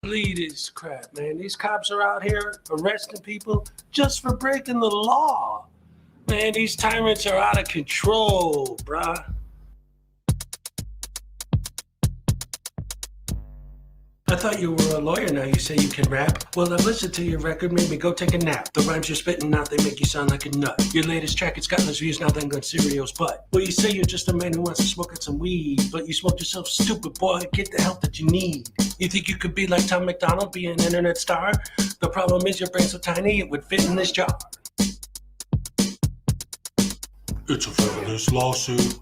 Believe this crap, man. These cops are out here arresting people just for breaking the law. Man, these tyrants are out of control, bruh. I thought you were a lawyer, now you say you can rap. Well, I've listened to your record, maybe go take a nap. The rhymes you're spitting out, they make you sound like a nut. Your latest track, it's got less views now than Gun Cereal's butt. Well, you say you're just a man who wants to smoke out some weed, but you smoked yourself stupid, boy, get the help that you need. You think you could be like Tom McDonald, be an internet star? The problem is your brain's so tiny, it would fit in this jar. It's a frivolous lawsuit.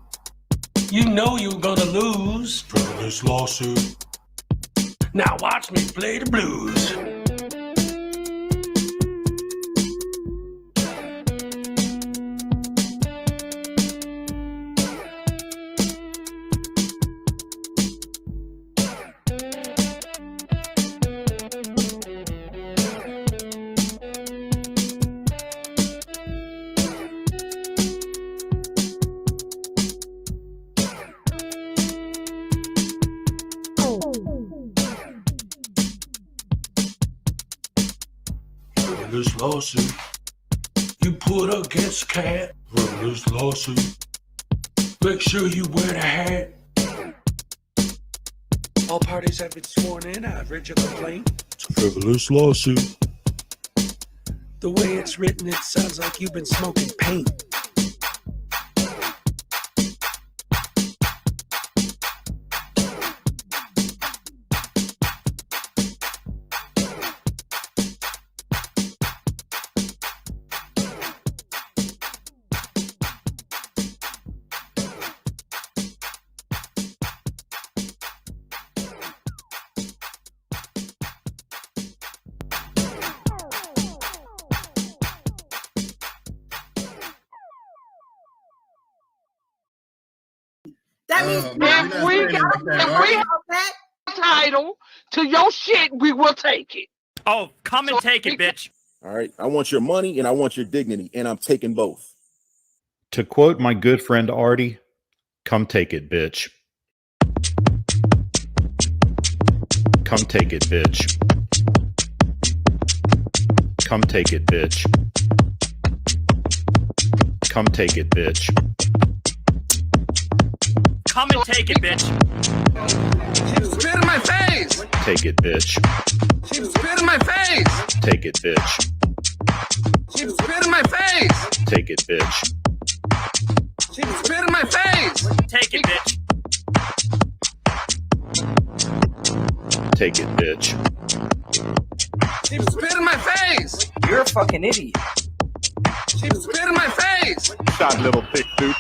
You know you're gonna lose. Frivolous lawsuit. Now watch me play the blues. Frivolous lawsuit. You put against cat. Frivolous lawsuit. Make sure you wear the hat. All parties have been sworn in. I've read your complaint. It's a frivolous lawsuit. The way it's written, it sounds like you've been smoking paint. That means if we have that title to your shit, we will take it. Oh, come and take it, bitch. All right. I want your money and I want your dignity, and I'm taking both. To quote my good friend Artie, come take it, bitch. Come take it, bitch. Come take it, bitch. Come take it, bitch. Come and take it, bitch. She spit in my face. Take it, bitch. She spit in my face. Take it, bitch. She spit in my face. Take it, bitch. She spit in my face. Take it, bitch. Take it, bitch. She spit in my face. You're a fucking idiot. She spit in my face. Shot little thick dude.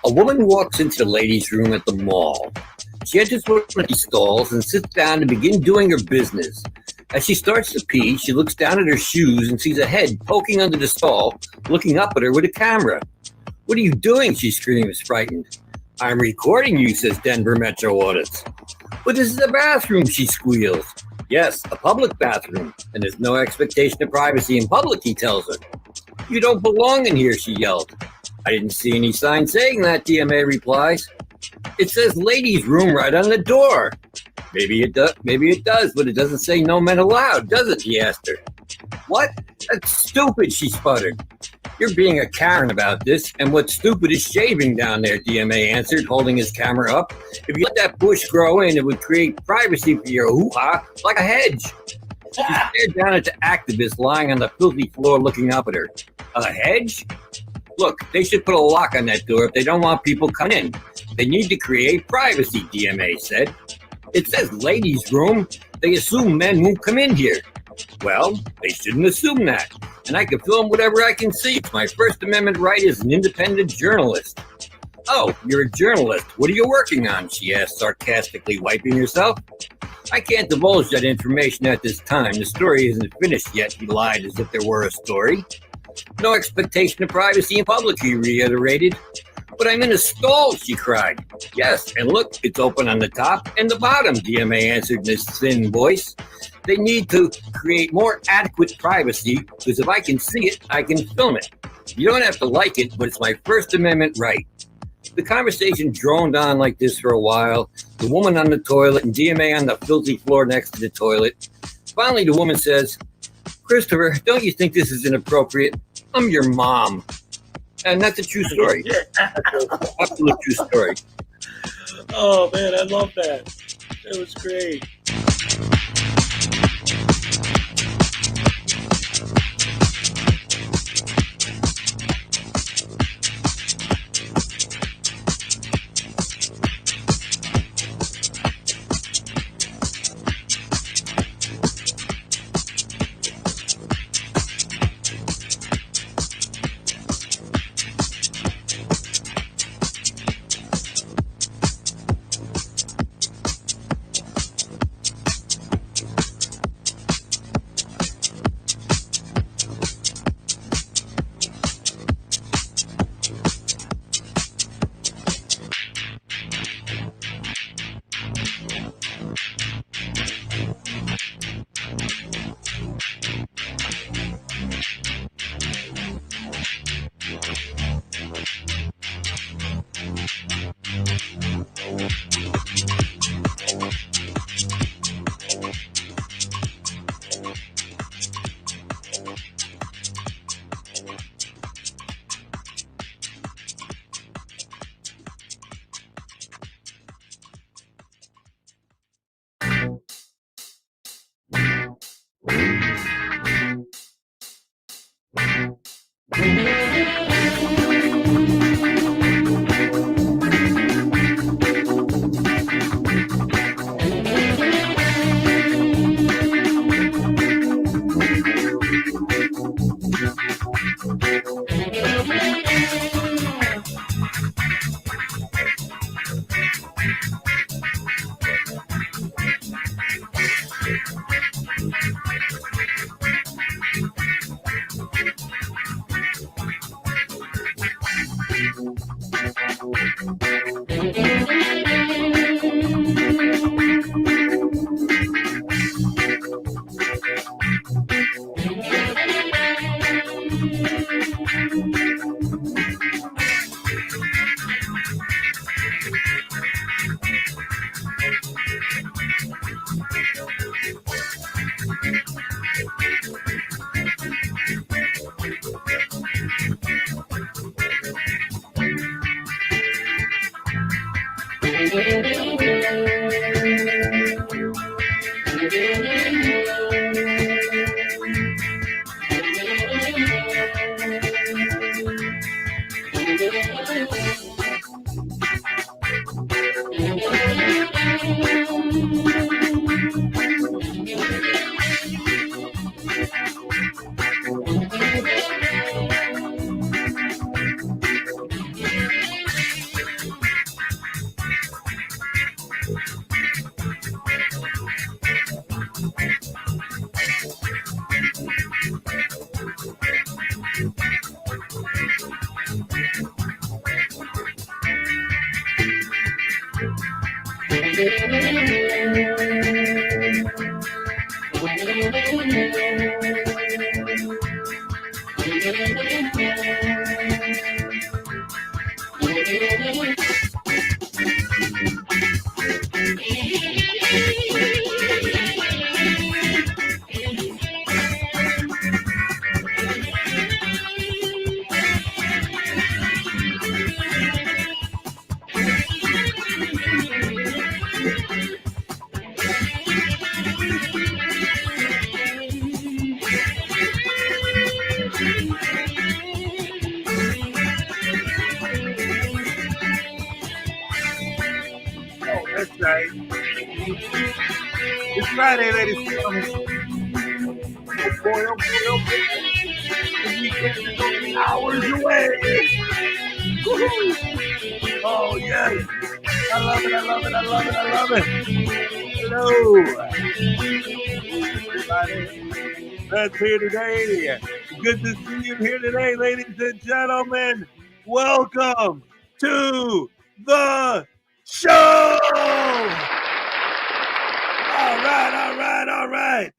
A woman walks into the ladies' room at the mall. She enters one of these stalls and sits down to begin doing her business. As she starts to pee, she looks down at her shoes and sees a head poking under the stall, looking up at her with a camera. "What are you doing?" she screams, frightened. "I'm recording you," says Denver Metro Audit. "But this is a bathroom," she squeals. "Yes, a public bathroom, and there's no expectation of privacy in public," he tells her. "You don't belong in here," she yelled. "I didn't see any sign saying that," DMA replies. "It says ladies' room right on the door." Maybe it does, but it doesn't say no men allowed, does it?" he asked her. "What? That's stupid," she sputtered. "You're being a Karen about this, and what's stupid is shaving down there," DMA answered, holding his camera up. "If you let that bush grow in, it would create privacy for your hoo-ha like a hedge." She stared down at the activist lying on the filthy floor looking up at her. "A hedge? Look, they should put a lock on that door if they don't want people coming in. They need to create privacy," DMA said. "It says ladies' room. They assume men won't come in here." "Well, they shouldn't assume that. And I can film whatever I can see. It's my First Amendment right as an independent journalist." "Oh, you're a journalist. What are you working on?" she asked, sarcastically, wiping herself. "I can't divulge that information at this time. The story isn't finished yet," he lied as if there were a story. "No expectation of privacy in public," he reiterated. But I'm in a stall, she cried. Yes, and look, it's open on the top and the bottom, DMA answered in his thin voice. They need to create more adequate privacy because if I can see it, I can film it. You don't have to like it, but it's my First Amendment right. The conversation droned on like this for a while. The woman on the toilet and DMA on the filthy floor next to the toilet. Finally, the woman says, Christopher, don't you think this is inappropriate? I'm your mom. And that's a true story. Absolute true story. Oh, man, I love that. It was great. It's Friday, ladies and gentlemen. Oh boy, oh boy, oh boy. The weekend is only hours away. Woo-hoo. Oh, yes. I love it, I love it, I love it, I love it. Hello. Everybody that's here today. Good to see you here today, ladies and gentlemen. Welcome to the show. All right.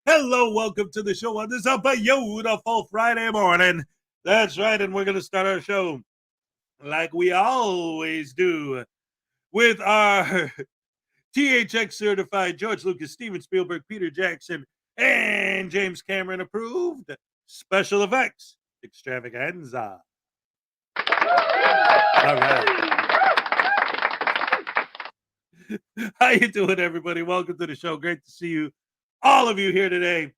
Hello, welcome to the show on this beautiful Friday morning. That's right, and we're going to start our show like we always do with our THX certified George Lucas, Steven Spielberg, Peter Jackson, and James Cameron approved special effects extravaganza. All right. How you doing, everybody? Welcome to the show. Great to see you, all of you here today.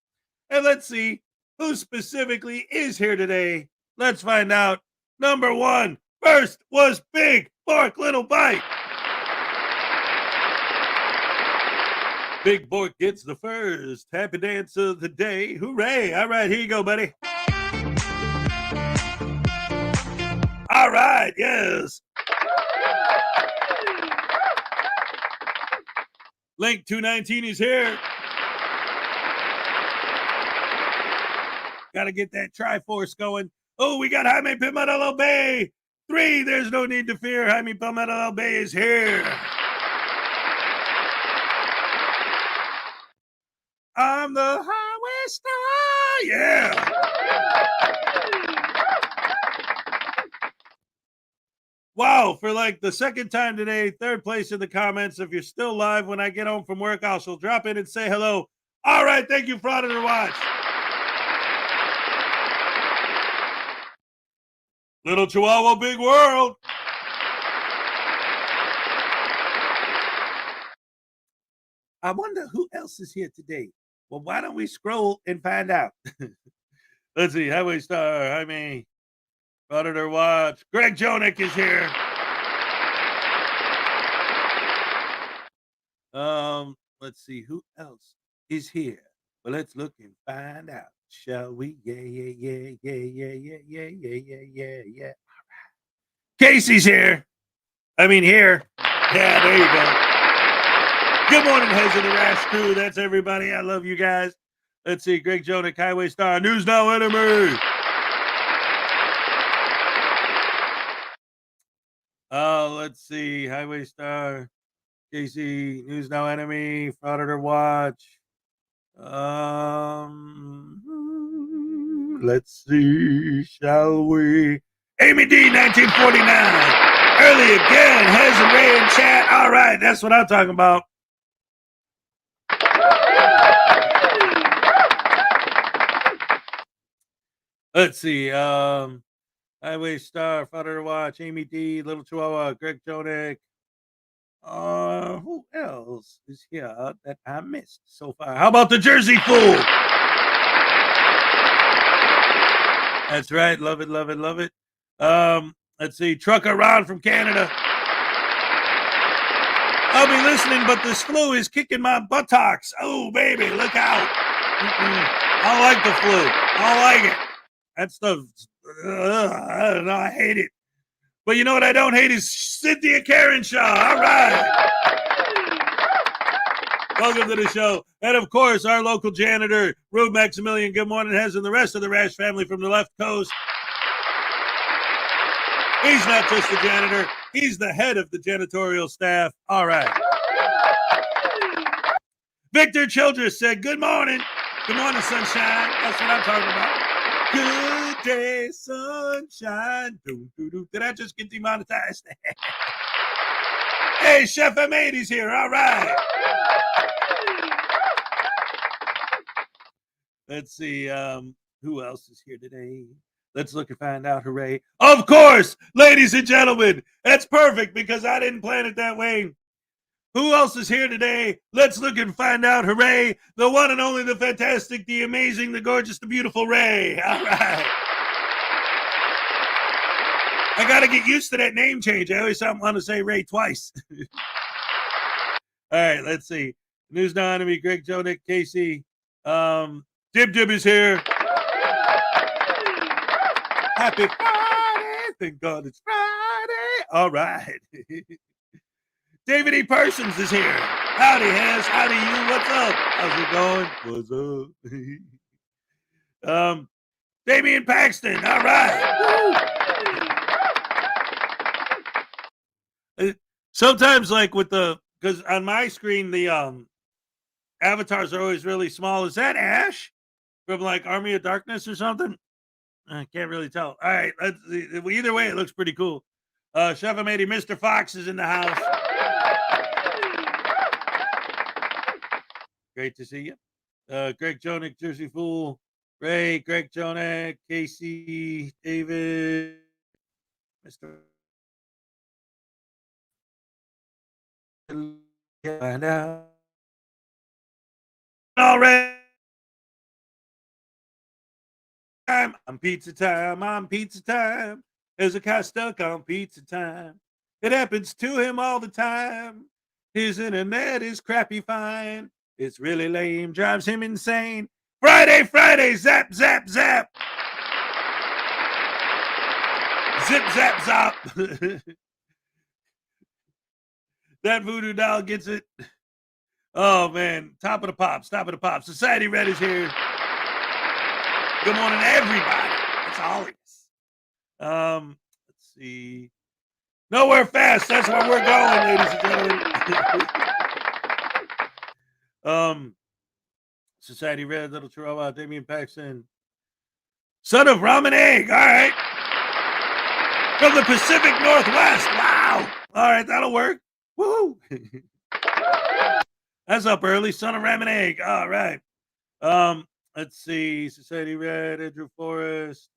And let's see who specifically is here today. Let's find out. Number one, first was Big Bork Little Bite. Big Bork gets the first happy dance of the day. Hooray. All right, here you go, buddy. All right, yes. Link 219 is here. Got to get that Triforce going. Oh, we got Jaime Pimentel Bay. 3, there's no need to fear. Jaime Pimentel Bay is here. I'm the highway star. Yeah. Wow, for like the second time today, third place in the comments. If you're still live when I get home from work, I shall drop in and say hello. All right, thank you, Frauditor Watch. Little Chihuahua, big world. I wonder who else is here today. Well, why don't we scroll and find out? Let's see, Highway Star, Jaime, Frauditor Watch. Greg Jonick is here. Let's see who else is here. Well, let's look and find out, shall we? Yeah. All right. Casey's here. I mean, here. Yeah, there you go. Good morning, Hez and the Rash crew. That's everybody. I love you guys. Let's see, Greg Jonick, Highway Star, News Now Enemy. Let's see, Highway Star, Casey, News Now Enemy, Frauditor Watch. Let's see, shall we? Amy D, 1949. Early again, Hez and Ray in chat. All right, that's what I'm talking about. Let's see, Highway Star, Frauditor Watch, Amy D, Little Chihuahua, Greg Jonick. Who else is here that I missed so far? How about the Jersey Fool? That's right. Love it. Let's see. Trucker Ron from Canada. I'll be listening, but this flu is kicking my buttocks. Oh, baby, look out. I don't like the flu. I don't like it. That stuff, I don't know. I hate it. But you know what I don't hate is Cynthia Carenshaw. All right. Welcome to the show. And, of course, our local janitor, Rube Maximilian. Good morning, Hez, and the rest of the Rash family from the left coast. He's not just the janitor. He's the head of the janitorial staff. All right. Victor Childress said, good morning. Good morning, sunshine. That's what I'm talking about. Good day, sunshine. Did I just get demonetized? Hey, Chef M80's here. All right. Let's see. Who else is here today? Let's look and find out. Hooray. Of course, ladies and gentlemen. That's perfect because I didn't plan it that way. Who else is here today? Let's look and find out. Hooray. The one and only, the fantastic, the amazing, the gorgeous, the beautiful Ray. All right. I got to get used to that name change. I always want to say Ray twice. All right, let's see. News Now Enemy, Greg Jonick, Casey. Dib is here. Happy Friday. Thank God it's Friday. All right. David E. Persons is here. Howdy, Hez. Howdy, you. What's up? How's it going? What's up? Damian Paxton. All right. Woo. sometimes like with because on my screen the avatars are always really small. Is that Ash from like Army of Darkness or something? I can't really tell. All right, either way, it looks pretty cool. Chef Amady, Mr. Fox is in the house. Great to see you. Greg Jonick, Jersey Fool, Ray, Greg Jonick, Casey, David, Mr. Find out. All right. I'm pizza time. I'm pizza time. There's a guy stuck on pizza time. It happens to him all the time. His internet is crappy fine. It's really lame. Drives him insane. Friday, zap, zap, zap. Zip, zap, zap. That voodoo doll gets it. Oh, man. Top of the pops. Top of the pops. Society Red is here. Good morning, everybody. That's always. Let's see. Nowhere fast. That's where we're going, ladies and gentlemen. Society Red, Little Chihuahua, Damian Paxson. Son of Ramen Egg. All right. From the Pacific Northwest. Wow. All right, that'll work. Woo. That's up early. Son of Ramen Egg. All right. Let's see. Society Red, Andrew Forrest.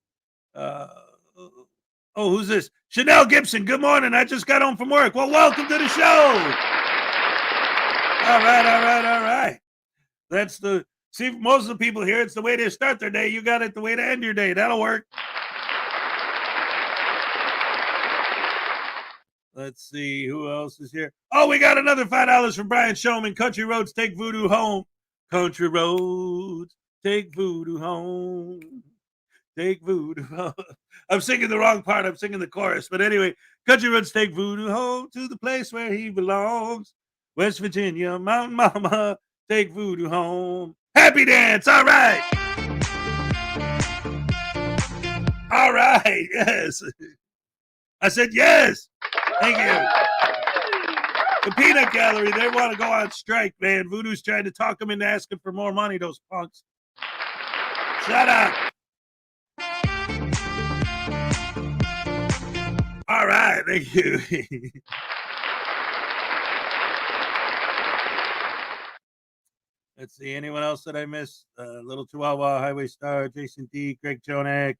Who's this? Chanel Gibson. Good morning. I just got home from work. Well, welcome to the show. All right. That's see, most of the people here, it's the way they start their day. You got it the way to end your day. That'll work. Let's see who else is here. Oh, we got another $5 from Brian Showman. Country Roads, take voodoo home. Country Roads, take voodoo home. Take voodoo home. I'm singing the wrong part. I'm singing the chorus. But anyway, Country Roads, take voodoo home to the place where he belongs. West Virginia, Mountain Mama, take voodoo home. Happy dance. All right. All right. Yes. I said yes. Thank you. The Peanut Gallery, they want to go on strike, man. Voodoo's trying to talk them into asking for more money, those punks. Shut up. All right, thank you. Let's see, anyone else that I missed? Little Chihuahua, Highway Star, Jason D, Greg Jonak,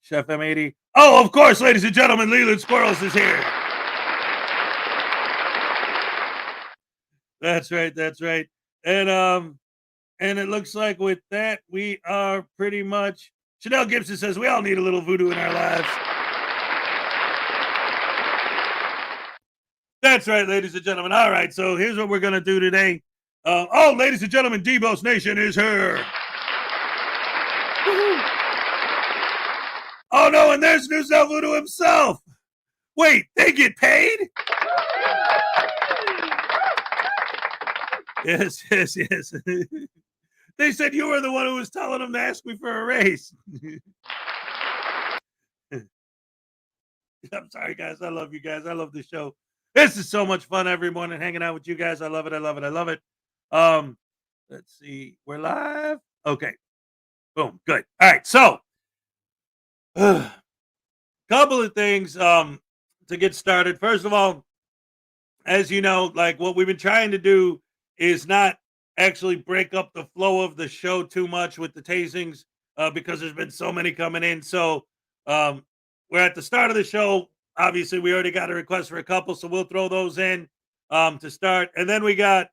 Chef M80. Oh, of course, ladies and gentlemen, Leland Squirrels is here. That's right. And it looks like with that, we are pretty much, Chanel Gibson says we all need a little voodoo in our lives. That's right, ladies and gentlemen. All right, so here's what we're going to do today. Ladies and gentlemen, Debos Nation is here. Woo-hoo. Oh, no, and there's New South Voodoo himself. Wait, they get paid? Yes. They said you were the one who was telling them to ask me for a raise. I'm sorry, guys. I love you guys. I love the show. This is so much fun every morning hanging out with you guys. I love it. Let's see. We're live. Okay. Boom. Good. All right. So, couple of things to get started. First of all, as you know, like what we've been trying to do is not actually break up the flow of the show too much with the tasings because there's been so many coming in. So we're at the start of the show. Obviously, we already got a request for a couple, so we'll throw those in to start. And then we got,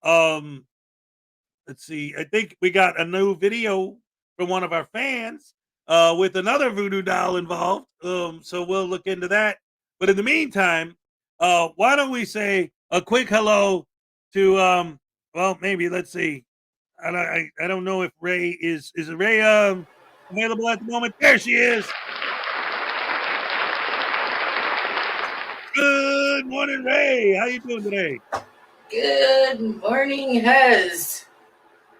let's see, I think we got a new video from one of our fans with another voodoo doll involved. So we'll look into that. But in the meantime, why don't we say a quick hello to, well, maybe, let's see. I don't know if Ray is Ray available at the moment? There she is. Good morning, Ray. How you doing today? Good morning, Hez.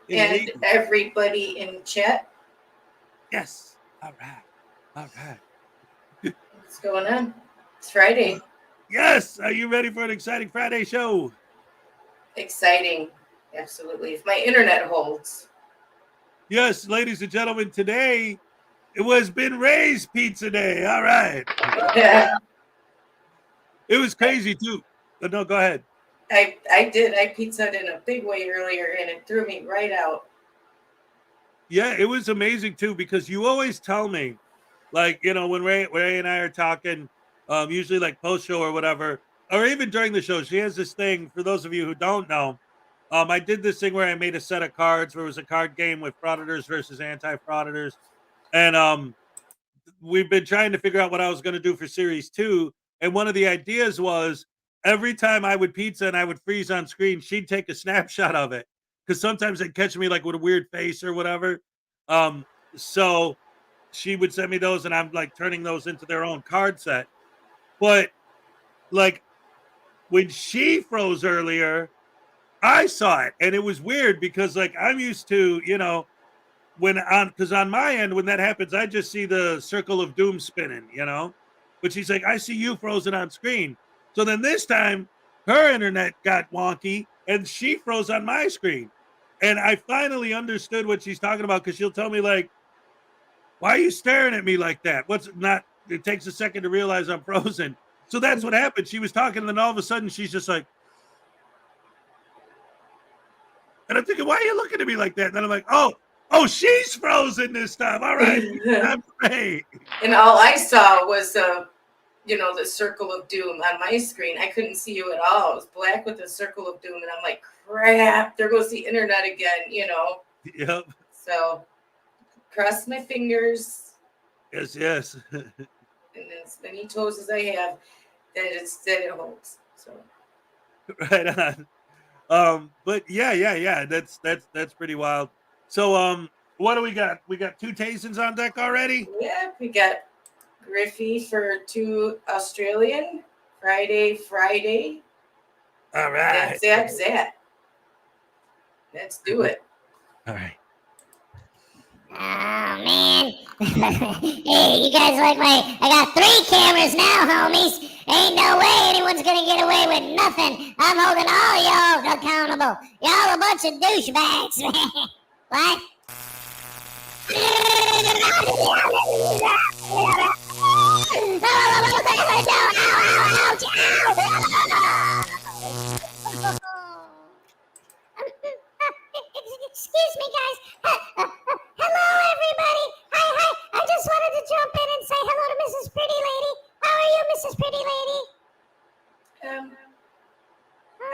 Indeed. And everybody in chat. Yes. All right. What's going on? It's Friday. Yes. Are you ready for an exciting Friday show? Exciting. Absolutely. If my internet holds. Yes, ladies and gentlemen, today it was Ben Ray's Pizza Day. All right. Yeah. It was crazy too. But no, go ahead. I did. I pizzaed in a big way earlier and it threw me right out. Yeah, it was amazing too, because you always tell me, like, you know, when Ray and I are talking, usually like post show or whatever, or even during the show, she has this thing. For those of you who don't know, I did this thing where I made a set of cards where it was a card game with Frauditors versus anti-Frauditors, and we've been trying to figure out what I was going to do for series 2. And one of the ideas was every time I would pizza and I would freeze on screen, she'd take a snapshot of it, because sometimes they'd catch me like with a weird face or whatever. So she would send me those, and I'm like turning those into their own card set. But like when she froze earlier, I saw it, and it was weird because like I'm used to, you know, because on my end, when that happens, I just see the circle of doom spinning, you know. But she's like, I see you frozen on screen. So then this time, her internet got wonky, and she froze on my screen. And I finally understood what she's talking about, because she'll tell me like, why are you staring at me like that? It takes a second to realize I'm frozen. So that's what happened. She was talking, and then all of a sudden she's just like, and I'm thinking, why are you looking at me like that? And then I'm like, oh, she's frozen this time. All right. I'm great. And all I saw was the circle of doom on my screen. I couldn't see you at all. It was black with a circle of doom, and I'm like, crap, there goes the internet again, you know. Yep. So cross my fingers. Yes. And as many toes as I have, that it holds. So Right on. But yeah. That's pretty wild. So what do we got? We got 2 Tasons on deck already? yeah, we got Griffey for 2 Australian. Friday. All right. Zap. Let's do it. All right. Oh man. Hey, you guys like I got 3 cameras now, homies. Ain't no way anyone's gonna get away with nothing. I'm holding all y'all accountable. Y'all a bunch of douchebags. What? Excuse me, guys. Hello, everybody. Hi. I just wanted to jump in and say hello to Mrs. Pretty Lady. How are you, Mrs. Pretty Lady?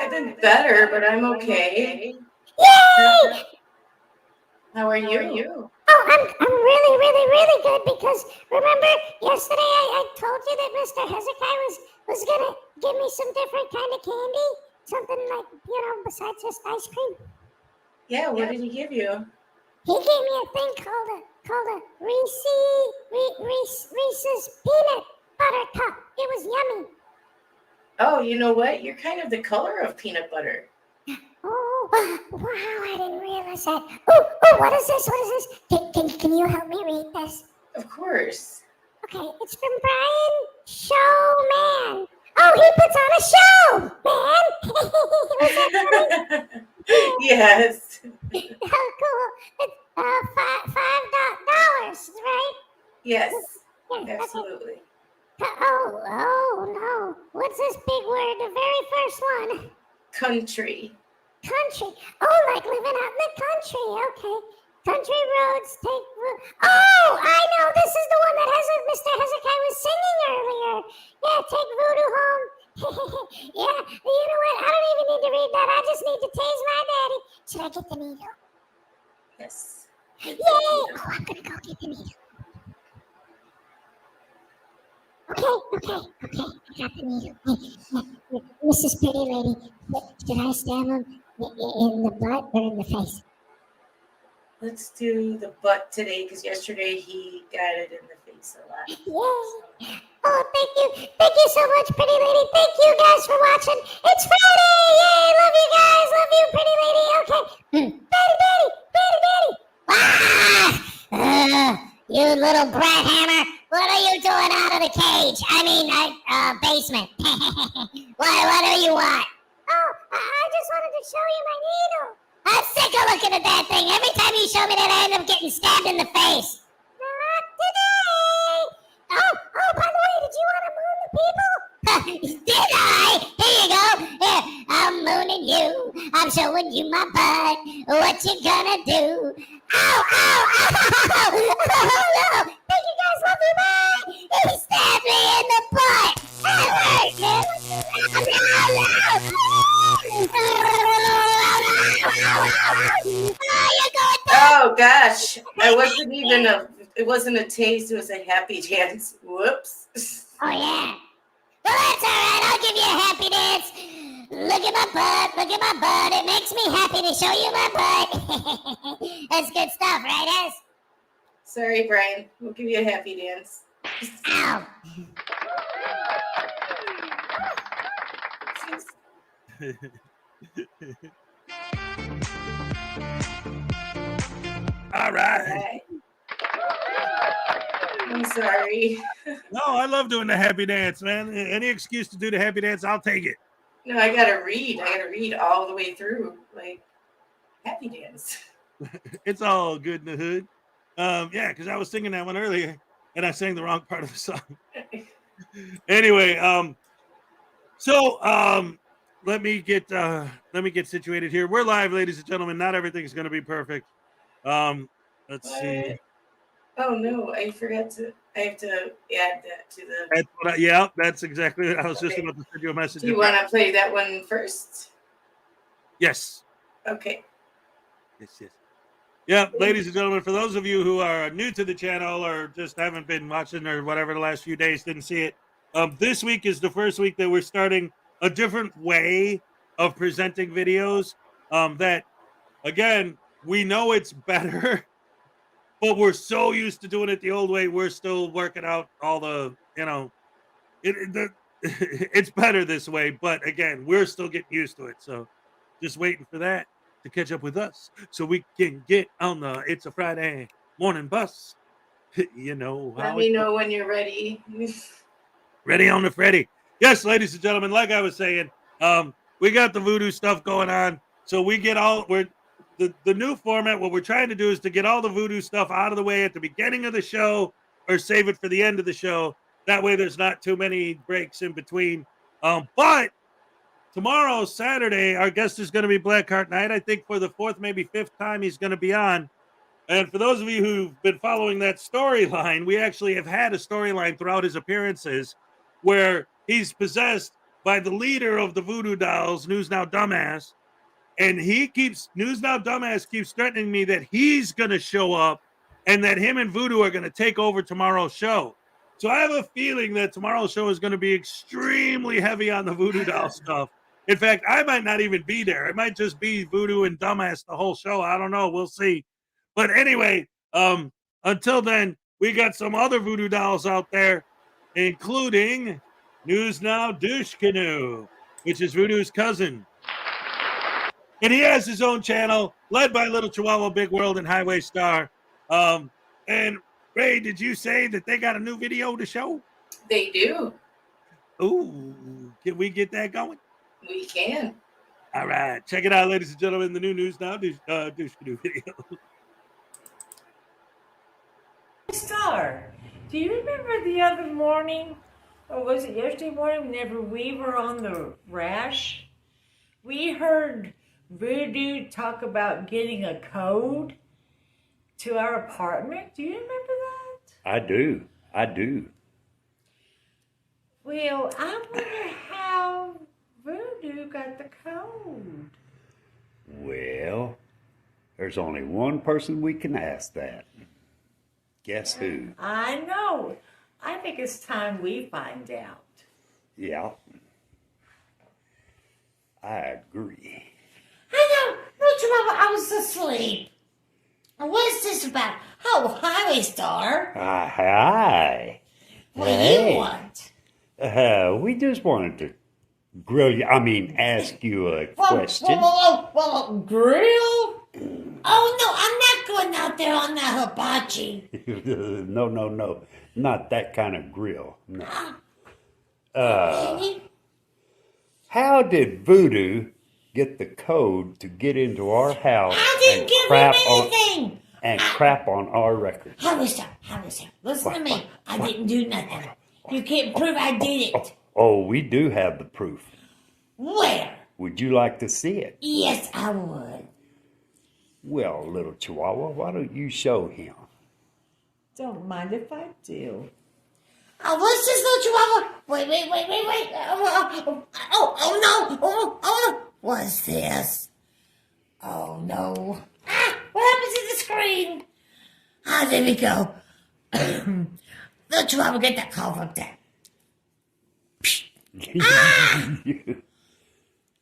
I've been better, but I'm okay. Yay! How are you? Oh, I'm really, really, really good, because remember yesterday I told you that Mr. Hezokuai was gonna give me some different kind of candy, something like, besides just ice cream. Yeah, what did he give you? He gave me a thing called a Reese's peanut butter cup. It was yummy. Oh, you know what? You're kind of the color of peanut butter. Oh, wow, I didn't realize that. Oh, what is this? Can you help me read this? Of course. Okay, it's from Brian Showman. Oh, he puts on a show, man. Was that funny? Yes. Oh, cool. It's $5, right? Yes. Yeah, Absolutely. Oh, no. What's this big word? The very first one. Country. Country. Oh, like living out in the country. Okay. Country roads take. Oh, I know. This is the one that Mr. Hezokuai was singing earlier. Yeah, take voodoo home. Yeah, you know what? I don't even need to read that. I just need to tase my daddy. Should I get the needle? Yes. Yay! Oh, I'm gonna go get the needle. Okay. I got the needle. Mrs. Pretty Lady, should I stab him in the butt or in the face? Let's do the butt today, because yesterday he got it in the face a lot. Yay! Oh, thank you. Thank you so much, Pretty Lady. Thank you guys for watching. It's Friday! Yay! Love you guys. Love you, Pretty Lady. Okay. Daddy. Ah! You little brat hammer. What are you doing out of the cage? Basement. What do you want? Oh, I just wanted to show you my needle. I'm sick of looking at that thing. Every time you show me that, I end up getting stabbed in the face. Not today. Oh, by the way, did you want to moon the people? Did I? Here you go. Here, I'm mooning you. I'm showing you my butt. What you gonna do? Ow, ow, ow. Oh, no. Thank you guys. Love you. Bye. He stabbed me in the butt. That hurt, man. Oh gosh, it wasn't a taste, it was a happy dance. Whoops. Oh yeah. Well, that's all right. I'll give you a happy dance. Look at my butt. Look at my butt. It makes me happy to show you my butt. That's good stuff, right, Ez? Sorry, Brian. We'll give you a happy dance. Ow. All right. I'm sorry. No, I love doing the happy dance, man. Any excuse to do the happy dance, I'll take it. No, I gotta read all the way through. Like, happy dance. It's all good in the hood. Yeah, because I was singing that one earlier and I sang the wrong part of the song. Anyway, let me get situated here. We're live, ladies and gentlemen. Not everything's gonna be perfect. Let's see. Oh no, I have to add that to the. Yeah, that's exactly it. I was just about to send you a message. Do you want to play that one first? Yes. Okay. Yes. Yeah, ladies and gentlemen, for those of you who are new to the channel or just haven't been watching or whatever the last few days, didn't see it, this week is the first week that we're starting a different way of presenting videos. That, again, we know it's better, but we're so used to doing it the old way, we're still working out all the, it's better this way, but again, we're still getting used to it. So just waiting for that to catch up with us so we can get on the It's a Friday morning bus. You know how Let me know when you're ready. Ready on the Freddy. Yes, ladies and gentlemen, like I was saying, we got the voodoo stuff going on. So we get the new format, what we're trying to do is to get all the voodoo stuff out of the way at the beginning of the show or save it for the end of the show. That way there's not too many breaks in between. But tomorrow, Saturday, our guest is going to be Blackheart Knight. I think for the fourth, maybe fifth time he's going to be on. And for those of you who've been following that storyline, we actually have had a storyline throughout his appearances where he's possessed by the leader of the Voodoo Dolls, News Now Dumbass. And News Now Dumbass keeps threatening me that he's going to show up and that him and Voodoo are going to take over tomorrow's show. So I have a feeling that tomorrow's show is going to be extremely heavy on the Voodoo Doll stuff. In fact, I might not even be there. It might just be Voodoo and Dumbass the whole show. I don't know. We'll see. But anyway, until then, we got some other Voodoo Dolls out there, including News Now Douche Canoe, which is Voodoo's cousin. And he has his own channel, led by Little Chihuahua Big World and Highway Star. And Ray, did you say that they got a new video to show? They do. Ooh, can we get that going? We can. All right, check it out, ladies and gentlemen. The new News Now Douche Canoe video. Star, do you remember the other morning, or was it yesterday morning, whenever we were on the rash? We heard Voodoo talk about getting a code to our apartment. Do you remember that? I do. Well, I wonder how Voodoo got the code. Well, there's only one person we can ask that. Guess who? I know. I think it's time we find out. Yeah. I agree. I know. No, I was asleep. What's this about? Oh, Highway Star. Hi. What do you want? We just wanted to ask you a question. Well, grill? Oh, no, I'm not going out out there on that hibachi. No. Not that kind of grill. No. How did Voodoo get the code to get into our house and crap on our records? How is that? Listen to me. I didn't do nothing. You can't prove I did it. Oh, we do have the proof. Where? Would you like to see it? Yes, I would. Well, little Chihuahua, why don't you show him? Don't mind if I do. Oh, what's this, little Chihuahua? Wait. Oh, no. Oh, what's this? Oh, no. What happened to the screen? There we go. Little Chihuahua, get that call from there.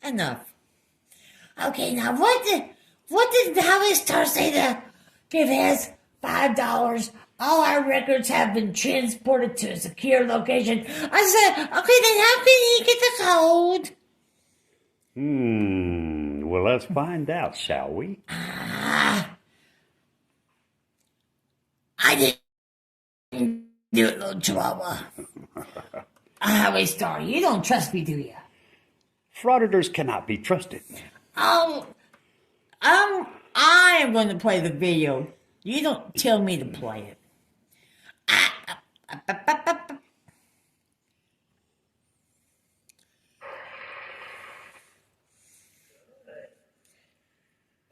Enough. Okay, now what did Howie Star say to give us $5? All our records have been transported to a secure location. I said, okay, then how can he get the code? Well, let's find out, shall we? I didn't do it, little Chihuahua. Howie Star, you don't trust me, do you? Frauditors cannot be trusted. I am going to play the video. You don't tell me to play it.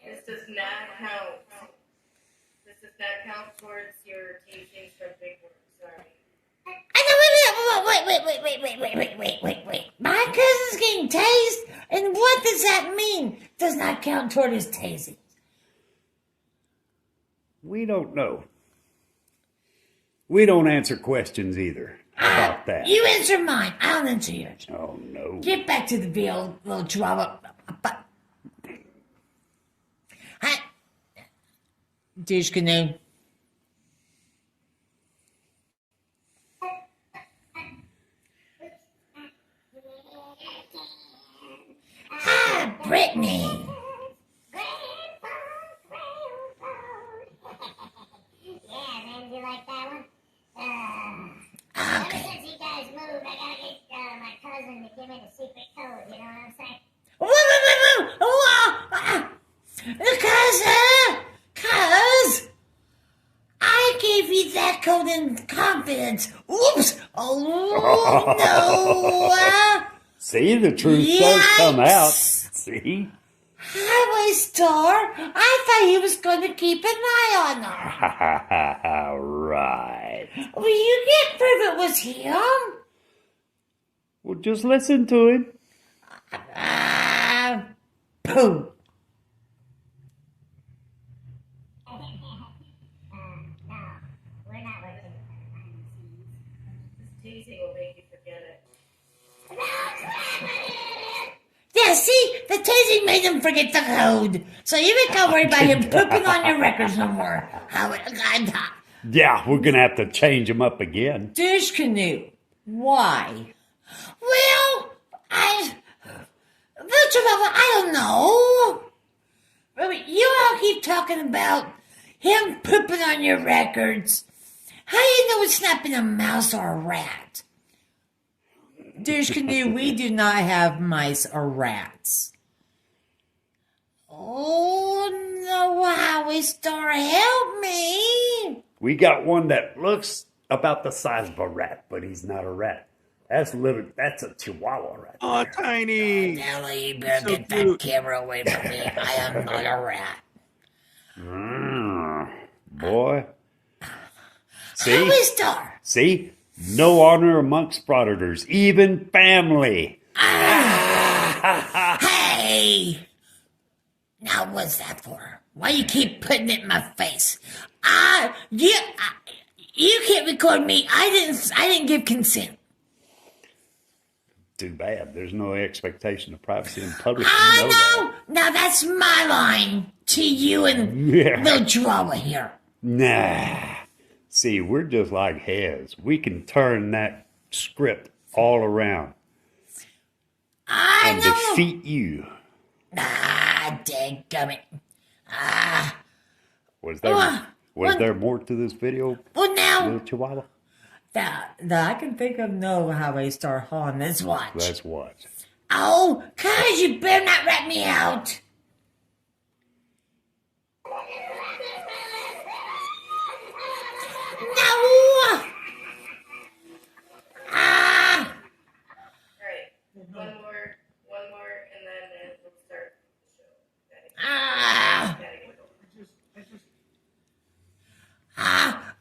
This does not count. This does not count towards your teachings for big work. Sorry. Wait. My cousin's getting tased, and what does that mean? Does not count toward his tasing. We don't know. We don't answer questions either about that. You answer mine. I'll answer yours. Oh, no. Get back to the video, little Chihuahua. Hi. Dish canoe. Brittany. Yeah, man, you like that one? Okay. Since you guys moved, I gotta get my cousin to give me the secret code, you know what I'm saying? Cuz, I gave you that code in confidence. Oops. Oh, no. See, the truth does come out. See? Highway Star, I thought he was going to keep an eye on her. Right. Well, you can't prove it was him. Well, just listen to him. Pooh. No, we're not working behind the scenes. This teasing will make you forget it. Yeah, see? The tasing made him forget the code. So you ain't got to worry about him pooping on your records no more. Yeah, we're going to have to change him up again. Dish canoe. Why? Well, I don't know. You all keep talking about him pooping on your records. How do you know it's not been a mouse or a rat? Dish canoe, we do not have mice or rats. Oh no, Howie Star, help me. We got one that looks about the size of a rat, but he's not a rat. That's a chihuahua rat. Oh, tiny. Nelly, you better get that camera away from me. I am not a rat. Boy. See? Howie Star. See? No honor amongst Frauditors, even family. Hey! Now what's that for? Why you keep putting it in my face? You can't record me. I didn't give consent. Too bad. There's no expectation of privacy in public. I know. Now that's my line to you and little Chihuahua here. Nah. See, we're just like Hez. We can turn that script all around and defeat you. Dadgummit. Was there more to this video? Well, now, little Chihuahua? that I can think of no how they start on. Let's watch. Let's watch. Oh, cuz you better not rat me out. No! Ah! Alright, one more, and then we'll start the show. Ah!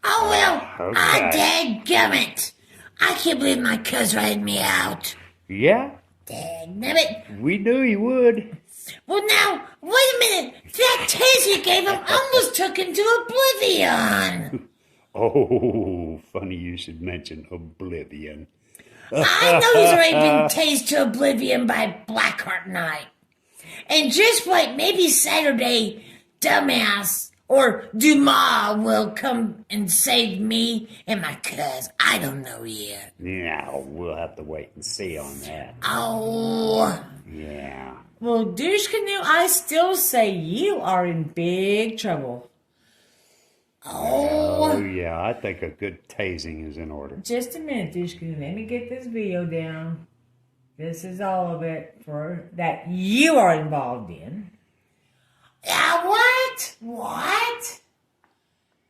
Oh well. Okay. Dadgummit. I can't believe my cuz ratted me out. Yeah? Dadgummit. We knew you would. Well, now, wait a minute. That taste you gave him almost took him to oblivion. Oh, funny you should mention oblivion. I know he's already been tased to oblivion by Blackheart Knight. And just wait, maybe Saturday, dumbass or Dumas will come and save me and my cuz. I don't know yet. Yeah, we'll have to wait and see on that. Oh. Yeah. Well, Douche Canoe, I still say you are in big trouble. Oh, yeah, I think a good tasing is in order. Just a minute, Douche Canoe. Let me get this video down. This is all of it for that you are involved in. Yeah, what? What?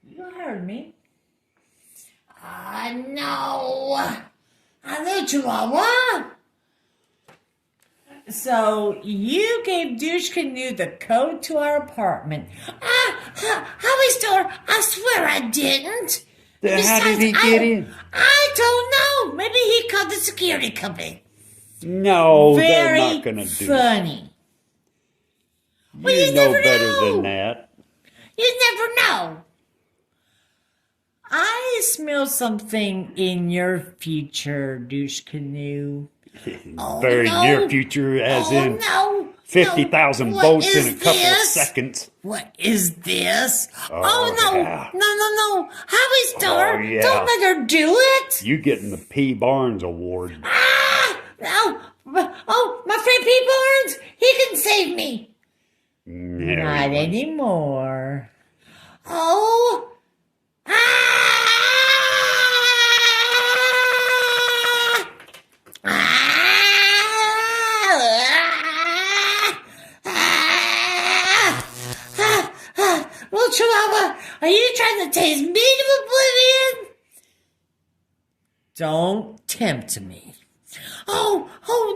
You heard me. No. Hello, Chihuahua. So you gave Douche Canoe the code to our apartment. Howie Star, I swear I didn't. Then how did he get in? I don't know. Maybe he called the security company. No, Very they're not going to do funny. that. Well, you know never better know. than that. You never know. I smell something in your future, Douche Canoe. Very near future, as in 50,000 votes in a couple of seconds. What is this? Oh, no. yeah. No. Howie Star, Oh, yeah. don't let her do it. You getting the P. Barnes Award. No. Oh, my friend P. Barnes, he can save me. No. Not anymore. Oh. Well, Chihuahua, are you trying to tase me to oblivion? Don't tempt me. Oh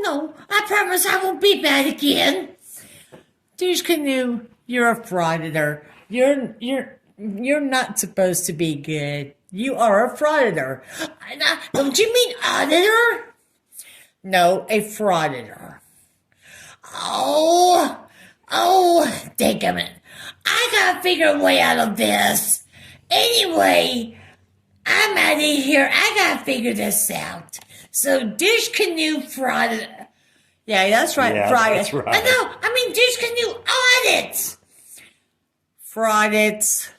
no, I promise I won't be bad again. Douche Canoe, you're a frauditor. You're not supposed to be good. You are a frauditor. Don't you mean auditor? No, a frauditor. Oh, dadgummit. I gotta figure a way out of this. Anyway, I'm out of here. I gotta figure this out. So, Douche Canoe frauditor. Yeah, that's right, Yeah, frauditor. that's right. I mean Douche Canoe audits. Fraudits.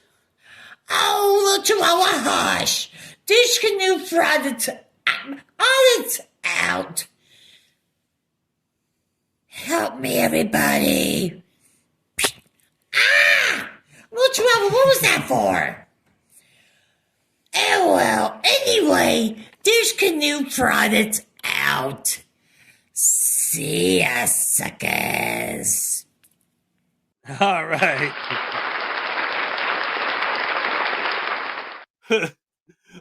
Oh, little Chihuahua, hush. Douche Canoe fraudits. Audits out. Help me, everybody. Little Chihuahua, what was that for? Oh, well, anyway, Douche Canoe fraudits out. See ya, suckers. All right.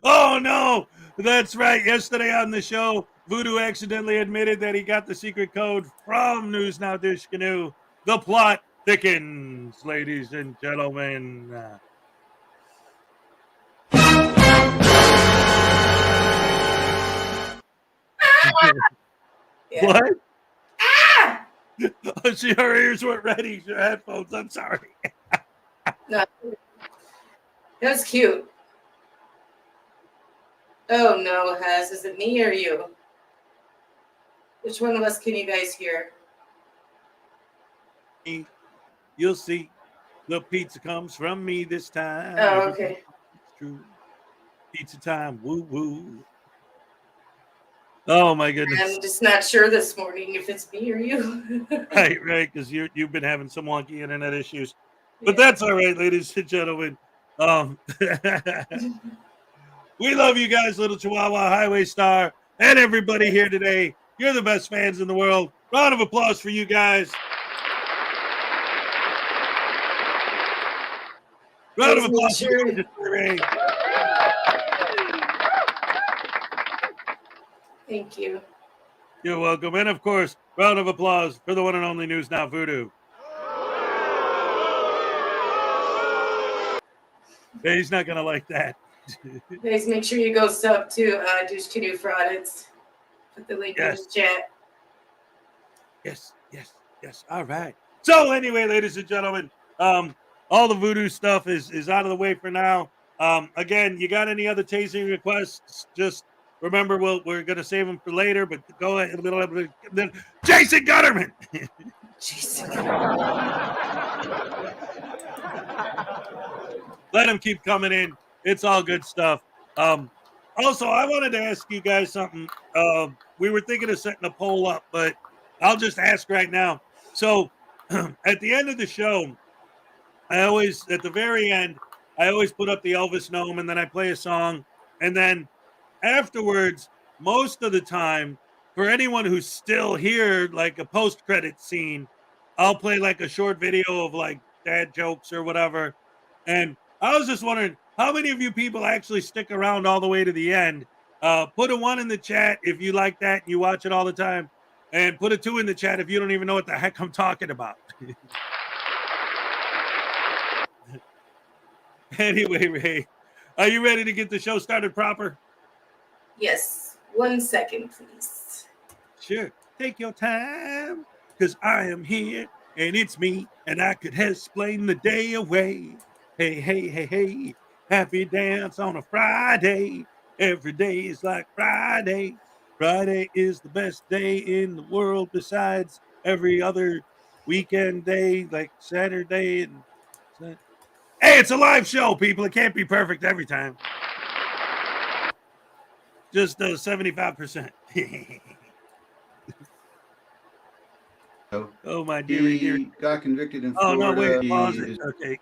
Oh no, that's right. Yesterday on the show, Voodoo accidentally admitted that he got the secret code from News Now Douche Canoe. The plot thickens, ladies and gentlemen. What? Oh, her ears weren't ready. Her headphones. I'm sorry. No, that's cute. Oh no, Hez, is it me or you? Which one of us can you guys hear? You'll see. The pizza comes from me this time. Oh, okay. It's true. Pizza time. Woo woo. Oh my goodness. I'm just not sure this morning if it's me or you. Right, because you've been having some wonky internet issues. But that's all right, ladies and gentlemen. We love you guys, Little Chihuahua, Highway Star, and everybody here today. You're the best fans in the world. Round of applause for you guys. Round of applause for Gorgeous Ray. Thank you. You're welcome. And of course, round of applause for the one and only News Now Voodoo. Yeah, he's not going to like that. Guys, make sure you go sub to Douche Canoe Fraudits. Put the link in the chat. Yes. All right. So anyway, ladies and gentlemen, all the voodoo stuff is out of the way for now. Again, you got any other tasing requests? Just remember, we're going to save them for later, but go ahead. Jason Gutterman. Jason. Let him keep coming in. It's all good stuff. Also, I wanted to ask you guys something. We were thinking of setting a poll up, but I'll just ask right now. So at the end of the show, at the very end, I always put up the Elvis Gnome, and then I play a song. And then afterwards, most of the time, for anyone who's still here, like a post-credit scene, I'll play like a short video of like dad jokes or whatever. And I was just wondering, how many of you people actually stick around all the way to the end? Put a 1 in the chat if you like that and you watch it all the time. And put a 2 in the chat if you don't even know what the heck I'm talking about. Anyway, Ray, are you ready to get the show started proper? Yes. 1 second, please. Sure. Take your time, because I am here, and it's me, and I could explain the day away. Hey. Happy dance on a Friday. Every day is like Friday. Friday is the best day in the world besides every other weekend day, like Saturday. Hey, it's a live show, people. It can't be perfect every time. Just 75%. Oh, my dearie. He got convicted in Oh, Florida. no, wait, pause it. Okay.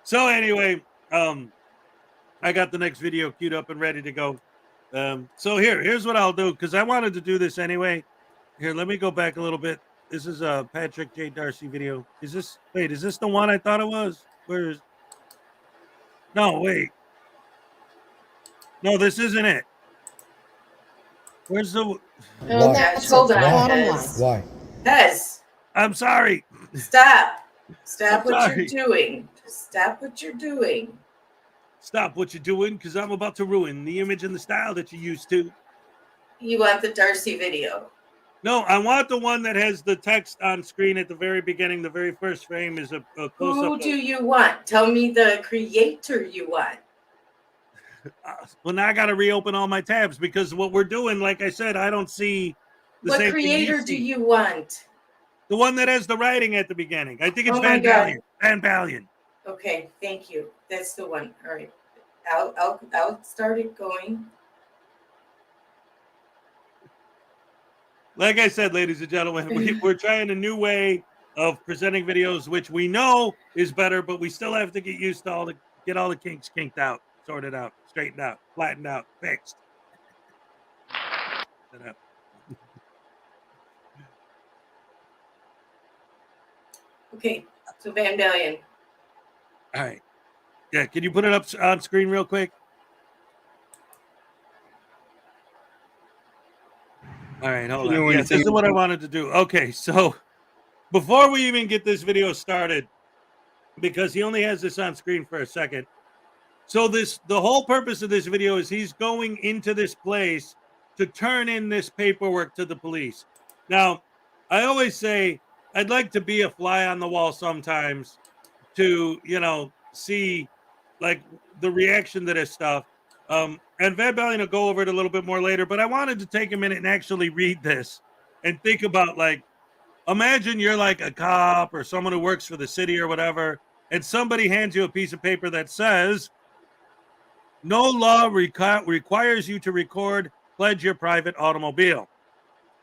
So anyway, I got the next video queued up and ready to go. So here's what I'll do, because I wanted to do this anyway. Here, let me go back a little bit. This is a Patrick J. Darcy video. Is this the one I thought it was? No, wait. No, this isn't it. Where's the... Oh, gosh, hold on, Hez. Why? Hez, I'm sorry. stop. Stop I'm what sorry. you're doing. Stop what you're doing. Stop what you're doing, because I'm about to ruin the image and the style that you used to. You want the Darcy video. No, I want the one that has the text on screen at the very beginning. The very first frame is a close-up. Who do you want? Tell me the creator you want. Well, now I got to reopen all my tabs, because what we're doing, like I said, I don't see the What same creator thing do you want? The one that has the writing at the beginning. I think it's Oh my Van God. Balian. Van Balian. Okay, thank you. That's the one. All right. I'll start it going. Like I said, ladies and gentlemen, we're trying a new way of presenting videos, which we know is better, but we still have to get used to get all the kinks kinked out, sorted out, straightened out, flattened out, fixed. Okay, so Van Balian. All right. Yeah, can you put it up on screen real quick? All right, hold on. Yes, this is what I wanted to do. Okay, so before we even get this video started, because he only has this on screen for a second. So the whole purpose of this video is he's going into this place to turn in this paperwork to the police. Now, I always say I'd like to be a fly on the wall sometimes to, see like the reaction to this stuff. And Van Balian will go over it a little bit more later, but I wanted to take a minute and actually read this and think about, like, imagine you're like a cop or someone who works for the city or whatever, and somebody hands you a piece of paper that says, no law requires you to pledge your private automobile.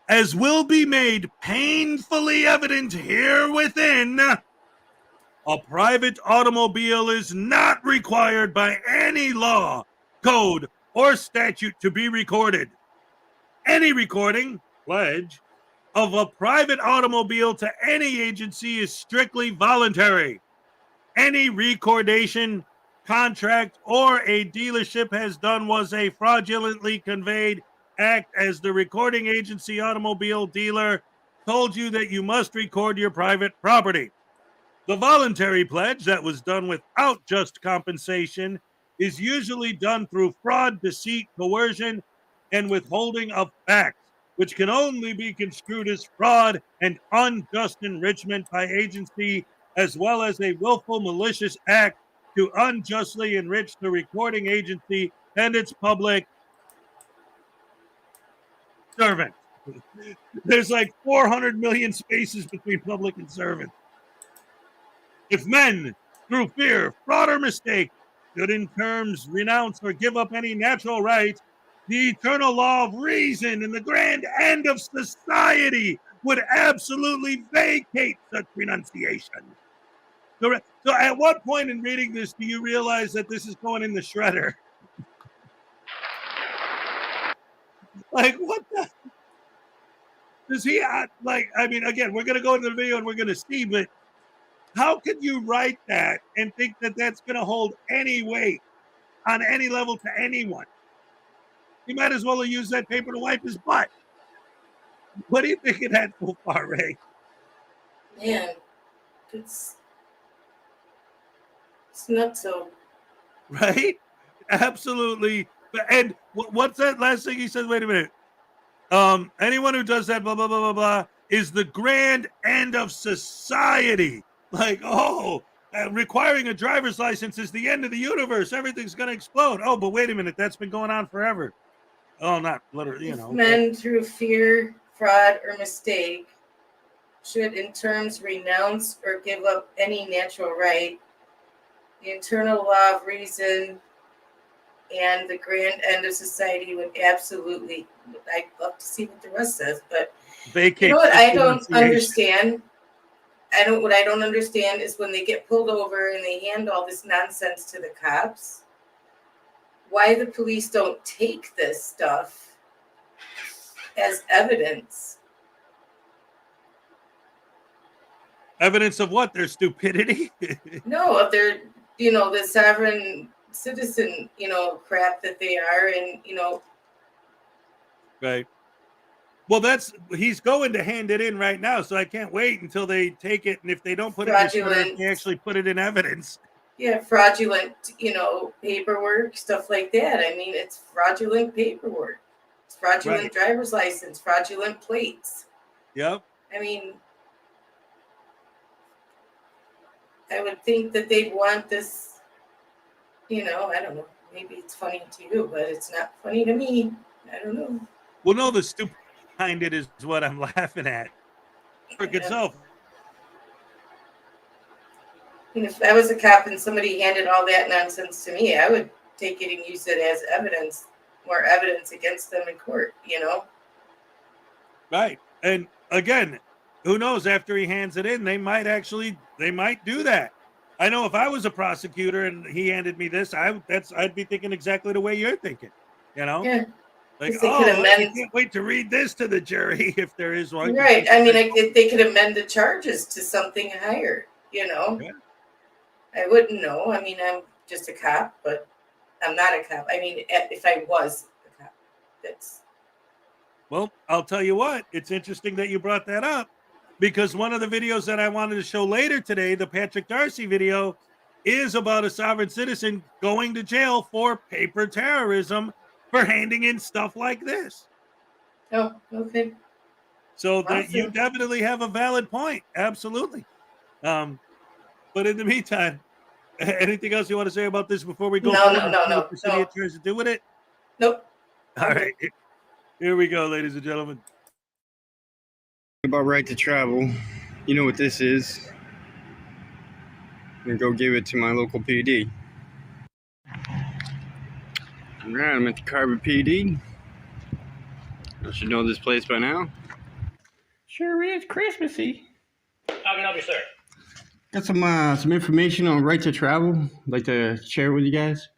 As will be made painfully evident here within, A private automobile is not required by any law, code, or statute to be recorded. Any recording, pledge, of a private automobile to any agency is strictly voluntary. Any recordation, contract, or a dealership has done was a fraudulently conveyed act as the recording agency automobile dealer told you that you must record your private property. The voluntary pledge that was done without just compensation is usually done through fraud, deceit, coercion, and withholding of facts, which can only be construed as fraud and unjust enrichment by agency, as well as a willful malicious act to unjustly enrich the recording agency and its public servant. There's like 400 million spaces between public and servant. If men, through fear, fraud, or mistake, should in terms renounce or give up any natural right, the eternal law of reason and the grand end of society would absolutely vacate such renunciation. So at what point in reading this do you realize that this is going in the shredder? Like, what the? Does he, like, I mean, again, we're going to go into the video and we're going to see, but how could you write that and think that that's going to hold any weight on any level to anyone? He might as well have used that paper to wipe his butt. What do you think of that so far, Ray? Man, it's not so. Right? Absolutely. And what's that last thing he says? Wait a minute. Anyone who does that, blah, blah, blah, blah, blah, is the grand end of society. Like, requiring a driver's license is the end of the universe. Everything's going to explode. Oh, but wait a minute. That's been going on forever. Oh, not literally, you know. Men through fear, fraud, or mistake should in terms renounce or give up any natural right, the eternal law of reason and the grand end of society would absolutely, I'd love to see what the rest says, but vacate. You know what I don't understand? What I don't understand is when they get pulled over and they hand all this nonsense to the cops, why the police don't take this stuff as evidence. Evidence of what? Their stupidity? No, of their, the sovereign citizen, crap that they are, and, Right. Well, he's going to hand it in right now, so I can't wait until they take it, and if they don't put fraudulent, it in, they actually put it in evidence. Yeah, fraudulent, paperwork, stuff like that. I mean, it's fraudulent paperwork. It's fraudulent driver's license, fraudulent plates. Yep. I mean, I would think that they'd want this, I don't know. Maybe it's funny to you, but it's not funny to me. I don't know. Well, no, the stupid behind it is what I'm laughing at. Work itself. And if I was a cop and somebody handed all that nonsense to me, I would take it and use it as evidence, more evidence against them in court, Right. And again, who knows, after he hands it in, they might do that. I know if I was a prosecutor and he handed me this, I'd be thinking exactly the way you're thinking, Yeah. Like, I can't wait to read this to the jury if there is one. Right. I mean, they could amend the charges to something higher, Yeah. I wouldn't know. I mean, I'm just a cop, but I'm not a cop. I mean, if I was a cop, Well, I'll tell you what. It's interesting that you brought that up because one of the videos that I wanted to show later today, the Patrick Darcy video, is about a sovereign citizen going to jail for paper terrorism for handing in stuff like this. Oh, okay. So that you definitely have a valid point. Absolutely. But in the meantime, anything else you want to say about this before we go? No. The city attorneys to do with it? Nope. All right. Here we go, ladies and gentlemen. About right to travel. You know what this is. I'm going to go give it to my local PD. Alright, I'm at the Carver PD. I should know this place by now. Sure is Christmassy. How can I help you, sir? Got some information on right to travel. I'd like to share it with you guys.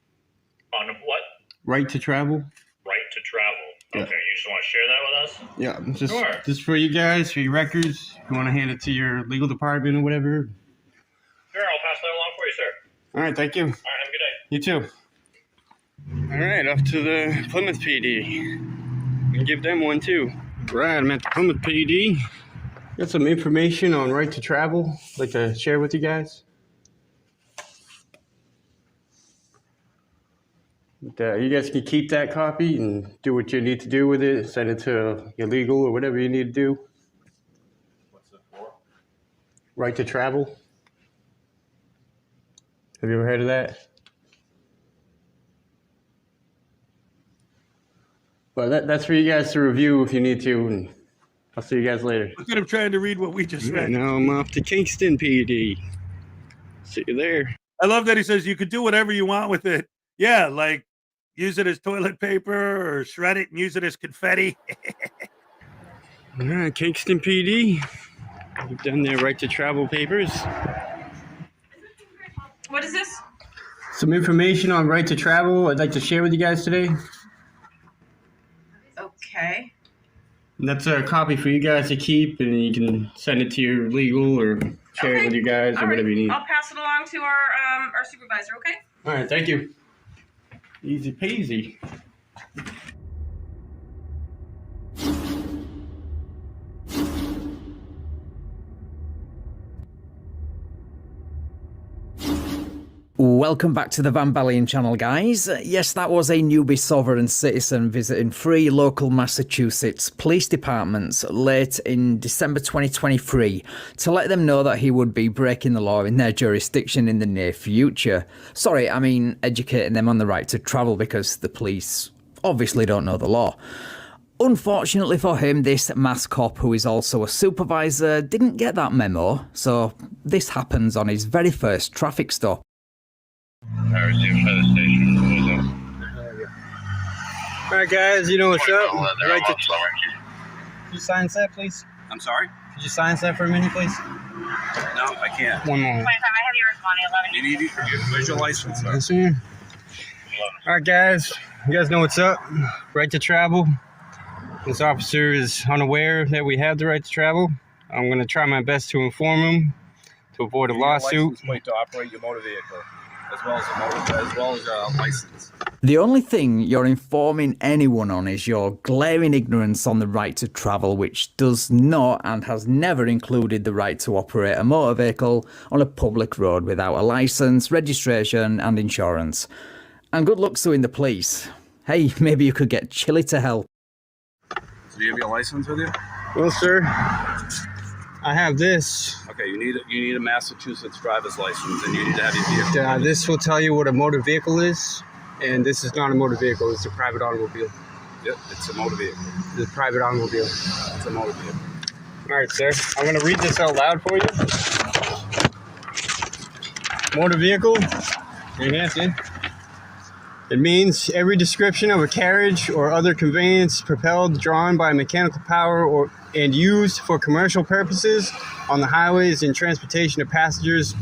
On what? Right to travel. Right to travel. Yeah. Okay, you just want to share that with us? Yeah, just for you guys, for your records. If you want to hand it to your legal department or whatever. Sure, I'll pass that along for you, sir. All right, thank you. All right, have a good day. You too. All right, off to the Plymouth PD. And give them one too. Right, I'm at the Plymouth PD. Got some information on right to travel. I'd like to share with you guys. You guys can keep that copy and do what you need to do with it. Send it to your legal or whatever you need to do. What's it for? Right to travel. Have you ever heard of that? Well, that's for you guys to review if you need to, and I'll see you guys later. Look at him trying to read what we just read. Now I'm off to Kingston PD. See you there. I love that he says you could do whatever you want with it. Yeah, like use it as toilet paper or shred it and use it as confetti. All right, Kingston PD. We've done their right to travel papers. What is this? Some information on right to travel I'd like to share with you guys today. Okay. And that's a copy for you guys to keep, and you can send it to your legal or share it with you guys or whatever you need. I'll pass it along to our supervisor, okay? All right, thank you. Easy peasy. Welcome back to the Van Ballion channel, guys. Yes, that was a newbie sovereign citizen visiting 3 local Massachusetts police departments late in December 2023 to let them know that he would be breaking the law in their jurisdiction in the near future. Sorry, I mean educating them on the right to travel because the police obviously don't know the law. Unfortunately for him, this mass cop, who is also a supervisor, didn't get that memo, so this happens on his very first traffic stop. I resume by the station. All right, guys, you know what's up. Right to Could you sign that, please? I'm sorry? Could you sign that for a minute, please? No, I can't. One moment. You need where's your license, sir? Yes, sir. All right, guys, you guys know what's up. Right to travel. This officer is unaware that we have the right to travel. I'm going to try my best to inform him to avoid a lawsuit. License plate to operate your motor vehicle, as well as your license. The only thing you're informing anyone on is your glaring ignorance on the right to travel, which does not and has never included the right to operate a motor vehicle on a public road without a license, registration and insurance. And good luck suing the police. Hey, maybe you could get Chili to help. So do you have your license with you? Well, sir, I have this. Okay, you need a Massachusetts driver's license, and you need to have your vehicle. This will tell you what a motor vehicle is, and this is not a motor vehicle. It's a private automobile. Yep, it's a motor vehicle. It's a private automobile. It's a motor vehicle. All right, sir. I'm going to read this out loud for you. Motor vehicle. Your hands in. It means every description of a carriage or other conveyance propelled, drawn by mechanical power and used for commercial purposes on the highways in transportation of passengers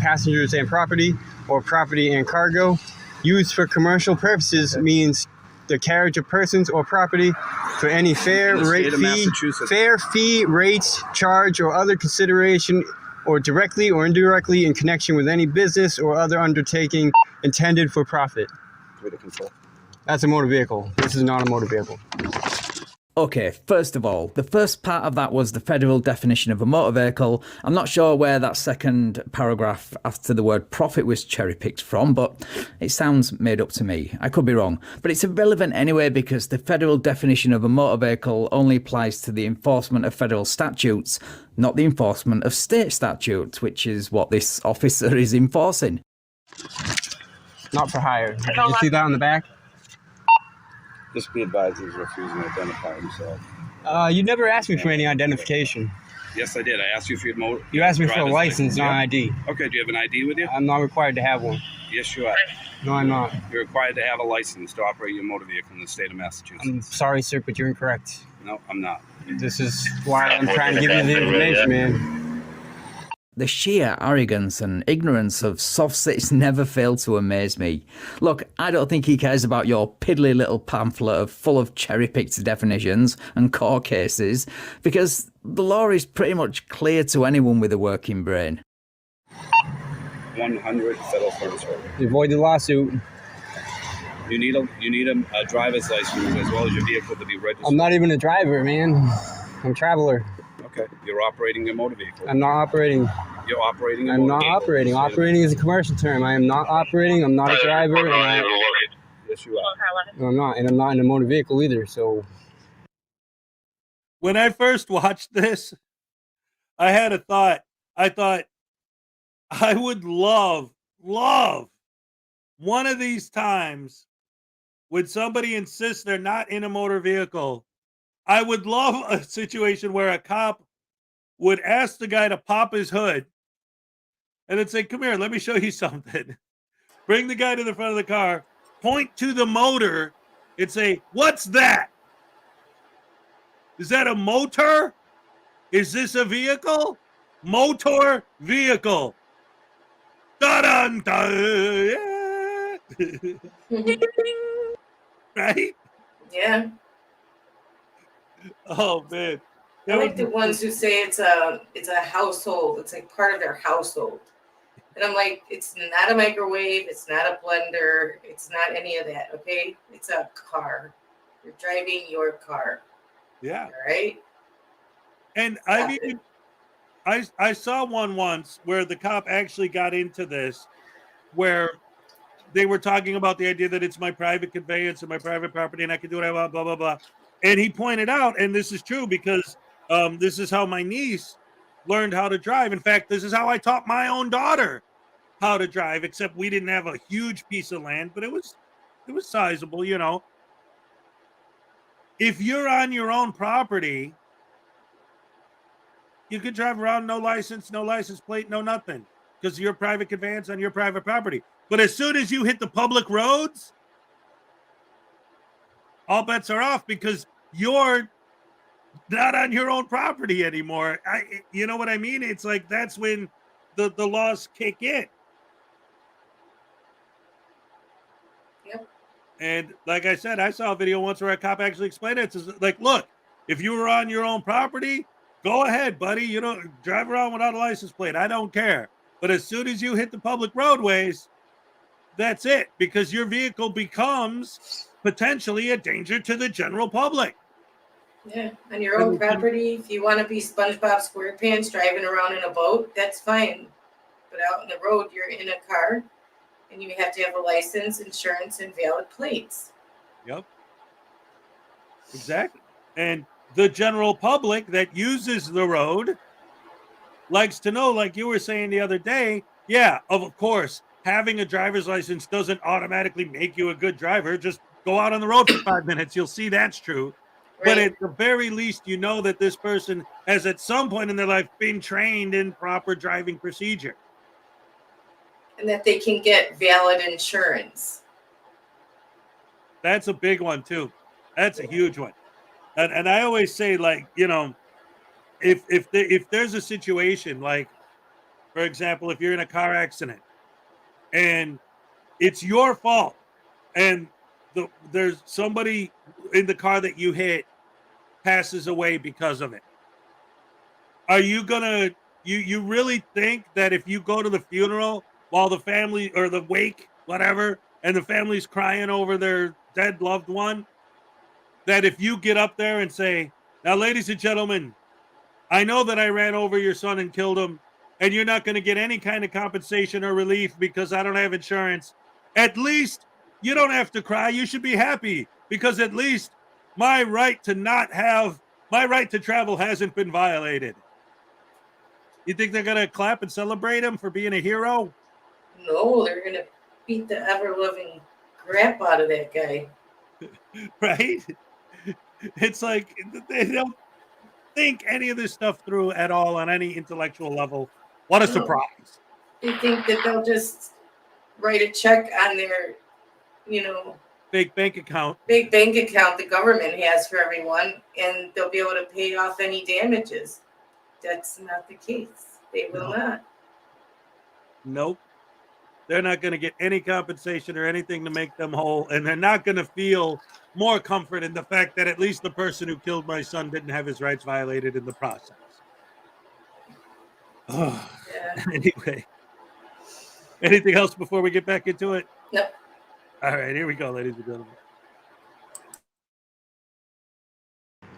and property, or property and cargo. Used for commercial purposes means the carriage of persons or property for any fare, fee, rates, charge, or other consideration, or directly or indirectly in connection with any business or other undertaking intended for profit. That's a motor vehicle. This is not a motor vehicle. Okay, first of all, the first part of that was the federal definition of a motor vehicle. I'm not sure where that second paragraph after the word profit was cherry-picked from, but it sounds made up to me. I could be wrong. But it's irrelevant anyway because the federal definition of a motor vehicle only applies to the enforcement of federal statutes, not the enforcement of state statutes, which is what this officer is enforcing. Not for hire. Did you see that on the back? Just be advised he's refusing to identify himself. You never asked me for any identification. Yes, I did. I asked you if you had motor. You asked me for a license, not an ID. Okay, do you have an ID with you? I'm not required to have one. Yes, you are. No, I'm not. You're required to have a license to operate your motor vehicle in the state of Massachusetts. I'm sorry, sir, but you're incorrect. No, I'm not. This is why I'm trying to give you the information, man. The sheer arrogance and ignorance of soft cits never fail to amaze me. Look, I don't think he cares about your piddly little pamphlet full of cherry-picked definitions and court cases, because the law is pretty much clear to anyone with a working brain. 100 Federal Furnace Road. Avoid the lawsuit. You need a driver's license as well as your vehicle to be registered. I'm not even a driver, man. I'm a traveler. Okay. You're operating a motor vehicle. I'm not operating. You're operating a I'm motor not vehicle. operating. Operating is a commercial term. I am not operating. I'm not a driver. And Yes, you are. I'm not. And I'm not in a motor vehicle either. So When I first watched this, I had a thought. I thought I would love one of these times when somebody insists they're not in a motor vehicle. I would love a situation where a cop would ask the guy to pop his hood and then say, "Come here, let me show you something." Bring the guy to the front of the car, point to the motor, and say, "What's that? Is that a motor? Is this a vehicle? Motor vehicle." Dun dun. Yeah. Right? Yeah. Oh man. I like the ones who say it's a household. It's like part of their household. And I'm like, it's not a microwave. It's not a blender. It's not any of that. Okay. It's a car. You're driving your car. Yeah. All right. And I saw one once where the cop actually got into this, where they were talking about the idea that it's my private conveyance and my private property and I can do whatever, blah, blah, blah. And he pointed out, and this is true because this is how my niece learned how to drive. In fact, this is how I taught my own daughter how to drive, except we didn't have a huge piece of land, but it was sizable, you know. If you're on your own property, you could drive around, no license plate, no nothing, because you're private conveyance on your private property. But as soon as you hit the public roads, all bets are off because you're not on your own property anymore. You know what I mean? It's like that's when the laws kick in. Yep. And like I said, I saw a video once where a cop actually explained it. It's like, look, if you were on your own property, go ahead, buddy. You know, drive around without a license plate. I don't care. But as soon as you hit the public roadways, that's it, because your vehicle becomes potentially a danger to the general public. Yeah, on your own property, if you want to be SpongeBob SquarePants driving around in a boat, that's fine. But out on the road, you're in a car, and you have to have a license, insurance, and valid plates. Yep. Exactly. And the general public that uses the road likes to know, like you were saying the other day, yeah, of course, having a driver's license doesn't automatically make you a good driver. Just go out on the road for 5 minutes. You'll see that's true. But at the very least, you know that this person has at some point in their life been trained in proper driving procedure. And that they can get valid insurance. That's a big one, too. That's a huge one. And I always say, like, you know, if there's a situation, like, for example, if you're in a car accident and it's your fault and there's somebody in the car that you hit passes away because of it, are you gonna you really think that if you go to the funeral while the family, or the wake, whatever, and the family's crying over their dead loved one, that if you get up there and say, "Now, ladies and gentlemen, I know that I ran over your son and killed him, and you're not going to get any kind of compensation or relief because I don't have insurance," at least you don't have to cry. You should be happy, because at least my right to travel hasn't been violated. You think they're going to clap and celebrate him for being a hero? No, they're going to beat the ever-loving crap out of that guy. Right? It's like they don't think any of this stuff through at all on any intellectual level. What a surprise. They think that they'll just write a check on their, fake bank account the government has for everyone, and they'll be able to pay off any damages. That's not the case. They will not. Nope. They're not going to get any compensation or anything to make them whole, and they're not going to feel more comfort in the fact that at least the person who killed my son didn't have his rights violated in the process. Oh, Yeah. Anyway, anything else before we get back into it? Nope. All right, here we go, ladies and gentlemen.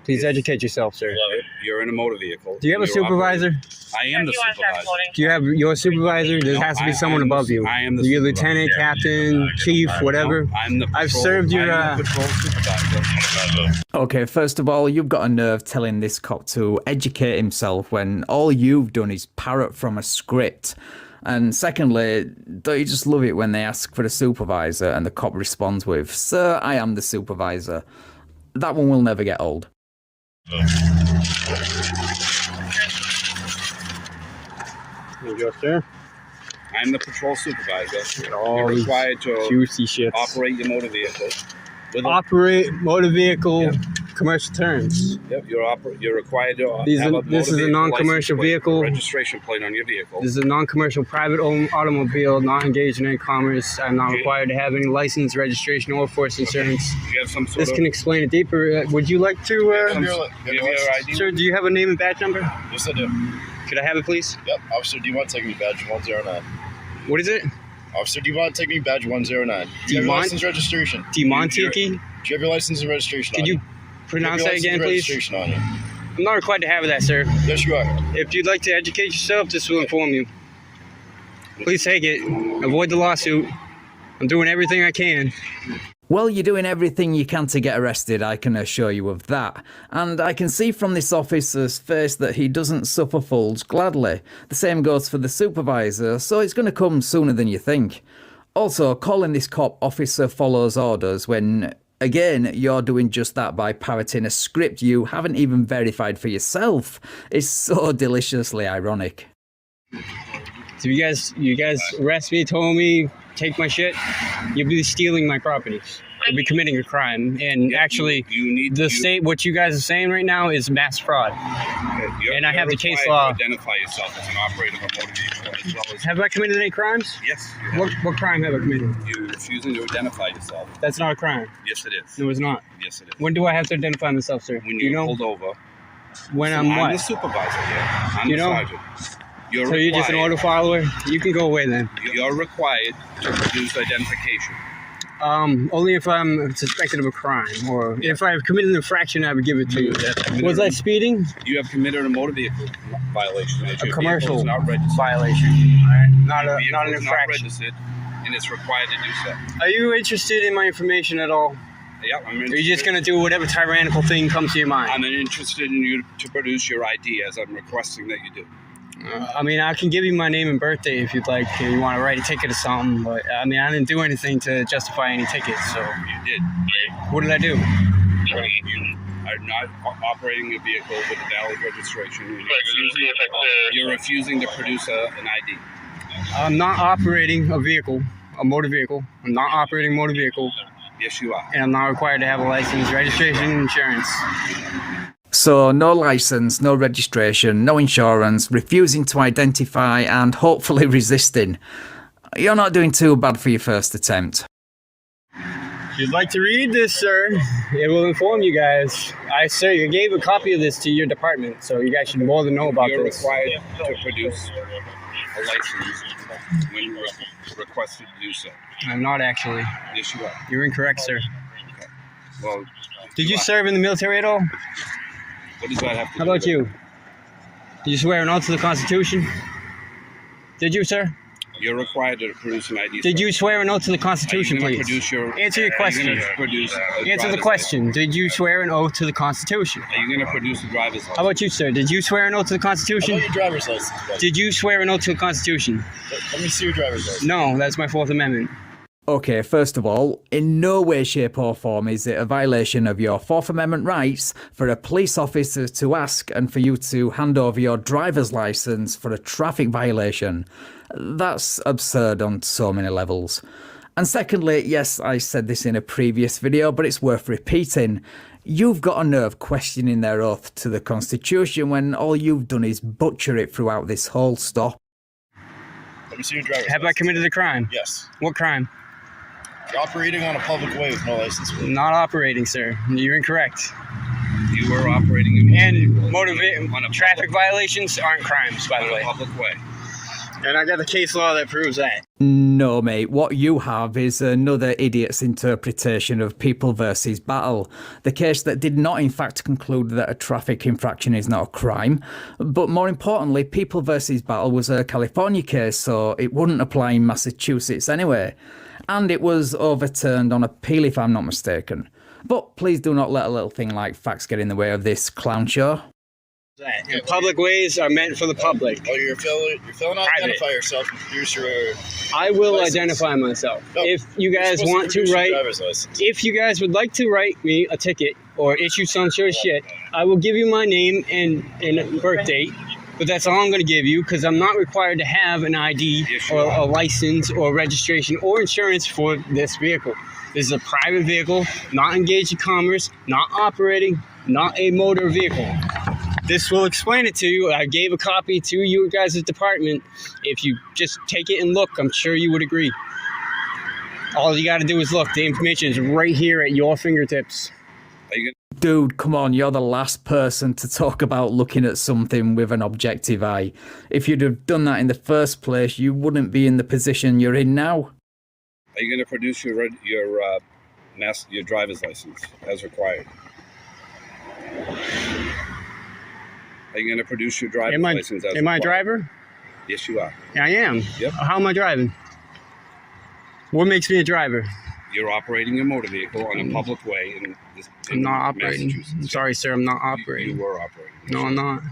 Please educate yourself, sir. You're in a motor vehicle. Do you have a You're supervisor? operating- I am the supervisor. Do you have your supervisor? There No, has to be I someone am the above su- you. I am the You're supervisor. lieutenant, captain, chief, whatever. I'm the I've patrol- served your. I'm the patrol supervisor. Okay, first of all, you've got a nerve telling this cop to educate himself when all you've done is parrot from a script. And secondly, don't you just love it when they ask for a supervisor and the cop responds with, "Sir, I am the supervisor." That one will never get old. Here you go, sir. I'm the patrol supervisor. All You're these required to juicy shits. operate your motor vehicle. With a- Operate motor vehicle commercial terms. Yep, you're required to These have are- a this motor is a vehicle non-commercial license plate, vehicle. registration plate on your vehicle. This is a non-commercial private automobile, not engaged in any commerce. I'm not required to have any license, registration, or force insurance. Do you have some sort This of... can explain it deeper. Would you like to, Do you have your ID? sir? Do you have a name and badge number? Yes, I do. Could I have it, please? Yep. Officer, do you want to take me badge 109? What is it? Officer, do you want to take me badge 109? Do you have your license registration? Demontiki? Do you have your license and registration Could on you you? pronounce Do you that have your again, license please? and registration on you? I'm not required to have that, sir. Yes, you are. If you'd like to educate yourself, this will inform you. Please take it. Avoid the lawsuit. I'm doing everything I can. Well, you're doing everything you can to get arrested, I can assure you of that. And I can see from this officer's face that he doesn't suffer fools gladly. The same goes for the supervisor, so it's going to come sooner than you think. Also, calling this cop officer follows orders when, again, you're doing just that by parroting a script you haven't even verified for yourself is so deliciously ironic. So you guys arrest me, tow me, take my shit, you'll be stealing my property. You'll be committing a crime. And actually, state, what you guys are saying right now is mass fraud. And I have the case law. To identify yourself as an operator of a motor vehicle as well as... Have I committed any crimes? Yes. What crime have I committed? You're refusing to identify yourself. That's not a crime. Yes, it is. No, it's not. Yes, it is. When do I have to identify myself, sir? When Do you you're know? pulled over. When So I'm I'm what? the supervisor here. I'm You the know? sergeant. So you're just an auto follower? You can go away then. You're required to produce identification. Only if I'm suspected of a crime, or if I've committed an infraction, I would give it to you. Was I speeding? You have committed a motor vehicle violation. A commercial not registered. violation. All right. Not an Not infraction. registered, and it's required to do so. Are you interested in my information at all? Yeah, I'm Or are you interested. just going to do whatever tyrannical thing comes to your mind? I'm interested in you to produce your ID as I'm requesting that you do. I mean, I can give you my name and birthday if you'd like. If you want to write a ticket or something. But I mean, I didn't do anything to justify any tickets. So You did. what did I do? You are not operating a vehicle with a valid registration. You're refusing to produce an ID. I'm not operating a vehicle, a motor vehicle. I'm not operating a motor vehicle, Yes, you are. and I'm not required to have a license, registration, and insurance. So, no license, no registration, no insurance, refusing to identify, and hopefully resisting. You're not doing too bad for your first attempt. If you'd like to read this, sir, it will inform you guys. I gave a copy of this to your department, so you guys should more than know about You're this. required to produce a license when you're requested to do so. I'm not actually. Yes, you are. You're incorrect, sir. Well, Did you serve in the military at all? what does that have to How do about with it? you? Did you swear an oath to the Constitution? Did you, sir? You're required to produce an ID. Did you swear an oath to the Constitution, Are you gonna please? produce your, Answer your question. Are you gonna produce a Answer the driver's question. Did you swear an oath to the Constitution? license? Are you going to produce a driver's license? How about you, sir? Did you swear an oath to the How Constitution? about your driver's license? buddy? Did you swear an oath to the Constitution? Let me see your driver's license. No, that's my Fourth Amendment. Okay, first of all, in no way, shape or form is it a violation of your Fourth Amendment rights for a police officer to ask and for you to hand over your driver's license for a traffic violation. That's absurd on so many levels. And secondly, yes, I said this in a previous video, but it's worth repeating. You've got a nerve questioning their oath to the Constitution when all you've done is butcher it throughout this whole stop. Let me see your driver's Have I license. committed a crime? Yes. What crime? You're operating on a public way with no license. Not operating, sir. You're incorrect. You were operating And traffic violations aren't crimes, by the way. public way. And I got the case law that proves that. No, mate. What you have is another idiot's interpretation of People versus Battle, the case that did not, in fact, conclude that a traffic infraction is not a crime. But more importantly, People versus Battle was a California case, so it wouldn't apply in Massachusetts anyway. And it was overturned on appeal, if I'm not mistaken. But please do not let a little thing like facts get in the way of this clown show. And public ways are meant for the public. Oh, you're filling out to identify yourself and produce your I will license. identify myself. No, if you guys you're supposed want to produce your write, driver's license. if you guys would like to write me a ticket or issue some sort of shit, I will give you my name and birth date. But that's all I'm going to give you because I'm not required to have an ID or a license or registration or insurance for this vehicle. This is a private vehicle, not engaged in commerce, not operating, not a motor vehicle. This will explain it to you. I gave a copy to you guys' department. If you just take it and look, I'm sure you would agree. All you got to do is look. The information is right here at your fingertips. Dude, come on, you're the last person to talk about looking at something with an objective eye. If you'd have done that in the first place, you wouldn't be in the position you're in now. Are you going to produce your driver's license as required? Are you going to produce your driver's license as required? Am I a driver? Yes, you are. I am. Yep. How am I driving? What makes me a driver? You're operating a motor vehicle on a public way in I'm not operating. Massachusetts. I'm sorry, sir. I'm not operating. You were operating. No, I'm not.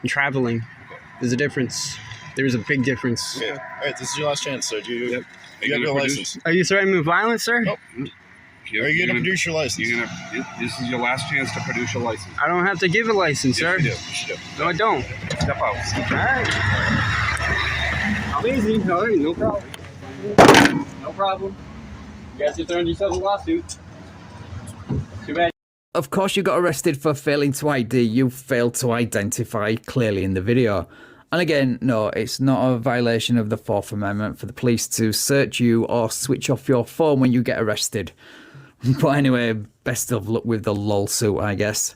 I'm traveling. There's a difference. There's a big difference. Yeah. All right, this is your last chance, sir. Do you have gonna your produce- license? Are you threatening me with violence, sir? Nope. Are you going to produce your license? This is your last chance to produce your license. I don't have to give a license, Yes, sir. you do. Yes, you do. No, I don't. Step out. All right. I'm easy. All right, no problem. No problem. You guys just earned yourself a lawsuit. Too bad. Of course, you got arrested for failing to ID. You failed to identify clearly in the video. And again, no, it's not a violation of the Fourth Amendment for the police to search you or switch off your phone when you get arrested. But anyway, best of luck with the lol suit, I guess.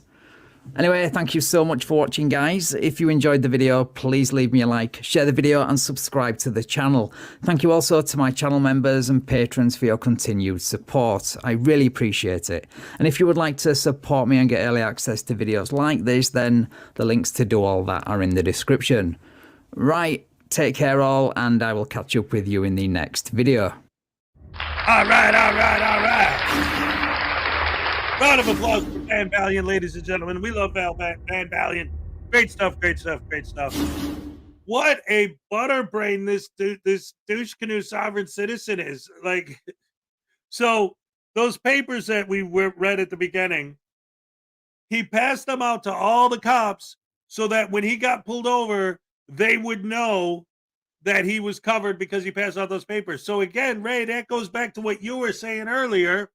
Anyway, thank you so much for watching, guys. If you enjoyed the video, please leave me a like, share the video and subscribe to the channel. Thank you also to my channel members and patrons for your continued support. I really appreciate it. And if you would like to support me and get early access to videos like this, then the links to do all that are in the description. Right, take care all, and I will catch up with you in the next video. All right. Round of applause for Van Valiant, ladies and gentlemen. We love Van Valiant. Great stuff. What a butterbrain this douche canoe sovereign citizen is. Like, so those papers that we read at the beginning, he passed them out to all the cops so that when he got pulled over, they would know that he was covered because he passed out those papers. So again, Ray, that goes back to what you were saying earlier.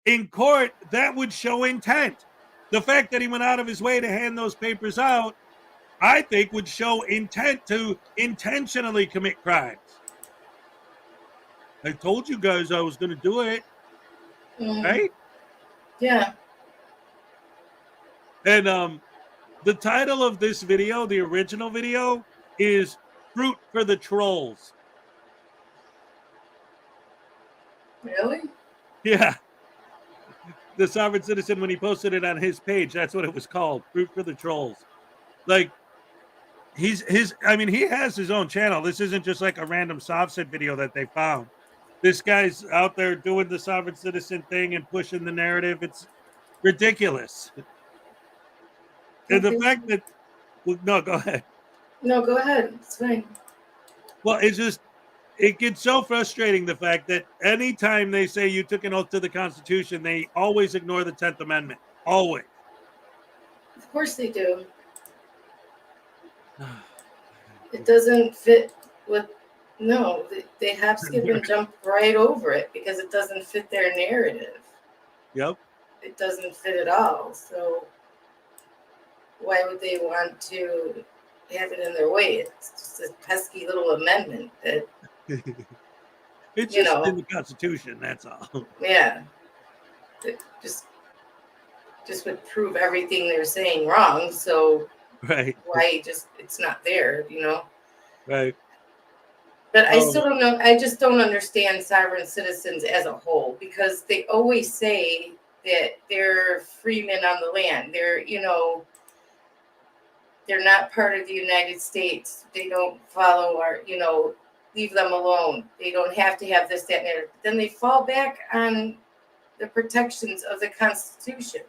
In court, that would show intent. The fact that he went out of his way to hand those papers out, I think would show intent to intentionally commit crimes. I told you guys I was going to do it. Right? Yeah. And the title of this video, the original video, is Fruit for the Trolls. Really? Yeah. The sovereign citizen, when he posted it on his page, that's what it was called, Fruit for the Trolls. Like, he has his own channel. This isn't just like a random SovCit video that they found. This guy's out there doing the sovereign citizen thing and pushing the narrative. It's ridiculous. And the fact that, well, no, go ahead. No, go ahead. It's fine. Well, it's just, it gets so frustrating, the fact that anytime they say you took an oath to the Constitution, they always ignore the 10th Amendment. Always. Of course they do. It doesn't fit with, no, they have skip and jump right over it because it doesn't fit their narrative. Yep. It doesn't fit at all. So why would they want to have it in their way. It's just a pesky little amendment that, It's you just know, in the Constitution. That's all. yeah, it just would prove everything they're saying wrong. So Right. why just it's not there, you know? Right. But I Oh. still don't know. I just don't understand sovereign citizens as a whole, because they always say that they're freemen on the land. They're, you know, they're not part of the United States. They don't follow our, you know, leave them alone. They don't have to have this, that, and the other. Then they fall back on the protections of the Constitution.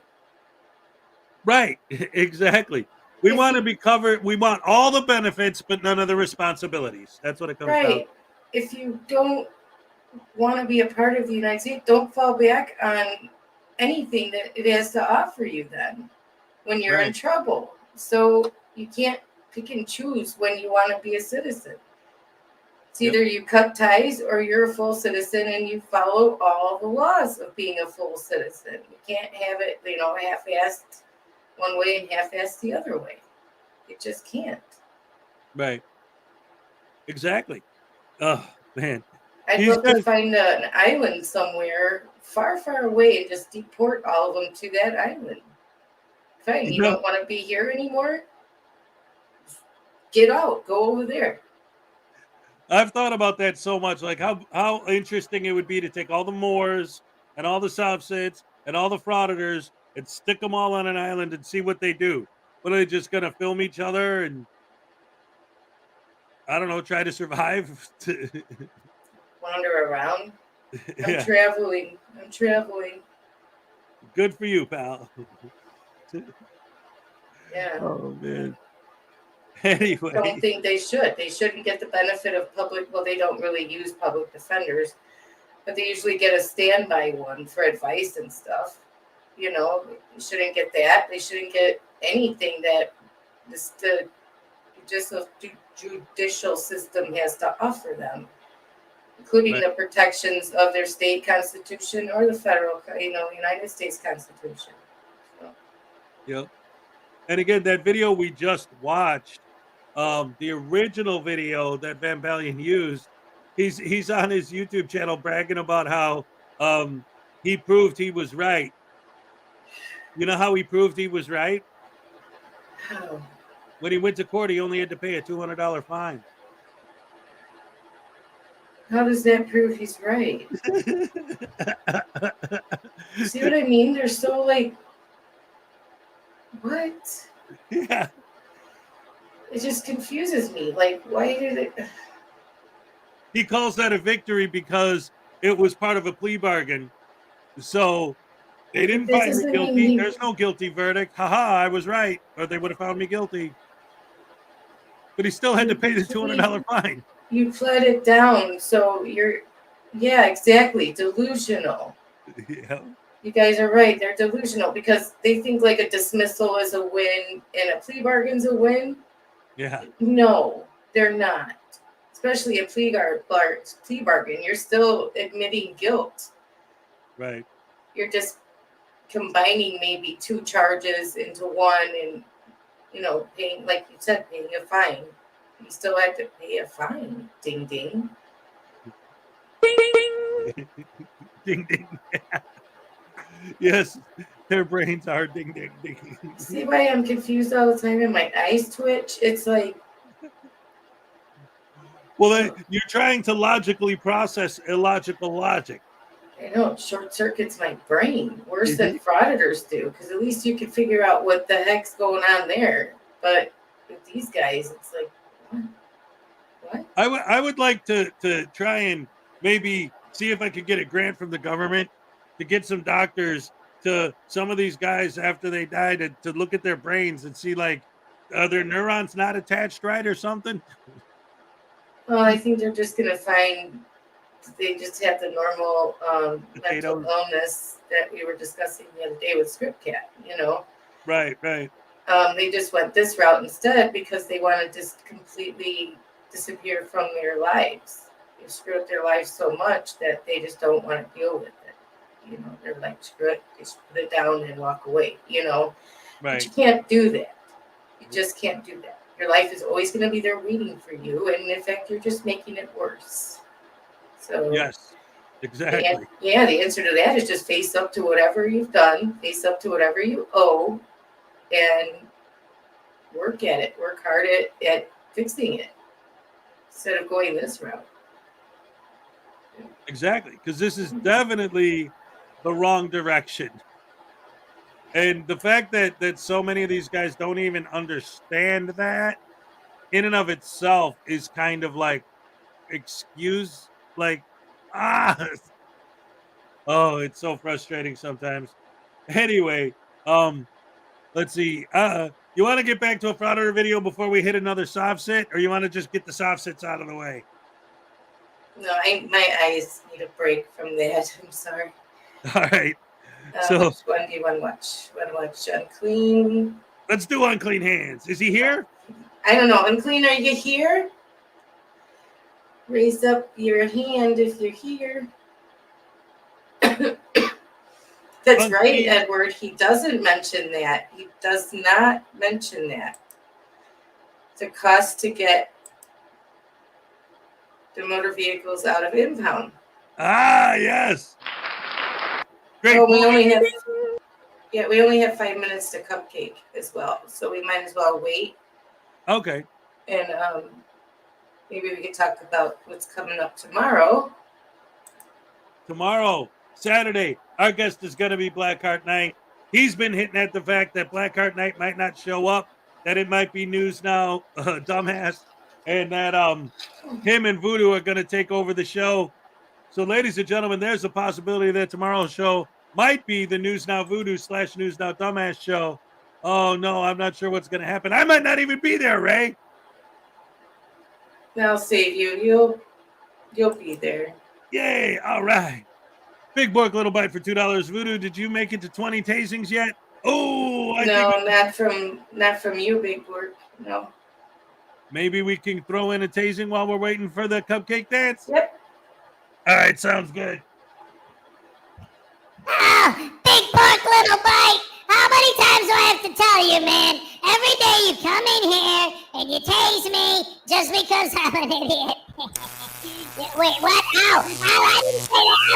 Right. Exactly. We want to be covered. We want all the benefits, but none of the responsibilities. That's what it comes down to. Right. If you don't want to be a part of the United States, don't fall back on anything that it has to offer you then when you're in Right. trouble. So you can't pick and choose when you want to be a citizen. It's either you cut ties or you're a full citizen and you follow all the laws of being a full citizen. You can't have it, you know, half-assed one way and half-assed the other way. It just can't. Right. Exactly. Oh, man. I'd These love to guys- find an island somewhere far, far away and just deport all of them to that island. Fine, you No. don't want to be here anymore? Get out. Go over there. I've thought about that so much, like how interesting it would be to take all the Moors and all the Southsids and all the Frauditors and stick them all on an island and see what they do. What, are they just going to film each other and, I don't know, try to survive? Wander around. I'm Yeah. traveling. I'm traveling. Good for you, pal. Yeah. Oh, man. I Anyway. don't think they should. They shouldn't get the benefit of public. Well, they don't really use public defenders, but they usually get a standby one for advice and stuff. You know, they shouldn't get that. They shouldn't get anything that the judicial system has to offer them, including Right. the protections of their state constitution or the federal, you know, United States Constitution. So. Yep. And again, that video we just watched, the original video that Van Balen used, he's on his YouTube channel bragging about how he proved he was right. You know how he proved he was right? How? When he went to court, he only had to pay a $200 fine. How does that prove he's right? See what I mean? They're so like, what? Yeah. It just confuses me. Like, why did it? He calls that a victory because it was part of a plea bargain. So they didn't That find me doesn't guilty. mean There's no guilty verdict. Haha, I was right. Or they would have found me guilty. But he still had to pay the $200 fine. You pled it down, so you're, yeah, exactly, delusional. Yeah. You guys are right. They're delusional because they think like a dismissal is a win and a plea bargain's a win. Yeah. No, they're not. Especially a plea bargain. You're still admitting guilt. Right. You're just combining maybe two charges into one and, you know, paying, like you said, paying a fine. You still have to pay a fine. Ding, ding. Ding, ding. Yes, their brains are ding, ding, ding. See why I'm confused all the time and my eyes twitch? It's like, Well, you're trying to logically process illogical logic. I know, it short circuits my brain worse than frauditors do, because at least you can figure out what the heck's going on there. But with these guys, it's like, what? I would like to try and maybe see if I could get a grant from the government to get some doctors to some of these guys after they died to look at their brains and see, like, are their neurons not attached right or something? Well, I think they're just going to find they just have the normal mental illness that we were discussing the other day with ScriptCat, you know. Right, right. They just went this route instead because they want to just completely disappear from their lives. They screw up their lives so much that they just don't want to deal with it. You know, they're like, screw it, just put it down and walk away, you know. Right. But you can't do that. You just can't do that. Your life is always going to be there waiting for you, and in fact, you're just making it worse. So Yes, exactly. the answer to that is just face up to whatever you've done, face up to whatever you owe, and work at it. Work hard at fixing it instead of going this route. Exactly, because this is definitely the wrong direction. And the fact that so many of these guys don't even understand that in and of itself is kind of like excuse, like, oh, it's so frustrating sometimes. Anyway, let's see. You want to get back to a Frauditor video before we hit another soft sit, or you want to just get the soft sits out of the way? No, my eyes need a break from that. I'm sorry. All right. So which one do you want to watch? Want to watch Unclean? Let's do Unclean Hands. Is he here? I don't know. Unclean, are you here? Raise up your hand if you're here. That's Unclean. right, Edward. He doesn't mention that. He does not mention that. The cost to get the motor vehicles out of impound. Ah, yes. Great. Oh, we only have 5 minutes to cupcake as well, so we might as well wait. Okay. And maybe we could talk about what's coming up tomorrow. Tomorrow, Saturday, our guest is going to be Blackheart Knight. He's been hitting at the fact that Blackheart Knight might not show up, that it might be News Now, dumbass, and that him and Voodoo are going to take over the show. So, ladies and gentlemen, there's a possibility that tomorrow's show might be the News Now Voodoo / News Now Dumbass show. Oh, no, I'm not sure what's going to happen. I might not even be there, Ray. I'll save you. You'll be there. Yay. All right. Big Bork Little Bite for $2. Voodoo, did you make it to 20 tasings yet? Oh, not from you, Big Bork. No. Maybe we can throw in a tasing while we're waiting for the cupcake dance? Yep. All right, sounds good. Big Pork Little Bite! How many times do I have to tell you, man? Every day you come in here and you tase me just because I'm an idiot. Wait, what? Ow! Ow, I didn't say that!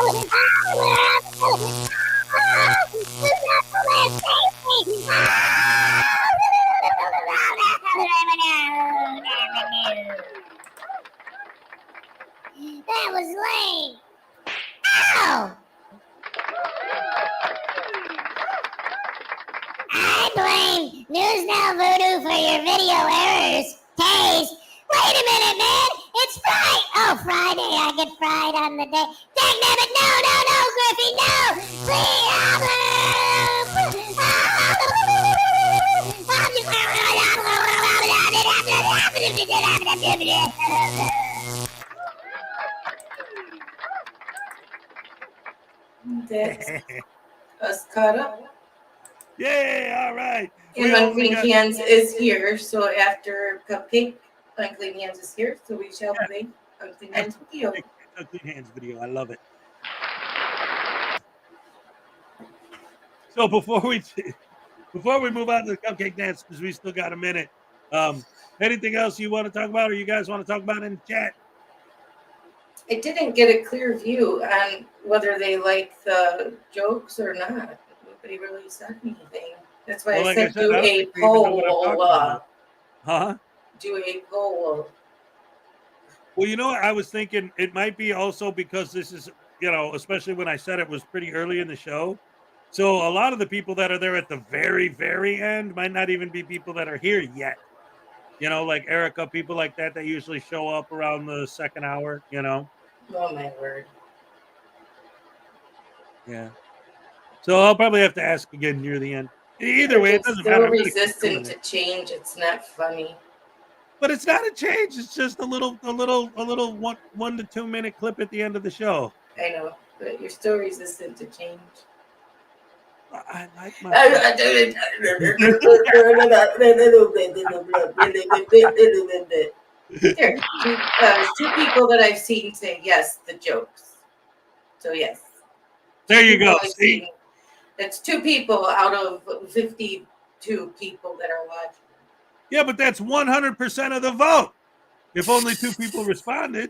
That was lame! Ow! I blame News Now Voodoo for your video errors. Tase. Wait a minute, man. It's Friday. Oh, Friday. I get fried on the day. Dang nabbit. No, Griffey. No. That's us caught up. Yay, all right. And Unclean Hands is here, so after Cupcake, Unclean Hands is here, so we shall play Unclean Hands video. Unclean Hands video, I love it. So before we move on to the cupcake dance, because we still got a minute, anything else you want to talk about, or you guys want to talk about in the chat? I didn't get a clear view on whether they like the jokes or not. Nobody really said anything. That's why I said do a poll. Huh? Do a poll. Well, you know, I was thinking it might be also because this is, especially when I said it was pretty early in the show. So a lot of the people that are there at the very, very end might not even be people that are here yet. Like Erica, people like that usually show up around the second hour, Oh, my word. Yeah. So I'll probably have to ask again near the end. Either way, it doesn't matter. Still resistant to change. It's not funny. But it's not a change. It's just a little 1 to 2 minute clip at the end of the show. I know, but you're still resistant to change. I like my. There's two people that I've seen say yes, the jokes. So yes. There you go. See? It's 2 people out of 52 people that are watching. Yeah, but that's 100% of the vote. If only 2 people responded.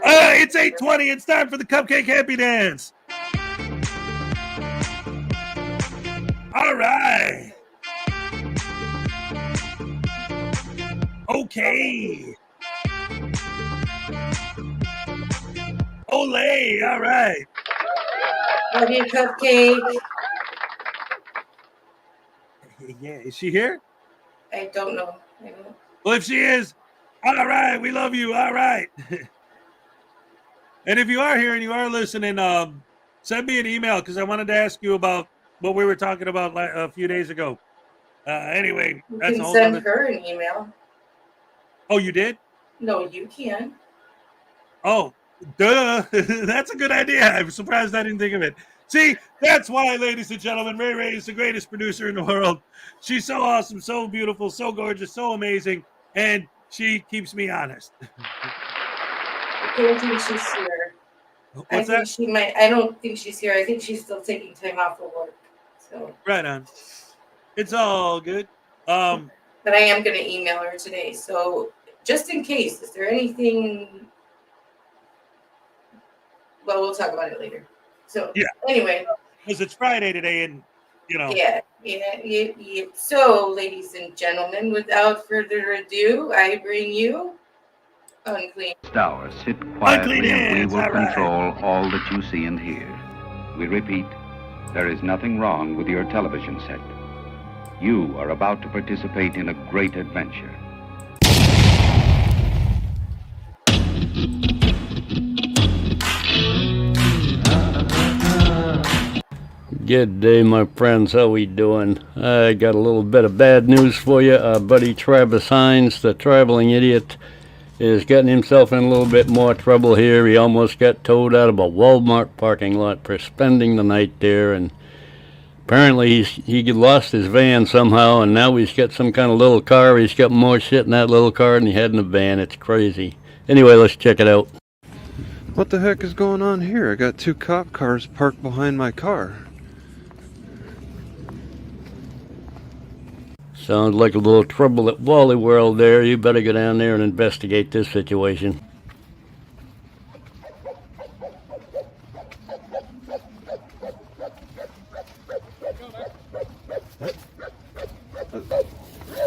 It's 8:20. It's time for the Cupcake Happy Dance. All right. Okay. Olay. All right. Love you, Cupcake. Yeah, is she here? I don't know. I don't know. Well, if she is, all right, we love you. All right. And if you are here and you are listening, send me an email because I wanted to ask you about what we were talking about a few days ago. Anyway, You that's can a whole send other... her an email. Oh, you did? No, you can. Oh, duh. That's a good idea. I'm surprised I didn't think of it. See, that's why, ladies and gentlemen, Ray Ray is the greatest producer in the world. She's so awesome, so beautiful, so gorgeous, so amazing, and she keeps me honest. I don't think she's here. What's that? She might. I don't think she's here. I think she's still taking time off of work. So. Right on. It's all good. But I am going to email her today. So just in case, is there anything? Well, we'll talk about it later. So yeah. Anyway, because it's Friday today, and you know. Yeah. So, ladies and gentlemen, without further ado, I bring you Unclean. Hours, sit quietly and we will control all that you see and hear. We repeat, there is nothing wrong with your television set. You are about to participate in a great adventure. Good day, my friends. How we doing? I got a little bit of bad news for you. Our buddy Travis Hines, the traveling idiot, is getting himself in a little bit more trouble here. He almost got towed out of a Walmart parking lot for spending the night there, and apparently he lost his van somehow, and now he's got some kind of little car. He's got more shit in that little car than he had in the van. It's crazy. Anyway, let's check it out. What the heck is going on here? I got 2 cop cars parked behind my car. Sounds like a little trouble at Wally World there. You better go down there and investigate this situation.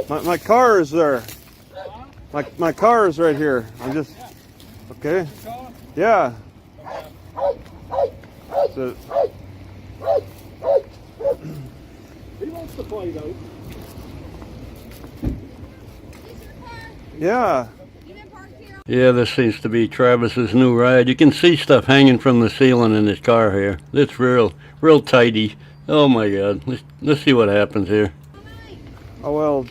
My car is there. My car is right here. I'm just... Okay. Yeah. So, He wants to play, though. yeah. Yeah, this seems to be Travis's new ride. You can see stuff hanging from the ceiling in his car here. It's real tidy. Oh my God. Let's see what happens here. Oh, well,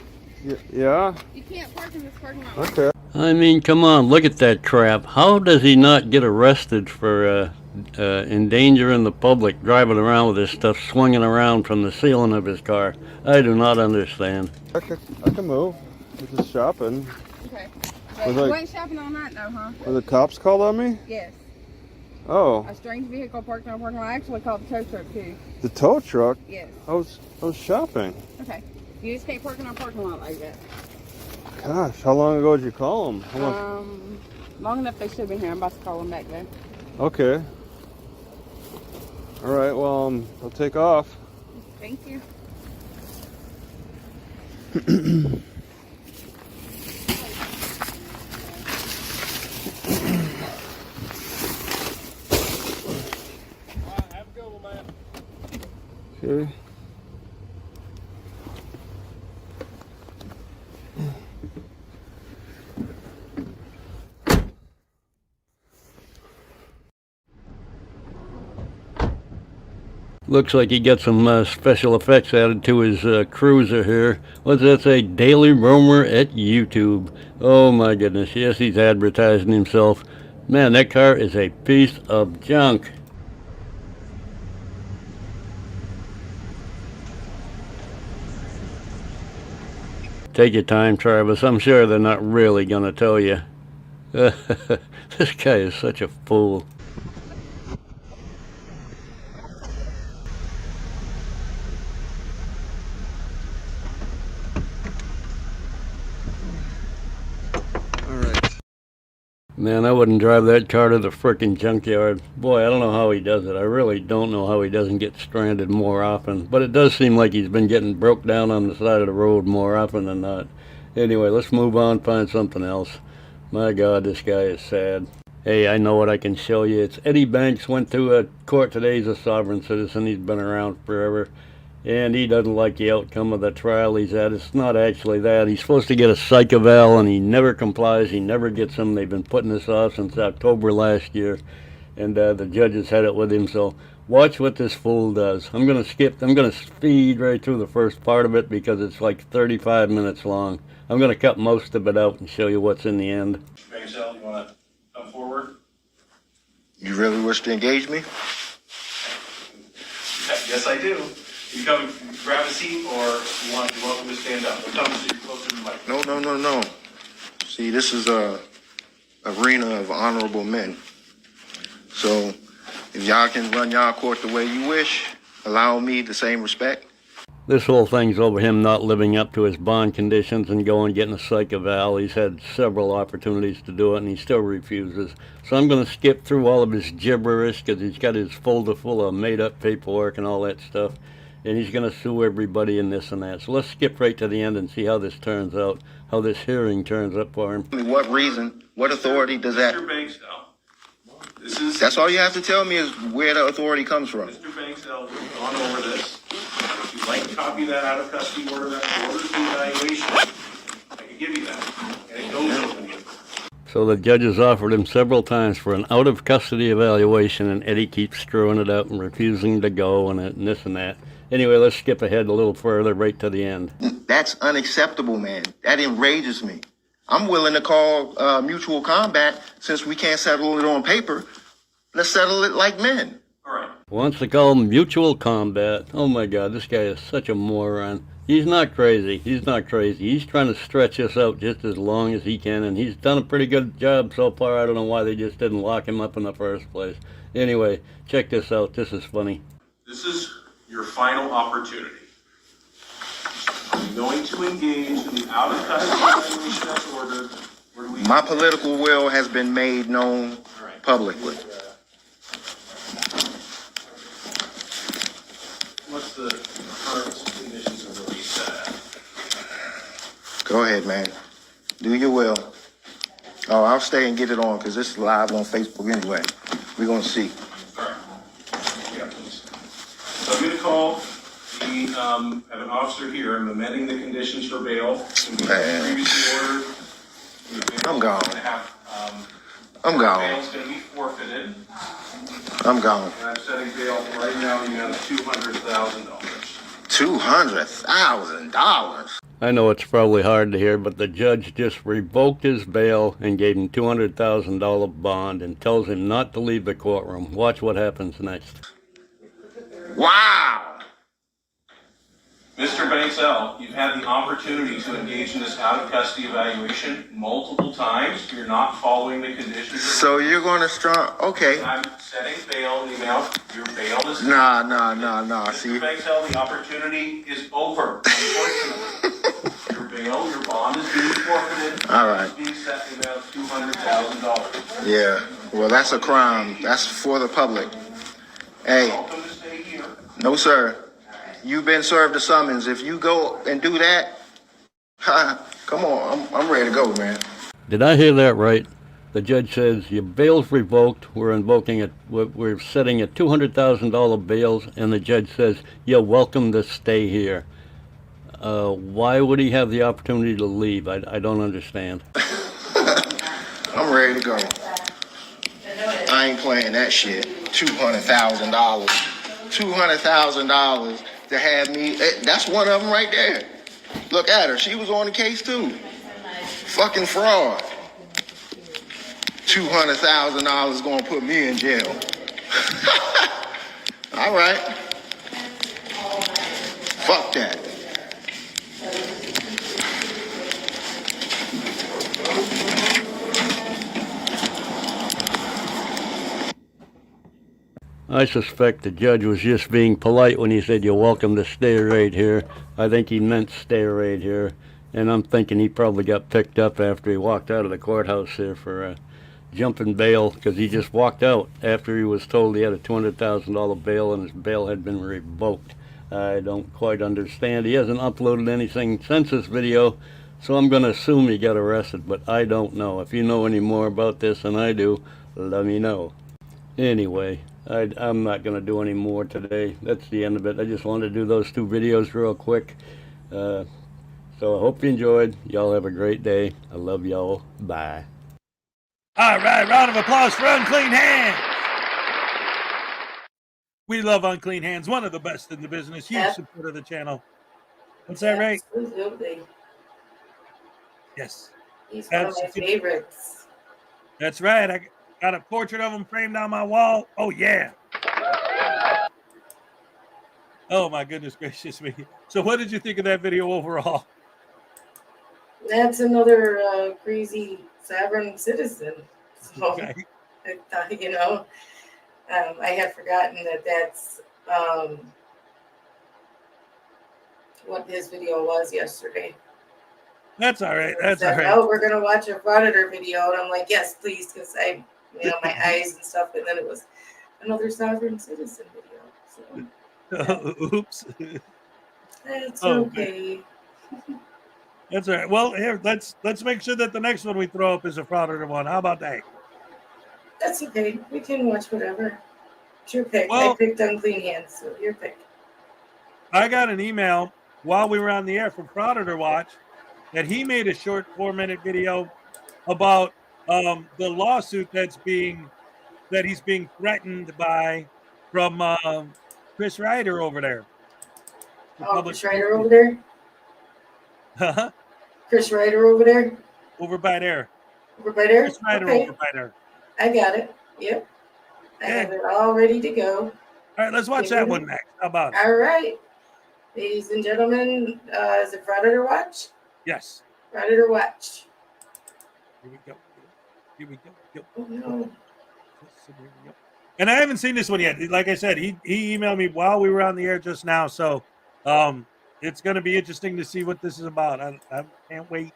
yeah. You can't park in this parking lot. Okay. I mean, come on, look at that crap. How does he not get arrested for endangering the public driving around with this stuff swinging around from the ceiling of his car? I do not understand. I can move. This is shopping. Okay. Was You I- went shopping all night though, huh? Were the cops called on me? Yes. Oh, A strange vehicle parked in our parking lot. I actually called the tow truck too. the tow truck? Yes. I was shopping. Okay. You just can't park in our parking lot like that. Gosh, how long ago did you call them? How much? Long enough they should have been here. I'm about to call them back then. Okay. All right. Well, I'll take off. Thank you. Okay. Looks like he got some special effects added to his cruiser here. What's that say? Daily Roamer at YouTube. Oh my goodness. Yes, he's advertising himself. Man, that car is a piece of junk. Take your time, Travis. I'm sure they're not really going to tell you. This guy is such a fool. Man, I wouldn't drive that car to the frickin' junkyard. Boy, I don't know how he does it. I really don't know how he doesn't get stranded more often. But it does seem like he's been getting broke down on the side of the road more often than not. Anyway, let's move on, find something else. My God, this guy is sad. Hey, I know what I can show you. It's Eddie Banks went to a court today. He's a sovereign citizen. He's been around forever. And he doesn't like the outcome of the trial he's at. It's not actually that. He's supposed to get a psych eval, and he never complies. He never gets them. They've been putting this off since October last year. And the judges had it with him. So watch what this fool does. I'm going to speed right through the first part of it because it's like 35 minutes long. I'm going to cut most of it out and show you what's in the end. Bangsell, you want to come forward? You really wish to engage me? Yes, I do. You come grab a seat, or you welcome to stand up. Or come sit close to the mic. No. See, this is a arena of honorable men. So if y'all can run y'all court the way you wish, allow me the same respect. This whole thing's over him not living up to his bond conditions and going getting a psych eval. He's had several opportunities to do it, and he still refuses. So I'm going to skip through all of his gibberish because he's got his folder full of made-up paperwork and all that stuff. And he's going to sue everybody and this and that. So let's skip right to the end and see how this turns out, how this hearing turns up for him. What reason, what authority does that... Mr. Banksell, That's all you have to tell me is where the authority comes from. Mr. Banksell, we've gone over this. If you'd like to copy that out of custody order, that orders the evaluation, I can give you that. And it goes over you. So the judges offered him several times for an out-of-custody evaluation, and Eddie keeps screwing it up and refusing to go and this and that. Anyway, let's skip ahead a little further, right to the end. That's unacceptable, man. That enrages me. I'm willing to call mutual combat since we can't settle it on paper. Let's settle it like men. All right. Wants to call mutual combat. Oh my God, this guy is such a moron. He's not crazy. He's not crazy. He's trying to stretch this out just as long as he can, and he's done a pretty good job so far. I don't know why they just didn't lock him up in the first place. Anyway, check this out. This is funny. This is your final opportunity. Are you going to engage in the out-of-custody evaluation as ordered? Or do we... My political will has been made known publicly. What's the current conditions of release at? Go ahead, man. Do your will. Oh, I'll stay and get it on because this is live on Facebook anyway. We're going to see. All right. Yeah, please. So I'm going to call have an officer here. I'm amending the conditions for bail. Previously ordered. I'm gone. I'm Bail's gone. going to be forfeited. I'm gone. And I'm setting bail right now in the amount of $200,000. $200,000. I know it's probably hard to hear, but the judge just revoked his bail and gave him $200,000 bond and tells him not to leave the courtroom. Watch what happens next. Wow. Mr. Banksell, you've had the opportunity to engage in this out-of-custody evaluation multiple times. You're not following the conditions. So you're going to start, okay. I'm setting bail in the amount. Your bail is... Nah. See? Mr. Banksell, the opportunity is over, unfortunately. Your bail, your bond is being forfeited. All right. It's being set in the amount of $200,000. Yeah. Well, that's a crime. That's for the public. Hey. Welcome to stay here. No, sir. You've been served a summons. If you go and do that, come on, I'm ready to go, man. Did I hear that right? The judge says your bail's revoked. We're invoking it. We're setting at $200,000 bails, and the judge says you're welcome to stay here. Why would he have the opportunity to leave? I don't understand. I'm ready to go. I ain't playing that shit. $200,000. $200,000 to have me. That's one of them right there. Look at her. She was on the case too. Fucking fraud. $200,000 gonna put me in jail. All right. Fuck that. I suspect the judge was just being polite when he said you're welcome to stay right here. I think he meant stay right here. And I'm thinking he probably got picked up after he walked out of the courthouse here for jumping bail because he just walked out after he was told he had a $200,000 bail and his bail had been revoked. I don't quite understand. He hasn't uploaded anything since this video, so I'm going to assume he got arrested, but I don't know. If you know any more about this than I do, let me know. Anyway, I'm not going to do any more today. That's the end of it. I just wanted to do those 2 videos real quick. So I hope you enjoyed. Y'all have a great day. I love y'all. Bye. All right, round of applause for Unclean Hands. We love Unclean Hands, one of the best in the business. Huge supporter of the channel. What's that, Ray? Absolutely. Yes. He's one of my favorites. That's right. I got a portrait of him framed on my wall. Oh, yeah. Oh, my goodness gracious me. So what did you think of that video overall? That's another crazy sovereign citizen. So Okay. I thought, you know, I had forgotten that that's what his video was yesterday. That's all right. That's all right. Oh, we're going to watch a Frauditor video. And I'm like, yes, please, because my eyes and stuff. And then it was another sovereign citizen video. So, oops. It's Oh, okay. That's all right. Well, here, let's make sure that the next one we throw up is a Frauditor one. How about that? That's okay. We can watch whatever. It's your pick. Well, I picked Unclean Hands, so your pick. I got an email while we were on the air from Frauditor Watch that he made a short 4-minute video about the lawsuit that he's being threatened by from Chris Ryder over there. Chris Ryder over there? Huh? Chris Ryder over there? Over by there. Over by there? Chris Ryder Okay. over by there. I got it. Yep. I have it all ready to go. All right, let's watch that one next. How about it? All right. Ladies and gentlemen, is it Frauditor Watch? Yes. Frauditor Watch. Here we go. Here we go. Yep. Oh, no. And I haven't seen this one yet. Like I said, he emailed me while we were on the air just now. So it's going to be interesting to see what this is about. I can't wait.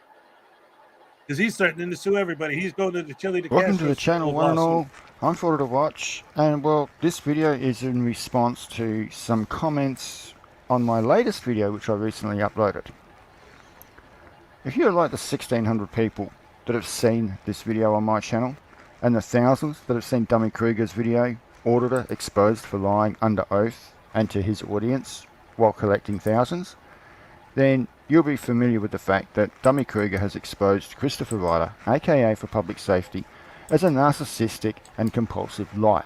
Because he's threatening to sue everybody. He's going to the Chile to Welcome Castro to the channel, one and all. I'm Frauditor Watch, and well, this video is in response to some comments on my latest video, which I recently uploaded. If you're like the 1,600 people that have seen this video on my channel, and the thousands that have seen Dummy Kruger's video, Auditor exposed for lying under oath and to his audience while collecting thousands, then you'll be familiar with the fact that Dummy Kruger has exposed Christopher Ryder, aka for Public Safety, as a narcissistic and compulsive liar.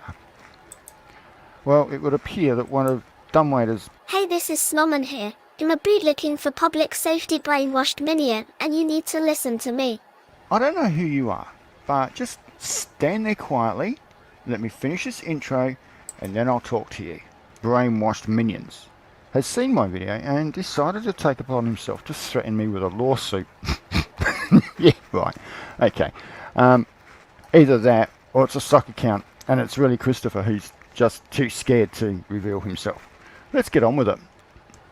Well, it would appear that one of Dumbwaiter's... Hey, this is Snowman here. I'm a bootlicking for Public Safety brainwashed minion, and you need to listen to me. I don't know who you are, but just stand there quietly, let me finish this intro, and then I'll talk to you. Brainwashed minions has seen my video and decided to take upon himself to threaten me with a lawsuit. Yeah, right. Okay. Either that or it's a stock account and it's really Christopher who's just too scared to reveal himself. Let's get on with it.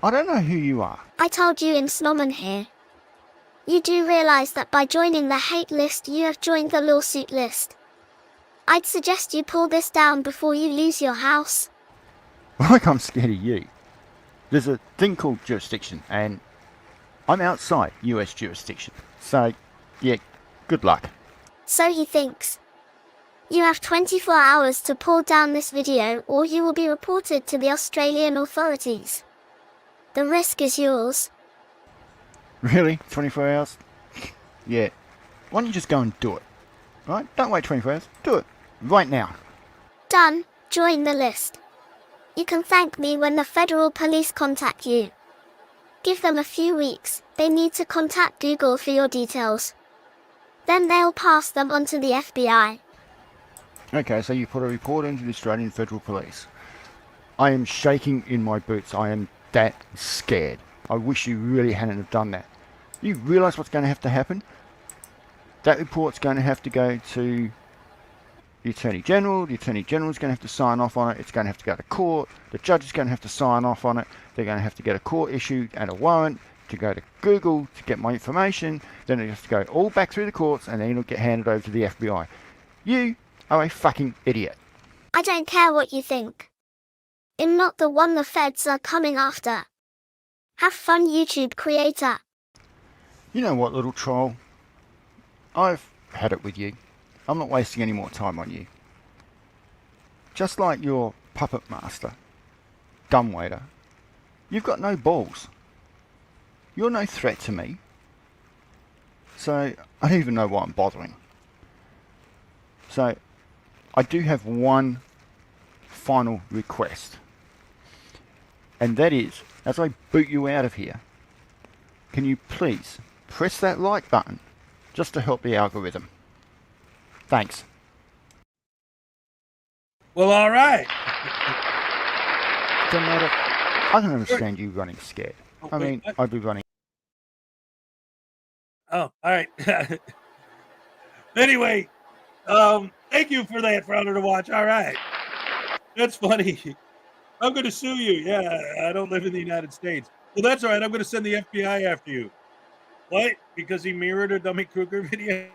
I don't know who you are. I told you in Snowman here. You do realize that by joining the hate list you have joined the lawsuit list. I'd suggest you pull this down before you lose your house. Like I'm scared of you. There's a thing called jurisdiction, and I'm outside US jurisdiction. So, yeah, good luck. So he thinks. You have 24 hours to pull down this video or you will be reported to the Australian authorities. The risk is yours. Really? 24 hours? Yeah. Why don't you just go and do it? Right? Don't wait 24 hours. Do it. Right now. Done. Join the list. You can thank me when the federal police contact you. Give them a few weeks. They need to contact Google for your details. Then they'll pass them on to the FBI. Okay, so you put a report into the Australian Federal Police. I am shaking in my boots. I am that scared. I wish you really hadn't have done that. You realise what's going to have to happen? That report's going to have to go to the Attorney General. The Attorney General's going to have to sign off on it. It's going to have to go to court. The judge is going to have to sign off on it. They're going to have to get a court issued and a warrant to go to Google to get my information. Then it has to go all back through the courts and then it'll get handed over to the FBI. You are a fucking idiot. I don't care what you think. I'm not the one the feds are coming after. Have fun, YouTube creator. You know what, little troll? I've had it with you. I'm not wasting any more time on you. Just like your puppet master, dumbwaiter, you've got no balls. You're no threat to me. So I don't even know why I'm bothering. So I do have one final request. And that is, as I boot you out of here, can you please press that like button just to help the algorithm? Thanks. Well, all right. Doesn't matter. I can understand you running scared. I mean, I'd be running. Oh, all right. Anyway, thank you for that, Frauditor Watch. All right. That's funny. I'm going to sue you. Yeah, I don't live in the United States. Well, that's all right. I'm going to send the FBI after you. What? Because he mirrored a Dummy Kruger video?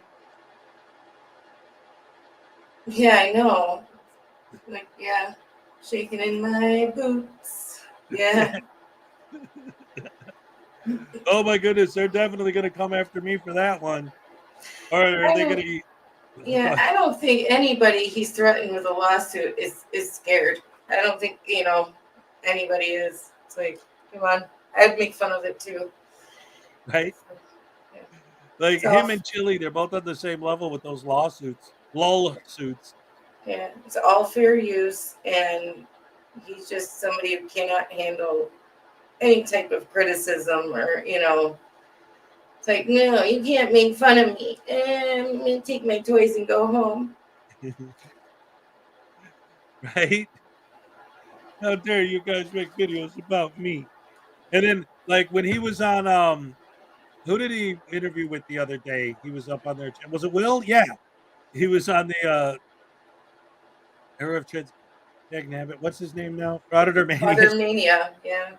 Yeah, I know. Like, yeah, shaking in my boots. Yeah. Oh my goodness, they're definitely going to come after me for that one. Or are they going to? Yeah, I don't think anybody he's threatened with a lawsuit is scared. I don't think, anybody is. It's like, come on. I'd make fun of it too. Right? Like him and Chili, they're both on the same level with those lawsuits. Lull suits. Yeah, it's all fair use, and he's just somebody who cannot handle any type of criticism or, it's like, no, you can't make fun of me. I'm going to take my toys and go home. Right? How dare you guys make videos about me? And then, like, when he was on, who did he interview with the other day? He was up on their, was it Will? Yeah. He was on the, Era of Nabbit. What's his name now? Frauditor Mania. Frauditor Mania, yeah.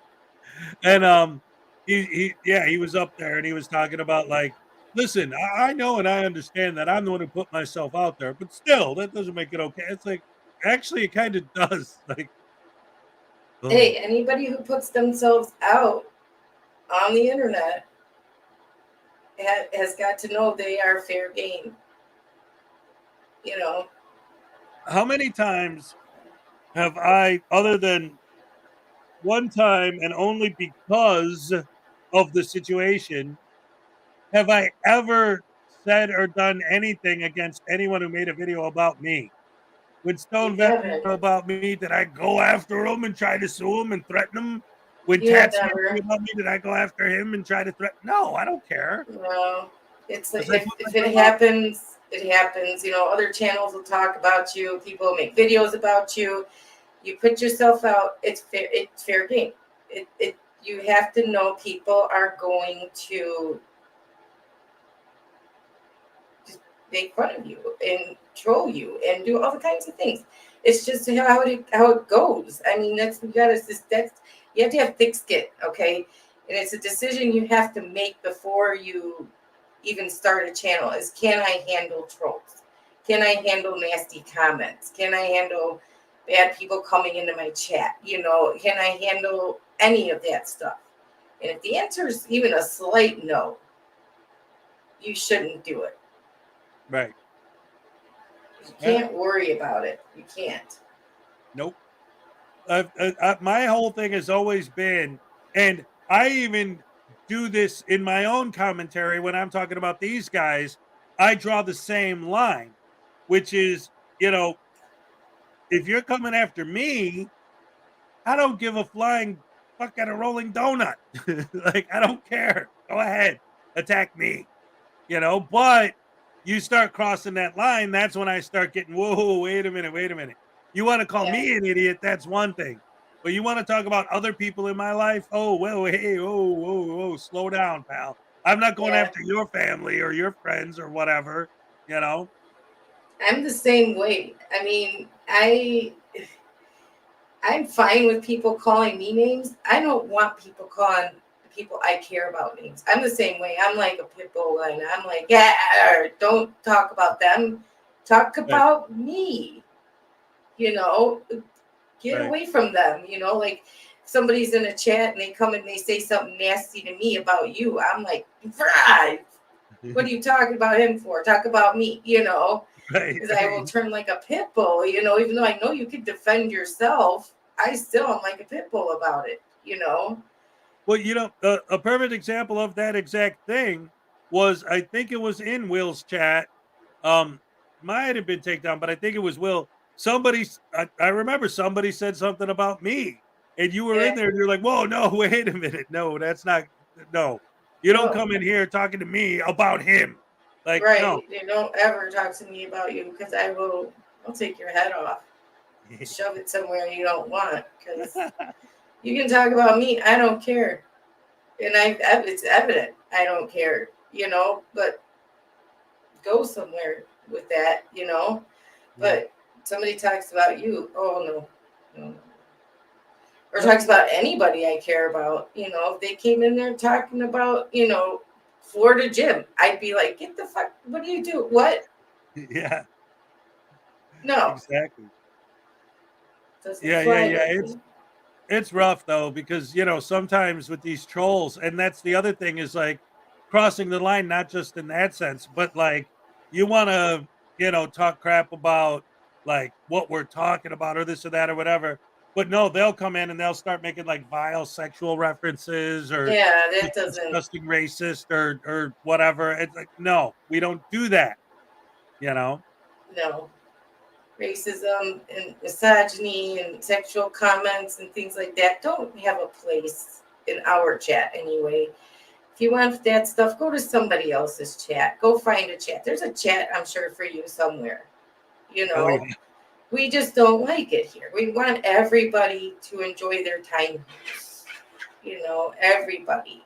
And he was up there and he was talking about, like, listen, I know and I understand that I'm the one who put myself out there, but still, that doesn't make it okay. It's like, actually, it kind of does. Like, hey, anybody who puts themselves out on the internet has got to know they are fair game. How many times have I, other than one time and only because of the situation, have I ever said or done anything against anyone who made a video about me? When Stone Vet about me, did I go after him and try to sue him and threaten him? When Tats about me, did I go after him and try to threaten? No, I don't care. No, it's like if it happens, it happens. Other channels will talk about you. People make videos about you. You put yourself out. It's fair. It's fair game. You have to know people are going to just make fun of you and troll you and do all the kinds of things. It's just how it goes. I mean, you have to have thick skin, okay? And it's a decision you have to make before you even start a channel. Is, can I handle trolls? Can I handle nasty comments? Can I handle bad people coming into my chat? Can I handle any of that stuff? And if the answer is even a slight no, you shouldn't do it. Right. You can't worry about it. You can't. Nope. My whole thing has always been, and I even do this in my own commentary when I'm talking about these guys, I draw the same line, which is, if you're coming after me, I don't give a flying fuck at a rolling donut. Like, I don't care. Go ahead. Attack me. But you start crossing that line, that's when I start getting, whoa, wait a minute. You want to call me an idiot, that's one thing. But you want to talk about other people in my life? Oh, well, hey, whoa, slow down, pal. I'm not going after your family or your friends or whatever, I'm the same way. I mean, I'm fine with people calling me names. I don't want people calling people I care about names. I'm the same way. I'm like a pit bull, and I'm like, don't talk about them. Talk about me. You know, get Right. away from them. You know, like somebody's in a chat and they come and they say something nasty to me about you. I'm like, right. What are you talking about him for? Talk about me, you know, Right, because I will turn like a pit bull, you know, even though I know you can defend yourself, I still am like a pit bull about it, you know. Well, you know, a perfect example of that exact thing was, I think it was in Will's chat. Might have been taken down, but I think it was Will. I remember somebody said something about me, and you were in there, and you're like, "Whoa, no, wait a minute, no, that's not, no, you don't No. come in here talking to me about him, like, no." Right. You don't ever talk to me about you because I'll take your head off, shove it somewhere you don't want. Because you can talk about me, I don't care, and it's evident I don't care, you know. But go somewhere with that, you know. But somebody talks about you, oh no. Or talks about anybody I care about, you know. If they came in there talking about, you know, Florida Jim, I'd be like, get the fuck, what do you do? What? Yeah. No. Exactly. Doesn't Yeah, fly yeah. with me. It's rough though, because you know, sometimes with these trolls, and that's the other thing, is like crossing the line, not just in that sense, but like you want to, you know, talk crap about like what we're talking about or this or that or whatever. But no, they'll come in and they'll start making like vile sexual references or Yeah, that just doesn't, disgusting racist or whatever. It's like, no, we don't do that, you know. no. Racism and misogyny and sexual comments and things like that don't have a place in our chat anyway. If you want that stuff, go to somebody else's chat. Go find a chat. There's a chat, I'm sure, for you somewhere. You Oh, know, yeah. we just don't like it here. We want everybody to enjoy their time. You know, everybody,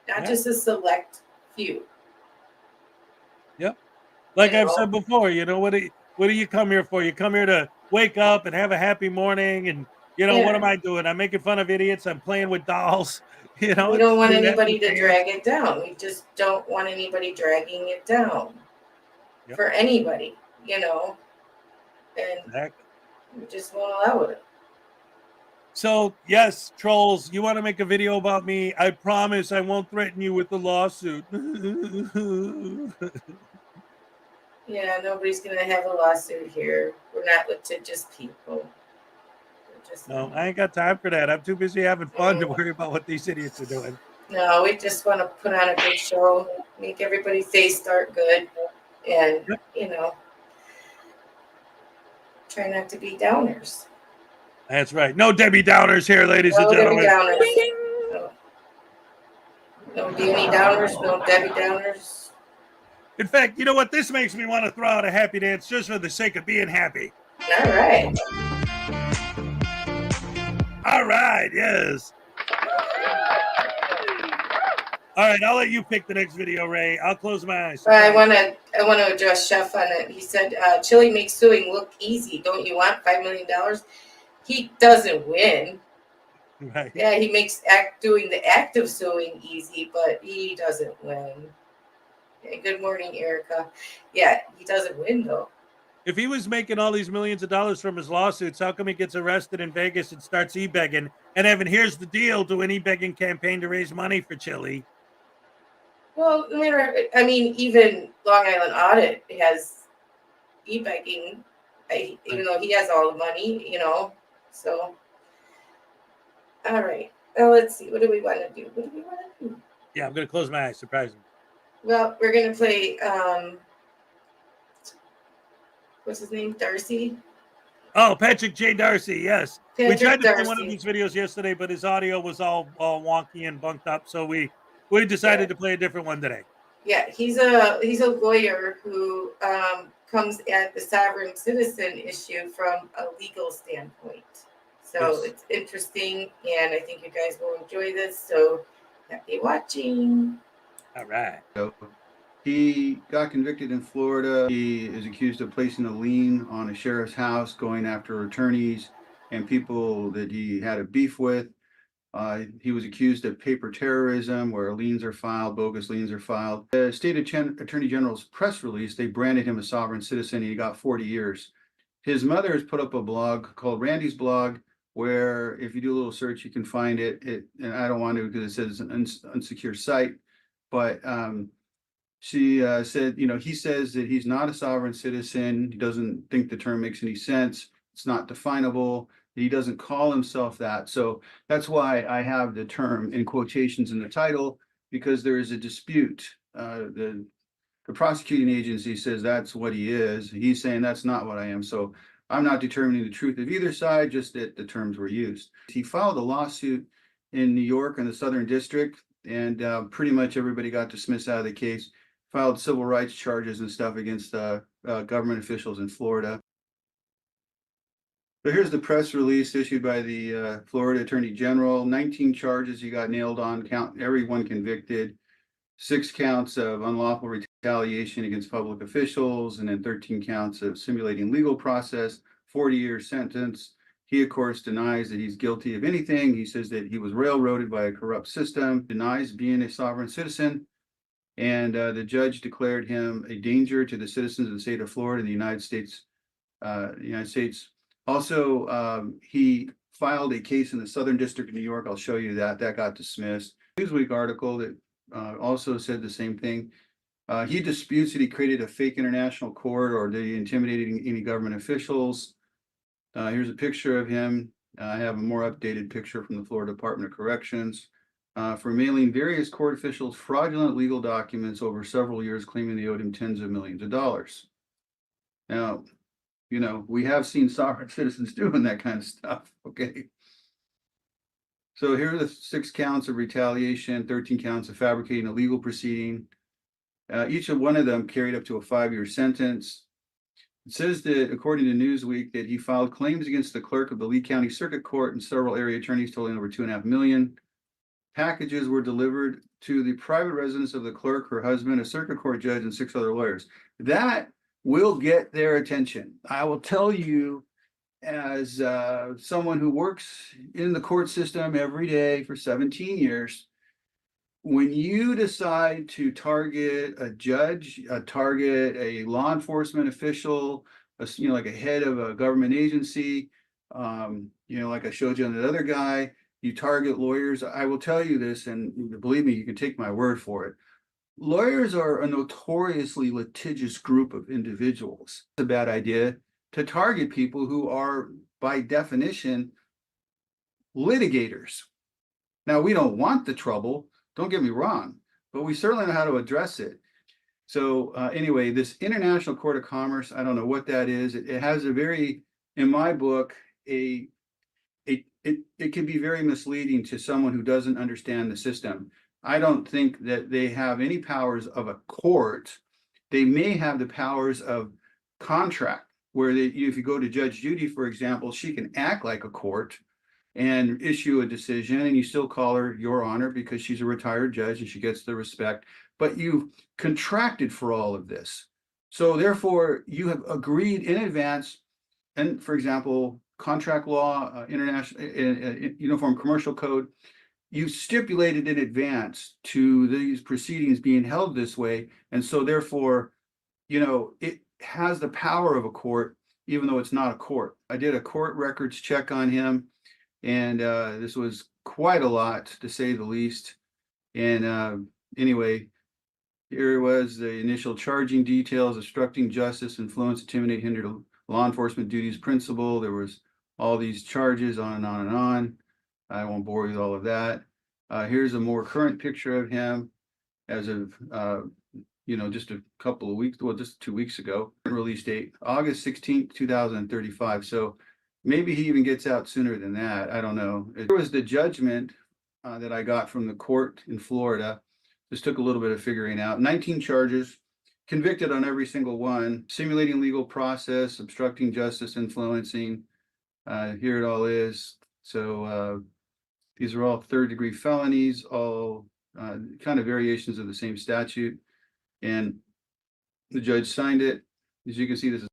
not Yeah. just a select few. Yep. Like You I've know? said before, you know, what do you come here for? You come here to wake up and have a happy morning, and you know, what am Yeah. I doing? I'm making fun of idiots. I'm playing with dolls. You know, We it's don't want do that in anybody the to pants. drag it down. We just don't want anybody dragging it down Yep. for anybody, you know, and Exactly. we just won't allow it. So yes, trolls, you want to make a video about me? I promise I won't threaten you with the lawsuit. Yeah, nobody's going to have a lawsuit here. We're not litigious people. We're just No, not. I ain't got time for that. I'm too busy having fun to worry about what these idiots are doing. No, we just want to put on a good show, make everybody's day start good, and, you know, try not to be downers. That's right. No Debbie Downers here, ladies and No Debbie gentlemen. Downers. No Danny Downers, no Debbie Downers. In fact, you know what? This makes me want to throw out a happy dance just for the sake of being happy. All right. All right, yes. All right, I'll let you pick the next video, Ray. I'll close my eyes. I want to address Chef on it. He said, Chili makes suing look easy. Don't you want $5 million? He doesn't win. Right. Yeah, he makes doing the act of suing easy, but he doesn't win. Yeah, good morning, Erica. Yeah, he doesn't win, though. If he was making all these millions of dollars from his lawsuits, how come he gets arrested in Vegas and starts e-begging? And Evan, here's the deal: do an e-begging campaign to raise money for Chili. Well, I mean, even Long Island Audit has e-begging, even though he has all the money, you know. So, all right. Now let's see. What do we want to do? What do we want to do? Yeah, I'm gonna close my eyes. Surprise me. Well, we're gonna play. What's his name? Darcy. Oh, Patrick J. Darcy. Yes, we Patrick tried to play one Darcy. of these videos yesterday, but his audio was all wonky and bunked up. So we decided to play a different one today. Yeah, he's a lawyer who comes at the sovereign citizen issue from a legal standpoint. So it's interesting, and I think you guys will enjoy this. So happy watching. All right. He got convicted in Florida. He is accused of placing a lien on a sheriff's house, going after attorneys and people that he had a beef with. He was accused of paper terrorism, where liens are filed, bogus liens are filed. The state attorney general's press release, they branded him a sovereign citizen, and he got 40 years. His mother has put up a blog called Randy's Blog, where if you do a little search, you can find it. And I don't want to because it says it's an unsecure site, but she said, he says that he's not a sovereign citizen. He doesn't think the term makes any sense. It's not definable. He doesn't call himself that. So that's why I have the term in quotations in the title, because there is a dispute. The prosecuting agency says that's what he is. He's saying that's not what I am. So I'm not determining the truth of either side, just that the terms were used. He filed a lawsuit in New York in the Southern District, and pretty much everybody got dismissed out of the case. Filed civil rights charges and stuff against government officials in Florida. So here's the press release issued by the Florida Attorney General. 19 charges he got nailed on, everyone convicted. 6 counts of unlawful retaliation against public officials, and then 13 counts of simulating legal process, 40-year sentence. He, of course, denies that he's guilty of anything. He says that he was railroaded by a corrupt system, denies being a sovereign citizen, and the judge declared him a danger to the citizens of the state of Florida and the United States. Also, he filed a case in the Southern District of New York. I'll show you that. That got dismissed. Newsweek article that also said the same thing. He disputes that he created a fake international court or that he intimidated any government officials. Here's a picture of him. I have a more updated picture from the Florida Department of Corrections for mailing various court officials fraudulent legal documents over several years, claiming they owed him tens of millions of dollars. Now, we have seen sovereign citizens doing that kind of stuff, okay? So here are the 6 counts of retaliation, 13 counts of fabricating a legal proceeding. Each of one of them carried up to a 5-year sentence. It says that, according to Newsweek, that he filed claims against the clerk of the Lee County Circuit Court and several area attorneys totaling over $2.5 million. Packages were delivered to the private residence of the clerk, her husband, a circuit court judge, and 6 other lawyers. That will get their attention. I will tell you, as someone who works in the court system every day for 17 years, when you decide to target a judge, target a law enforcement official, like a head of a government agency, like I showed you on the other guy, you target lawyers. I will tell you this, and believe me, you can take my word for it. Lawyers are a notoriously litigious group of individuals. It's a bad idea to target people who are, by definition, litigators. Now, we don't want the trouble, don't get me wrong, but we certainly know how to address it. So anyway, this International Court of Commerce, I don't know what that is. It has a very, in my book, it can be very misleading to someone who doesn't understand the system. I don't think that they have any powers of a court. They may have the powers of contract, where if you go to Judge Judy, for example, she can act like a court and issue a decision, and you still call her Your Honor because she's a retired judge and she gets the respect, but you've contracted for all of this. So therefore, you have agreed in advance, and for example, contract law, international uniform commercial code, you stipulated in advance to these proceedings being held this way, and so therefore, it has the power of a court, even though it's not a court. I did a court records check on him, and this was quite a lot, to say the least. And anyway, here was the initial charging details: obstructing justice, influence, intimidate, hinder law enforcement duties principle. There was all these charges, on and on and on. I won't bore you with all of that. Here's a more current picture of him as of, just a couple of weeks, well, just 2 weeks ago. Release date, August 16th, 2035. So maybe he even gets out sooner than that. I don't know. There was the judgment that I got from the court in Florida. This took a little bit of figuring out. 19 charges, convicted on every single one: simulating legal process, obstructing justice, influencing. Here it all is. So these are all third-degree felonies, all kind of variations of the same statute. And the judge signed it. As you can see, this is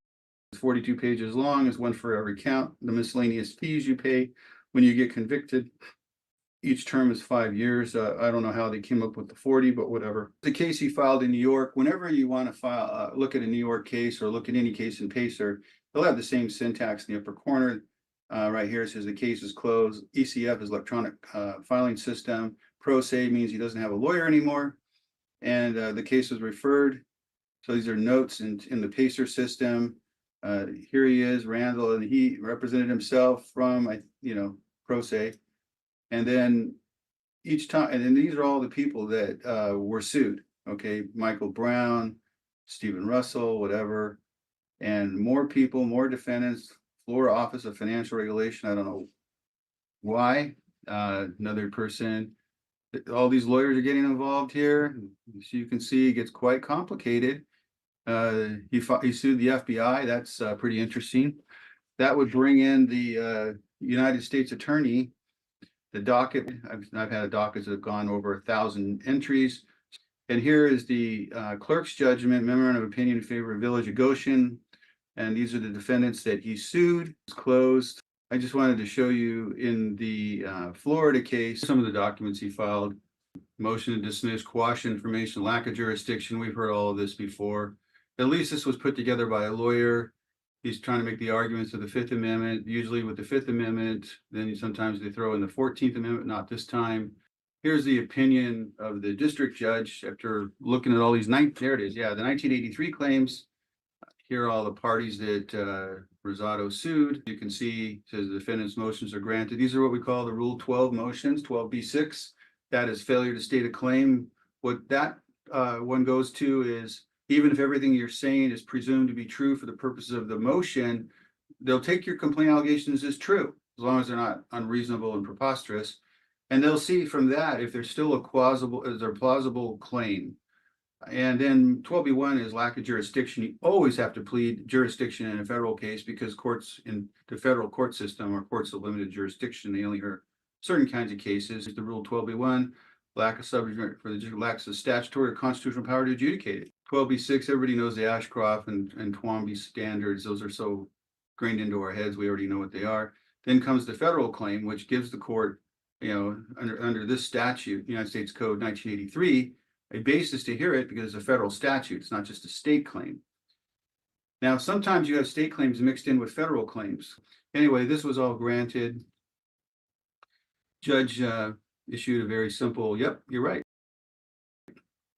42 pages long. There's one for every count. The miscellaneous fees you pay when you get convicted. Each term is 5 years. I don't know how they came up with the 40, but whatever. The case he filed in New York, whenever you want to file, look at a New York case or look at any case in Pacer, they'll have the same syntax in the upper corner. Right here, it says the case is closed. ECF is electronic filing system. Pro se means he doesn't have a lawyer anymore. And the case was referred. So these are notes in the Pacer system. Here he is, Randall, and he represented himself from, pro se. And then each time, and then these are all the people that were sued. Okay, Michael Brown, Stephen Russell, whatever, and more people, more defendants. Florida Office of Financial Regulation. I don't know why. Another person. All these lawyers are getting involved here. So you can see it gets quite complicated. He sued the FBI. That's pretty interesting. That would bring in the United States Attorney. The docket, I've had dockets that have gone over 1,000 entries. And here is the clerk's judgment, memorandum of opinion in favor of Village of Goshen. And these are the defendants that he sued. It's closed. I just wanted to show you in the Florida case, some of the documents he filed. Motion to dismiss, quash information, lack of jurisdiction. We've heard all of this before. At least this was put together by a lawyer. He's trying to make the arguments of the Fifth Amendment. Usually with the Fifth Amendment, then sometimes they throw in the 14th Amendment, not this time. Here's the opinion of the district judge after looking at all these, there it is, yeah, the 1983 claims. Here are all the parties that Rosado sued. You can see, says the defendant's motions are granted. These are what we call the Rule 12 motions, 12b6. That is failure to state a claim. What that one goes to is, even if everything you're saying is presumed to be true for the purposes of the motion, they'll take your complaint allegations as true, as long as they're not unreasonable and preposterous. And they'll see from that if there's still a plausible claim. And then 12b1 is lack of jurisdiction. You always have to plead jurisdiction in a federal case because courts in the federal court system are courts of limited jurisdiction. They only hear certain kinds of cases. The Rule 12b1, lack of subject for the lacks of statutory or constitutional power to adjudicate it. 12b6, everybody knows the Ashcroft and Twombly standards. Those are so grained into our heads, we already know what they are. Then comes the federal claim, which gives the court, under this statute, United States Code 1983, a basis to hear it because it's a federal statute. It's not just a state claim. Now, sometimes you have state claims mixed in with federal claims. Anyway, this was all granted. Judge issued a very simple, yep, you're right.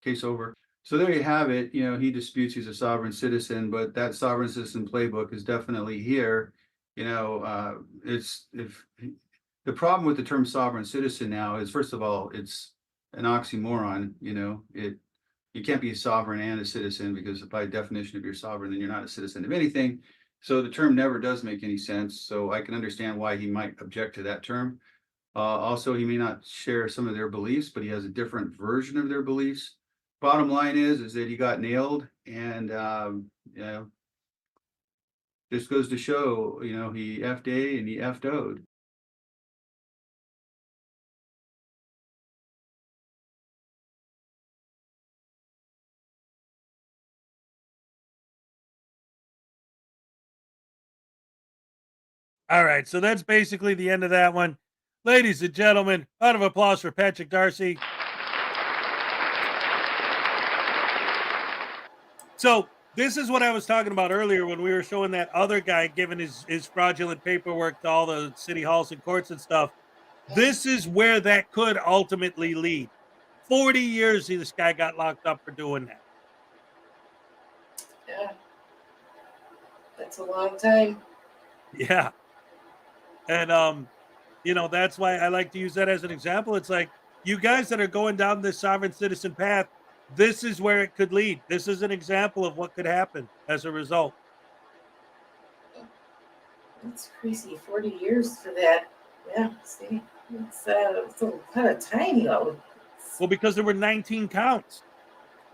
Case over. So there you have it. He disputes he's a sovereign citizen, but that sovereign citizen playbook is definitely here. It's the problem with the term sovereign citizen now is, first of all, it's an oxymoron. You can't be a sovereign and a citizen because by definition, if you're sovereign, then you're not a citizen of anything. So the term never does make any sense. So I can understand why he might object to that term. Also, he may not share some of their beliefs, but he has a different version of their beliefs. Bottom line is that he got nailed, and this goes to show, he effed A and he effed O'd. All right, so that's basically the end of that one. Ladies and gentlemen, round of applause for Patrick Darcy. So this is what I was talking about earlier when we were showing that other guy giving his fraudulent paperwork to all the city halls and courts and stuff. This is where that could ultimately lead. 40 years this guy got locked up for doing that. Yeah. That's a long time. Yeah. And, that's why I like to use that as an example. It's like, you guys that are going down this sovereign citizen path, this is where it could lead. This is an example of what could happen as a result. That's crazy. 40 years for that. Yeah, see, it's a lot of time, though. Well, because there were 19 counts.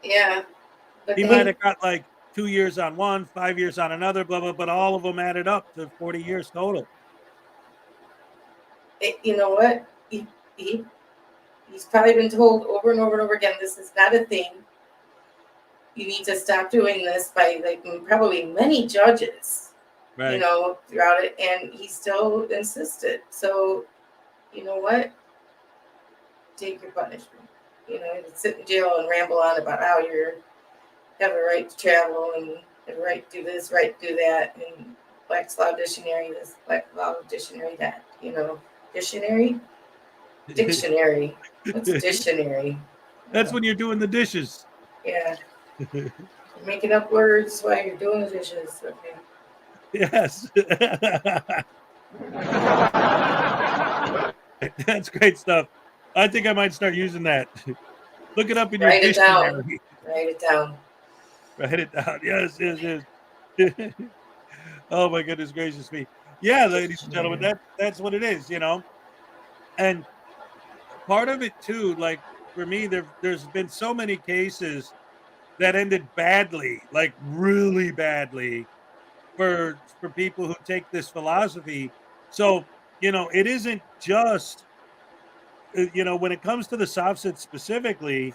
Yeah. But He might have got like 2 years on one, 5 years on another, blah, blah, but all of them added up to 40 years total. You know what? He's probably been told over and over and over again, this is not a thing. You need to stop doing this by probably many judges, right. Throughout it. And he still insisted. So, you know what? take your punishment. You know, you can sit in jail and ramble on about how you have a right to travel and have a right to do this, right to do that, and Black's Law Dictionary this, Black Law Dictionary that. You know, dictionary. What's a dictionary? That's when you're doing the dishes. Yeah. You're making up words while you're doing the dishes. Okay. Yes. That's great stuff. I think I might start using that. Look it up in your Write it down. dictionary. Write it down. Write it down. Yes, yes, yes. Oh my goodness gracious me. Yeah, ladies and gentlemen, that's what it is, you know. And part of it too, like for me, there's been so many cases that ended badly, like really badly, for people who take this philosophy. So, you know, it isn't just, you know, when it comes to the soft sit specifically,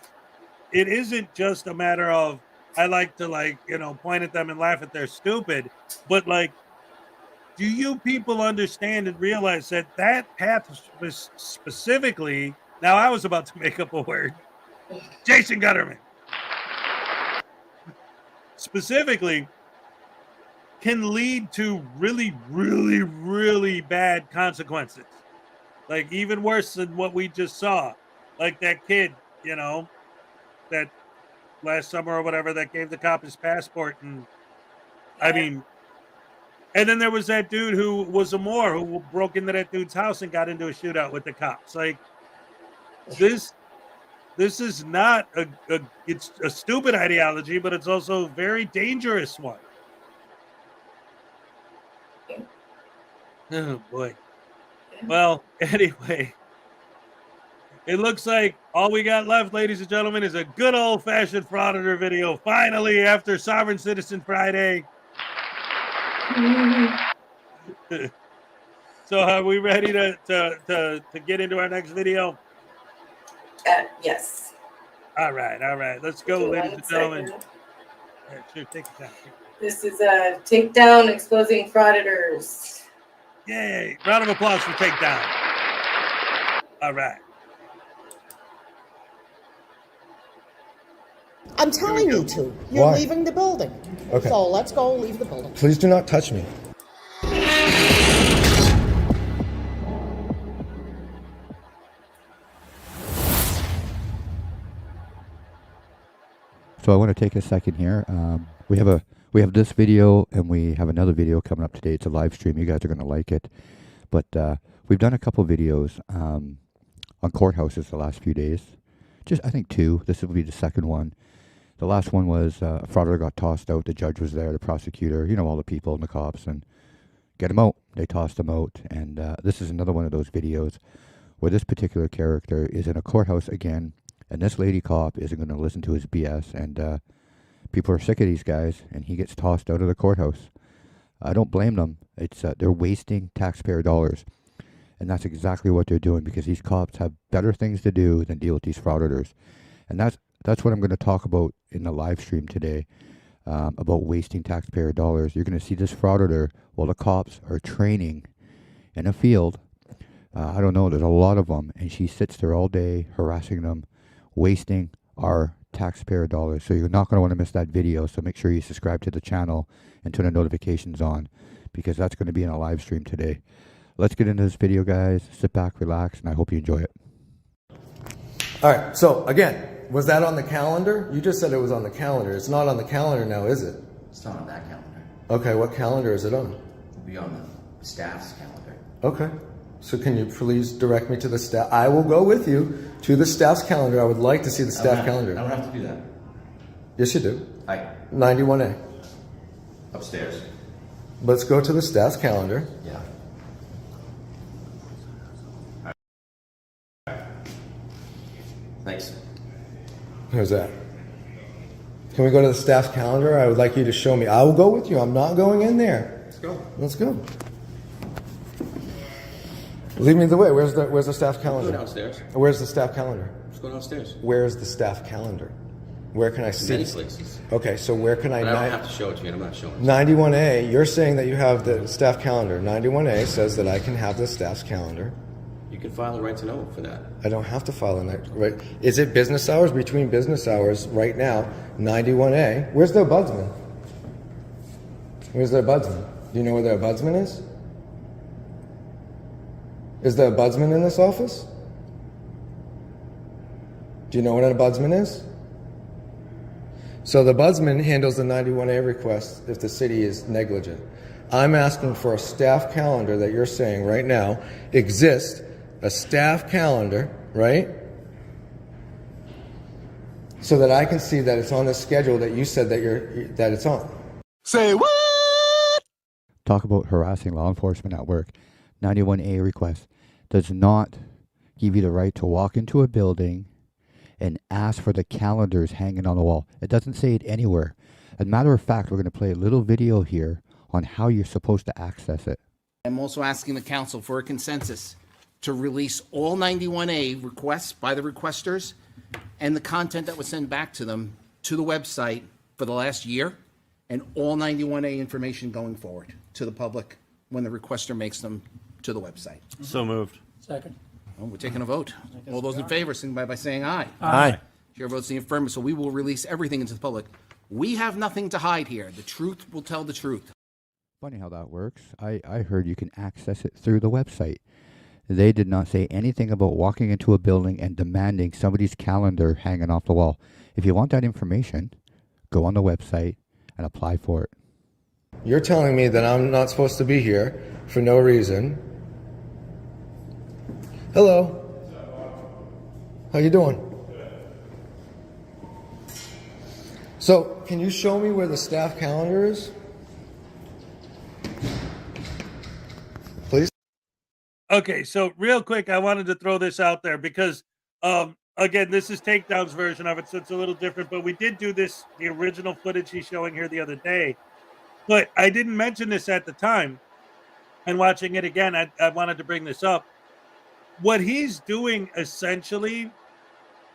it isn't just a matter of I like to, like, you know, point at them and laugh at they're stupid, but like, do you people understand and realize that that path specifically? Now, I was about to make up a word. Jason Gutterman specifically can lead to really, really, really bad consequences. Like even worse than what we just saw. Like that kid, you know, that last summer or whatever that gave the cop his passport. And I mean, and then there was that dude who was a Moor who broke into that dude's house and got into a shootout with the cops. Like this is not it's a stupid ideology, but it's also a very dangerous one. Oh boy. Well, anyway, it looks like all we got left, ladies and gentlemen, is a good old-fashioned Frauditor video. Finally, after Sovereign Citizen Friday. So are we ready to get into our next video? Yes. All right. Let's go, ladies and gentlemen. Yeah, sure, take it down. This is a takedown exposing frauditors. Yay! Round of applause for takedown. All right. I'm telling you to. You're Why? leaving the building. Okay. So let's go leave the building. Please do not touch me. So I want to take a second here. We have this video and we have another video coming up today. It's a live stream. You guys are going to like it. But we've done a couple videos on courthouses the last few days. I think 2. This will be the second one. The last one was a frauditor got tossed out. The judge was there, the prosecutor, you know, all the people and the cops, and get him out. They tossed him out. And this is another one of those videos where this particular character is in a courthouse again. And this lady cop isn't going to listen to his BS, and people are sick of these guys, and he gets tossed out of the courthouse. I don't blame them. It's they're wasting taxpayer dollars, and that's exactly what they're doing because these cops have better things to do than deal with these frauditors, and that's what I'm going to talk about in the live stream today about wasting taxpayer dollars. You're going to see this frauditor while the cops are training in a field. I don't know. There's a lot of them, and she sits there all day harassing them, wasting our taxpayer dollars. So you're not going to want to miss that video. So make sure you subscribe to the channel and turn the notifications on because that's going to be in a live stream today. Let's get into this video, guys. Sit back, relax, and I hope you enjoy it. All right. So again, was that on the calendar? You just said it was on the calendar. It's not on the calendar now, is it? It's not on that calendar. Okay. What calendar is it on? It'll be on the staff's calendar. Okay. So can you please direct me to the staff? I will go with you to the staff's calendar. I would like to see the staff calendar. I don't have to do that. Yes, you do. 91A. Upstairs. Let's go to the staff's calendar. Yeah. Thanks. Who's that? Can we go to the staff's calendar? I would like you to show me. I will go with you. I'm not going in there. Let's go. Let's go. Lead me the way. Where's the staff calendar? Go downstairs. Where's the staff calendar? Let's go downstairs. Where's the staff calendar? Where can I see Many it? places. Okay, so where can I? But I don't have to show it to you. I'm not showing it. 91A. You're saying that you have the staff calendar. 91A says that I can have the staff's calendar. You can file a right to know for that. I don't have to file a right. Right? Is it business hours? Between business hours right now, 91A. Where's their ombudsman? Where's their ombudsman? Do you know where their ombudsman is? Is there a ombudsman in this office? Do you know what an ombudsman is? So the ombudsman handles the 91A request if the city is negligent. I'm asking for a staff calendar that you're saying right now exists, a staff calendar, right? So that I can see that it's on the schedule that you said that it's on. Say what? Talk about harassing law enforcement at work. 91A request does not give you the right to walk into a building and ask for the calendars hanging on the wall. It doesn't say it anywhere. As a matter of fact, we're going to play a little video here on how you're supposed to access it. I'm also asking the council for a consensus to release all 91A requests by the requesters and the content that was sent back to them to the website for the last year, and all 91A information going forward to the public when the requester makes them to the website. So moved. Second. Well, we're taking a vote. All those in favor, signify by saying aye. Aye. Chair votes in the affirmative, so we will release everything into the public. We have nothing to hide here. The truth will tell the truth. Funny how that works. I heard you can access it through the website. They did not say anything about walking into a building and demanding somebody's calendar hanging off the wall. If you want that information, go on the website and apply for it. You're telling me that I'm not supposed to be here for no reason. Hello. How you doing? So, can you show me where the staff calendar is? Please. Okay, so real quick, I wanted to throw this out there because, again, this is Takedown's version of it, so it's a little different. But we did do this, the original footage he's showing here the other day. But I didn't mention this at the time. And watching it again, I wanted to bring this up. What he's doing essentially,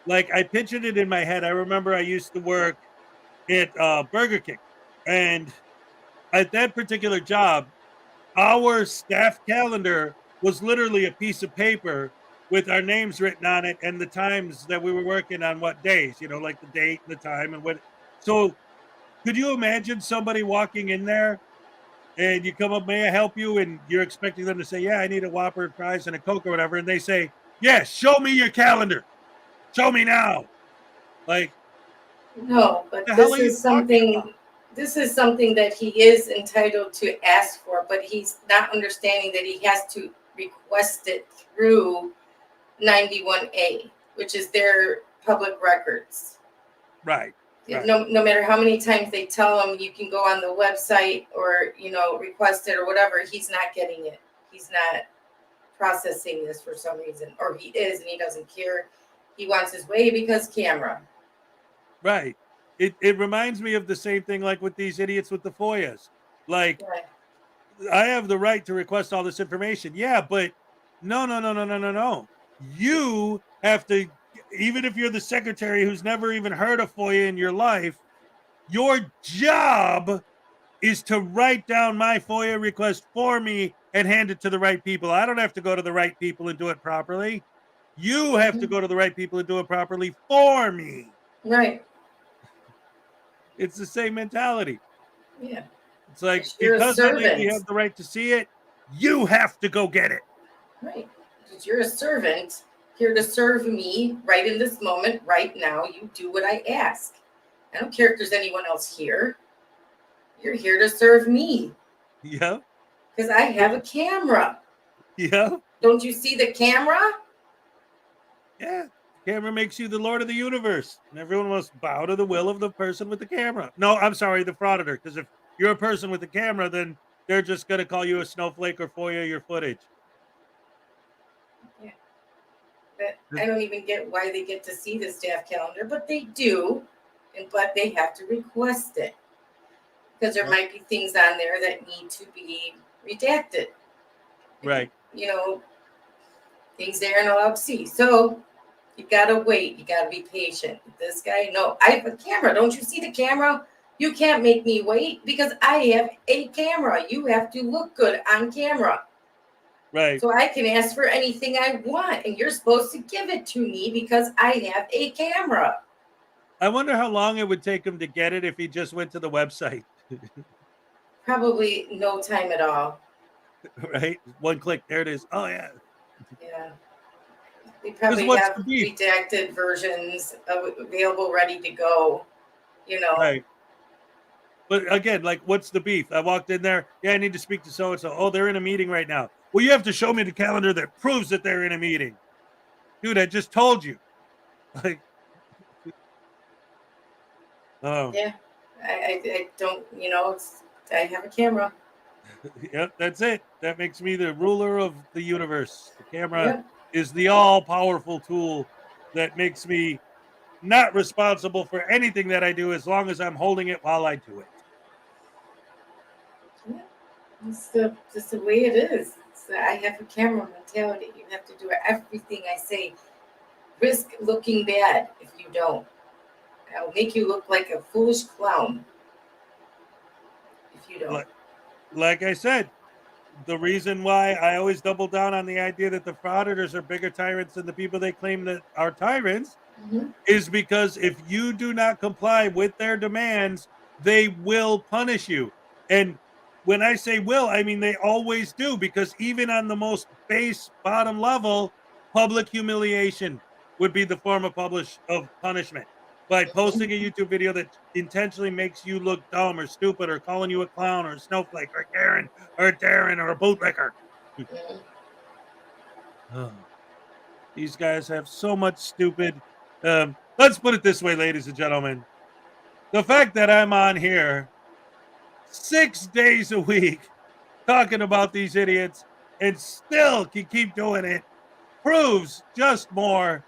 like I pictured it in my head. I remember I used to work at Burger King. And at that particular job, our staff calendar was literally a piece of paper with our names written on it and the times that we were working on what days, like the date, the time, and what. So could you imagine somebody walking in there and you come up, may I help you? And you're expecting them to say, yeah, I need a Whopper, fries, and a Coke or whatever. And they say, yeah, show me your calendar. Show me now. Like, No, but the hell are you this is something that he is entitled to ask for, but he's not understanding that he has to request it through 91A, which is their public records. Right. No matter how many times they tell him you can go on the website or, request it or whatever, he's not getting it. He's not processing this for some reason, or he is and he doesn't care. He wants his way because camera. Right. It reminds me of the same thing like with these idiots with the FOIAs. Like, I have the right to request all this information. Yeah, but no. You have to, even if you're the secretary who's never even heard of FOIA in your life, your job is to write down my FOIA request for me and hand it to the right people. I don't have to go to the right people and do it properly. You have to go to the right people and do it properly for me. Right. It's the same mentality. Yeah. It's like, You're a because I think servant. you have the right to see it, you have to go get it. Right. Because you're a servant here to serve me right in this moment, right now. You do what I ask. I don't care if there's anyone else here. You're here to serve me. Yeah. Because I have a camera. Yeah. Don't you see the camera? Yeah. Camera makes you the Lord of the universe, and everyone must bow to the will of the person with the camera. No, I'm sorry, the frauditor, because if you're a person with the camera, then they're just going to call you a snowflake or FOIA your footage. Yeah. But I don't even get why they get to see the staff calendar, but they do, but they have to request it. Because there might be things on there that need to be redacted. Right. Things they aren't allowed to see. So you gotta wait. You gotta be patient. This guy, no, I have a camera. Don't you see the camera? You can't make me wait because I have a camera. You have to look good on camera. Right. So I can ask for anything I want, and you're supposed to give it to me because I have a camera. I wonder how long it would take him to get it if he just went to the website. Probably no time at all. Right? One click, there it is. Oh, yeah. Yeah. We probably what's have the beef? redacted versions available, ready to go. You know. Right. But again, like, what's the beef? I walked in there. Yeah, I need to speak to so-and-so. Oh, they're in a meeting right now. Well, you have to show me the calendar that proves that they're in a meeting. Dude, I just told you. Like, oh. Yeah. I don't, you know, I have a camera. Yep, that's it. That makes me the ruler of the universe. The camera Yep. is the all-powerful tool that makes me not responsible for anything that I do as long as I'm holding it while I do it. Yeah. It's the way it is. I have a camera mentality. You have to do everything I say. Risk looking bad if you don't. I'll make you look like a foolish clown if you don't. Like I said, the reason why I always double down on the idea that the frauditors are bigger tyrants than the people they claim that are tyrants is because if you do not comply with their demands, they will punish you. And when I say will, I mean they always do, because even on the most base bottom level, public humiliation would be the form of punishment. By posting a YouTube video that intentionally makes you look dumb or stupid, or calling you a clown or a snowflake or Karen or Darren or a bootlicker. Oh. These guys have so much stupid. Let's put it this way, ladies and gentlemen. The fact that I'm on here 6 days a week talking about these idiots and still can keep doing it proves just more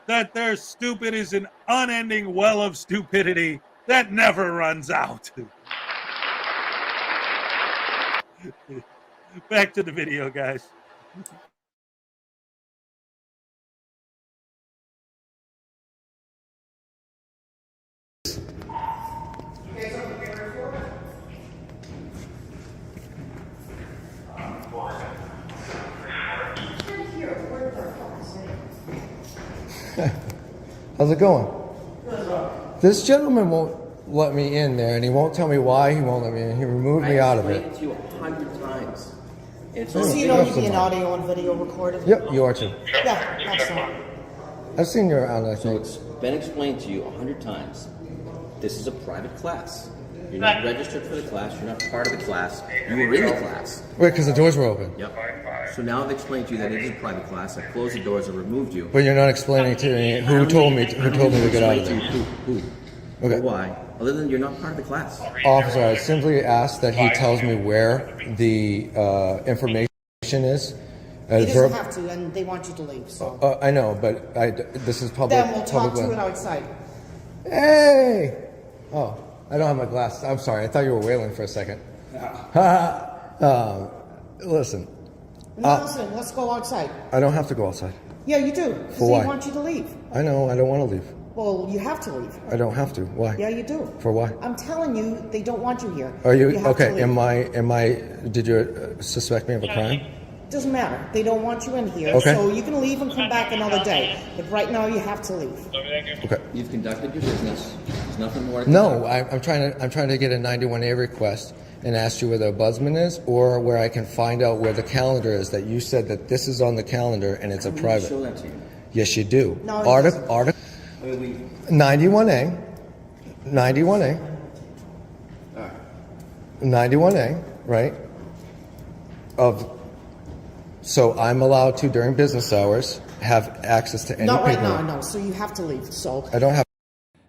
that their stupid is an unending well of stupidity that never runs out. Back to the video, guys. How's it going? This gentleman won't let me in there, and he won't tell me why he won't let me in. He removed me out of it. I explained it to you 100 times. It's So you know you're being audio and video recorded? Yep, you are too. Yeah, excellent. I've seen your online. So it's been explained to you 100 times. This is a private class. You're not registered for the class. You're not part of the class. You were in the class. Wait, because the doors were open. Yep. So now I've explained to you that it is a private class. I closed the doors and removed you. But you're not explaining to me who told me to get out of there. Who? Okay. Or why? Other than you're not part of the class. Officer, I simply asked that he tells me where the information is. He doesn't have to, and they want you to leave, so. I know, but this is public. Then we'll talk to it outside. Hey! Oh, I don't have my glasses. I'm sorry. I thought you were wailing for a second. Listen. No, listen, let's go outside. I don't have to go outside. Yeah, you do. Because For they why? want you to leave. I know. I don't want to leave. Well, you have to leave. I don't have to. Why? Yeah, you do. For why? I'm telling you, they don't want you here. Are you have to okay? leave. Did you suspect me of a crime? Doesn't matter. They don't want you in here. Okay. So you can leave and come back another day. But right now you have to leave. Okay. You've conducted your business. There's nothing more to No, I'm trying to get a 91A request and ask you where the ombudsman is, or where I can find out where the calendar is that you said that this is on the calendar and it's a private. show that to you. Yes, you do. No, it Article I mean, 91A, 91A, 91A, right? So I'm allowed to, during business hours, have access to any Not right paperwork. now, no. So you have to leave. So I don't have.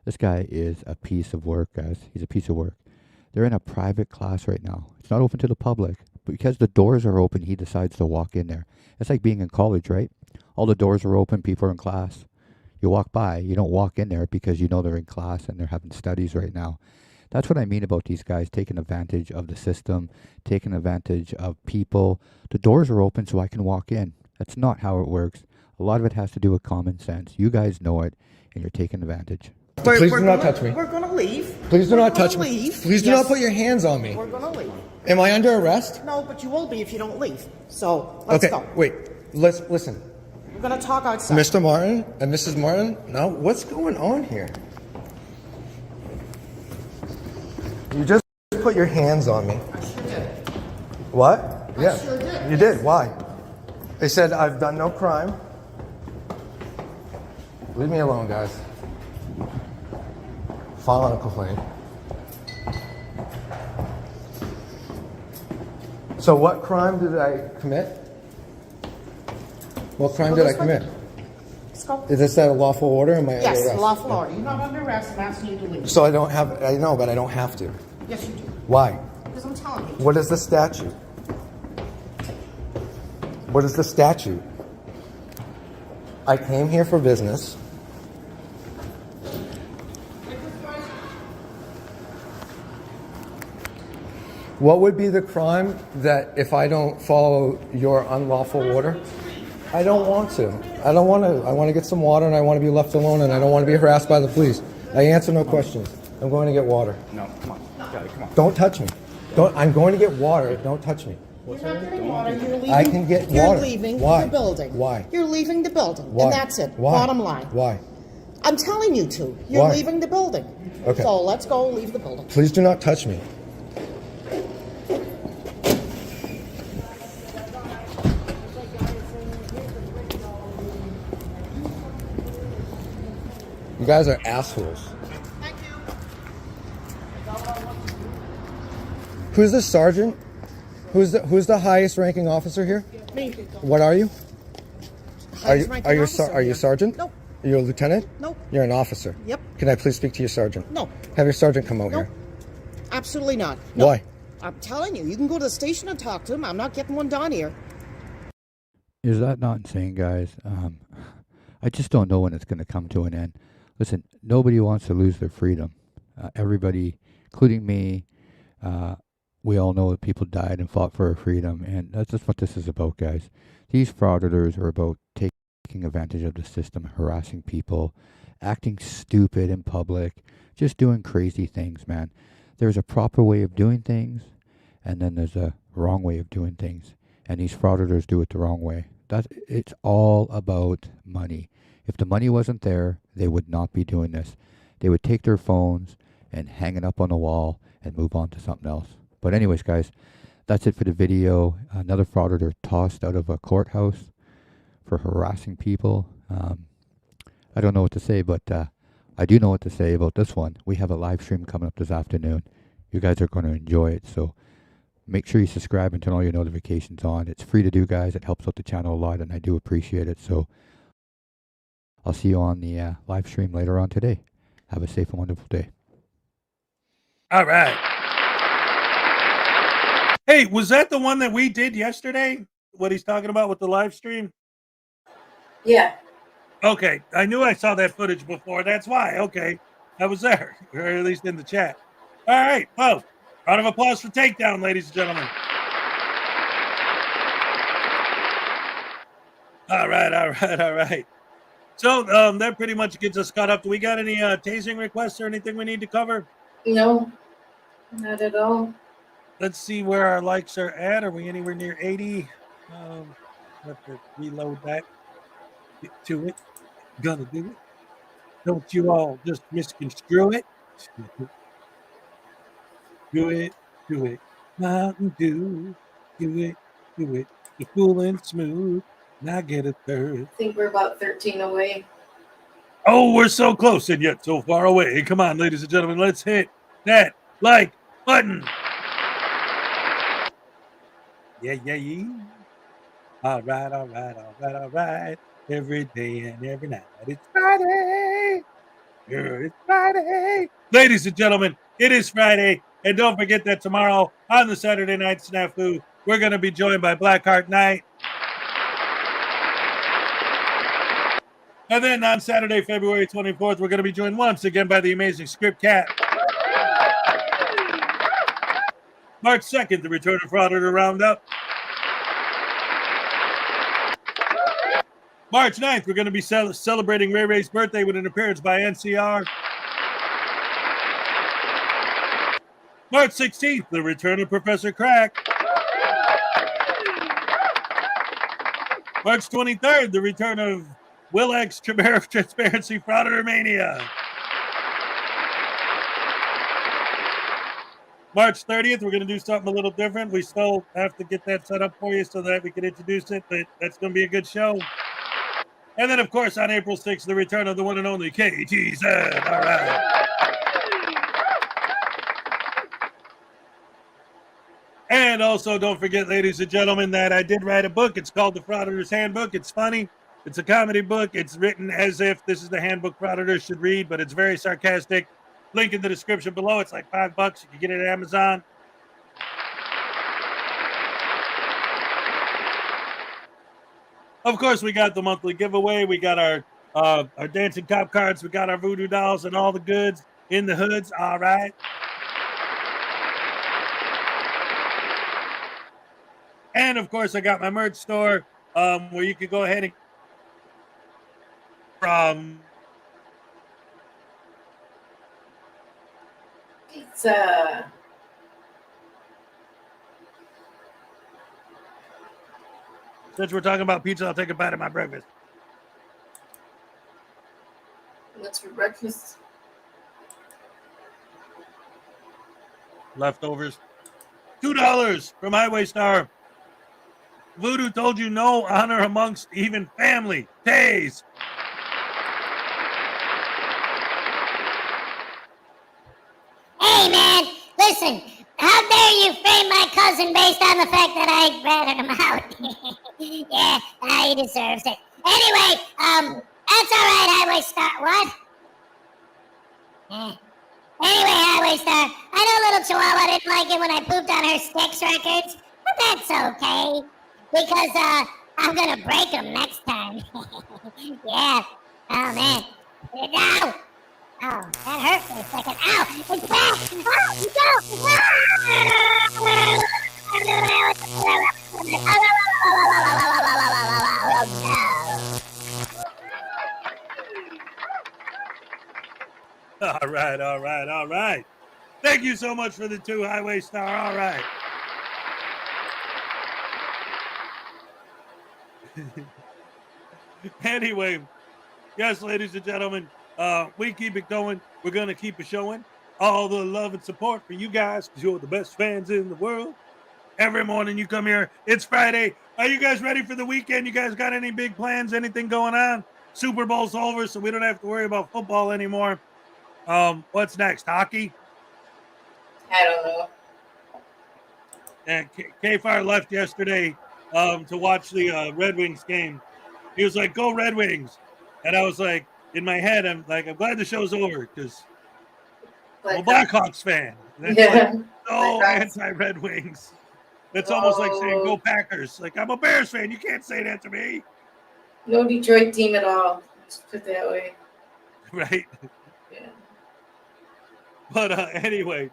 This guy is a piece of work, guys. He's a piece of work. They're in a private class right now. It's not open to the public. But because the doors are open, he decides to walk in there. It's like being in college, right? All the doors are open, people are in class. You walk by, you don't walk in there because you know they're in class and they're having studies right now. That's what I mean about these guys taking advantage of the system, taking advantage of people. The doors are open so I can walk in. That's not how it works. A lot of it has to do with common sense. You guys know it, and you're taking advantage. Please do not touch me. We're going to leave. Please do not We're touch gonna me. leave. Please do Yes. not put your hands on me. We're going to leave. Am I under arrest? No, but you will be if you don't leave. So let's Okay, go. wait. Listen. We're gonna talk outside. Mr. Martin and Mrs. Martin, now what's going on here? You just put your hands on me. I sure did. What? I sure did. You did. Why? They said I've done no crime. Leave me alone, guys. Filing a complaint. So what crime did I commit? What crime did I commit? Let's go. Is this a lawful order? Am I under Yes, arrest? lawful order. You're not under arrest. I'm asking you to leave. So I don't have, I know, but I don't have to. Yes, you do. Why? Because I'm telling you. What is the statute? What is the statute? I came here for business. What would be the crime that if I don't follow your unlawful order? I don't want to. I don't want to. I want to get some water and I want to be left alone and I don't want to be harassed by the police. I answer no questions. I'm going to get water. No, come on. Got it, come on. Don't touch me. I'm going to get water. Don't touch me. You're not getting water. You're leaving. I can get You're water. leaving Why? the building. Why? You're leaving the building. Why? And that's it. Why? Bottom line. Why? I'm telling you to. You're Why? leaving the building. Okay. So let's go leave the building. Please do not touch me. You guys are assholes. Who's the sergeant? Who's the highest ranking officer here? Me. What are you? Highest ranking officer Are you here. sergeant? Nope. You're a lieutenant? Nope. You're an officer? Yep. Can I please speak to your sergeant? No. Have your sergeant come out Nope. here. Absolutely not. No. Why? I'm telling you. You can go to the station and talk to him. I'm not getting one down here. Is that not insane, guys? I just don't know when it's going to come to an end. Listen, nobody wants to lose their freedom. Everybody, including me, we all know that people died and fought for our freedom, and that's just what this is about, guys. These frauditors are about taking advantage of the system, harassing people, acting stupid in public, just doing crazy things, man. There's a proper way of doing things, and then there's a wrong way of doing things, and these frauditors do it the wrong way. It's all about money. If the money wasn't there, they would not be doing this. They would take their phones and hang it up on the wall and move on to something else. But anyways, guys, that's it for the video. Another frauditor tossed out of a courthouse for harassing people. I don't know what to say, but I do know what to say about this one. We have a live stream coming up this afternoon. You guys are going to enjoy it, so make sure you subscribe and turn all your notifications on. It's free to do, guys. It helps out the channel a lot, and I do appreciate it. So I'll see you on the live stream later on today. Have a safe and wonderful day. All right. Hey, was that the one that we did yesterday? What he's talking about with the live stream? Yeah. Okay. I knew I saw that footage before. That's why. Okay. I was there, or at least in the chat. All right. Well, round of applause for Takedown, ladies and gentlemen. All right. So that pretty much gets us caught up. Do we got any tasing requests or anything we need to cover? No, not at all. Let's see where our likes are at. Are we anywhere near 80? Have to reload that. Get to it. Gonna do it. Don't you all just misconstrue it. Do it. Mountain Dew. Do it. The cool and smooth. Now get a third. I think we're about 13 away. Oh, we're so close and yet so far away. Come on, ladies and gentlemen, let's hit that like button. Yeah. All right. Every day and every night. It's Friday. It's Friday. Ladies and gentlemen, it is Friday. And don't forget that tomorrow on the Saturday Night Snafu, we're going to be joined by Blackheart Knight. And then on Saturday, February 24th, we're going to be joined once again by the amazing Script Cat. March 2nd, the return of Frauditor Roundup. March 9th, we're going to be celebrating Ray Ray's birthday with an appearance by NCR. March 16th, the return of Professor Crack. March 23rd, the return of Will X, Chair of Transparency, Frauditor Mania. March 30th, we're going to do something a little different. We still have to get that set up for you so that we can introduce it, but that's going to be a good show. And then, of course, on April 6th, the return of the one and only KTZ. All right. And also, don't forget, ladies and gentlemen, that I did write a book. It's called The Frauditors Handbook. It's funny. It's a comedy book. It's written as if this is the handbook frauditors should read, but it's very sarcastic. Link in the description below. It's like $5. You can get it at Amazon. Of course, we got the monthly giveaway. We got our dancing cop cards. We got our voodoo dolls and all the goods in the hoods. All right. And of course, I got my merch store where you can go ahead and Pizza. Since we're talking about pizza, I'll take a bite of my breakfast. What's for breakfast? Leftovers. $2 from Highway Star. Voodoo told you no honor amongst even family. Days. Hey, man, listen, how dare you frame my cousin based on the fact that I ratted him out? Yeah, he deserves it. Anyway, that's all right, Highway Star. What? Anyway, Highway Star, I know little Chihuahua didn't like it when I pooped on her Styx records, but that's okay, because I'm gonna break them next time. Yeah. Oh, man. No! Oh, that hurt for a second. Ow! It's back! All right. Thank you so much for the 2, Highway Star. All right. Anyway, yes, ladies and gentlemen, we keep it going. We're going to keep it showing. All the love and support for you guys because you're the best fans in the world. Every morning you come here. It's Friday. Are you guys ready for the weekend? You guys got any big plans? Anything going on? Super Bowl's over, so we don't have to worry about football anymore. What's next? Hockey? I don't know. And K-Fire left yesterday to watch the Red Wings game. He was like, "Go Red Wings." And I was like, in my head, I'm glad the show's over because I'm a Blackhawks fan. That's like so anti-Red Wings. That's almost like saying "Go Packers." Like, I'm a Bears fan. You can't say that to me. No Detroit team at all. Let's put it that way. Right? Yeah. But anyway,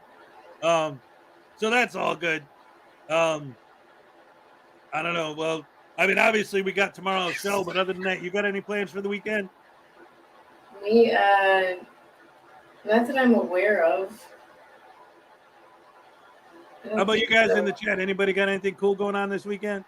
so that's all good. I don't know. Well, I mean, obviously we got tomorrow's show, but other than that, you got any plans for the weekend? Me, not that I'm aware of. How about you guys in the chat? Anybody got anything cool going on this weekend?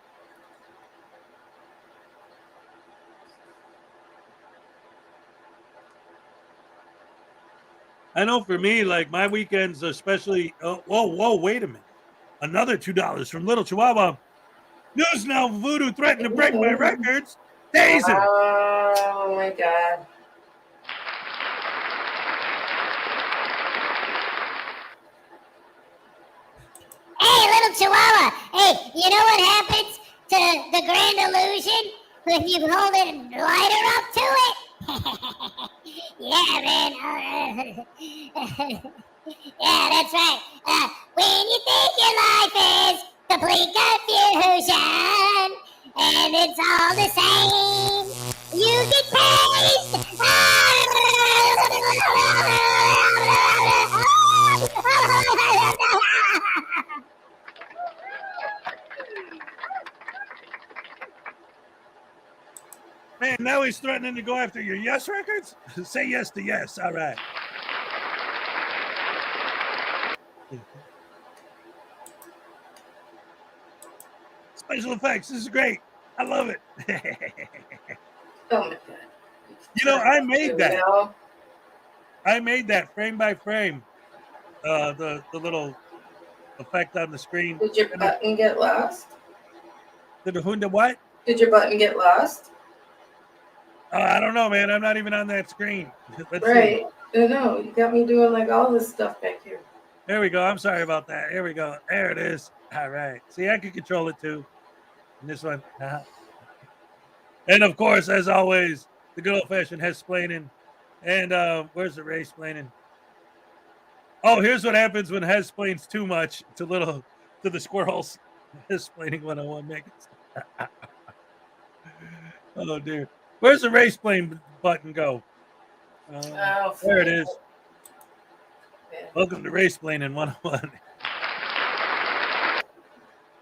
I know for me, like my weekends, especially. Whoa, wait a minute! Another $2 from Little Chihuahua. News now: Voodoo threatened to break my records. Days. Oh my God. Hey, little Chihuahua. Hey, you know what happens to the Grand Illusion when you hold it and light her up to it? Yeah, man. Yeah, that's right. When you think your life is complete confusion and it's all the same, you get praised. Man, now he's threatening to go after your Yes records? Say yes to yes. All right. Special effects. This is great. I love it. Oh my god. You know, I made You that. know? I made that frame by frame. The little effect on the screen. Did your button get lost? Did the Hunda what? Did your button get lost? I don't know, man. I'm not even on that screen. Let's Right. see. I know. You got me doing like all this stuff back here. There we go. I'm sorry about that. Here we go. There it is. All right. See, I can control it too. And this one. And of course, as always, the good old fashioned Hes-splaining. And where's the Ray splaining? Oh, here's what happens when Hes splains too much to the squirrels. Hes-splaining 101 megas. Oh dear. Where's the Ray splain button go? There it is. Welcome to Ray splaining 101.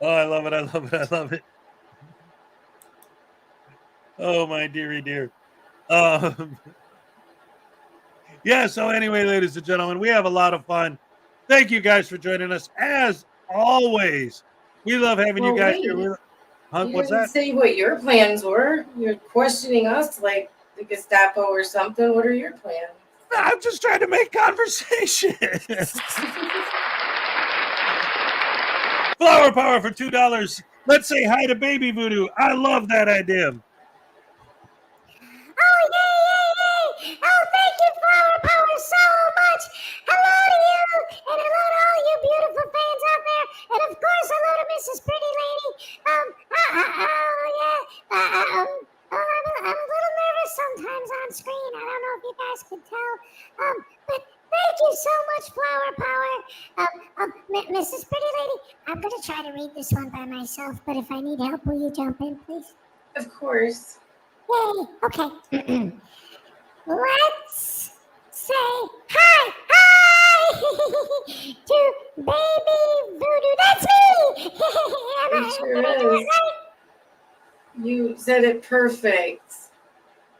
Oh, I love it. I love it. I love it. Oh, my dearie dear. Yeah, so anyway, ladies and gentlemen, we have a lot of fun. Thank you guys for joining us. As always, we love having you guys here. You What's didn't that? say what your plans were. You're questioning us like the Gestapo or something. What are your plans? I'm just trying to make conversation. Flower power for $2. Let's say hi to Baby Voodoo. I love that idea. Oh, yay! Oh, thank you, Flower Power, so much. Hello to you, and hello to all you beautiful fans out there, and of course, hello to Mrs. Pretty Lady. I'm a little nervous sometimes on screen. I don't know if you guys can tell, but thank you so much, Flower Power. Mrs. Pretty Lady, I'm gonna try to read this one by myself, but if I need help, will you jump in, please? Of course. Yay, okay. Let's say hi to Baby Voodoo. That's me! Am I doing it right? You said it perfect.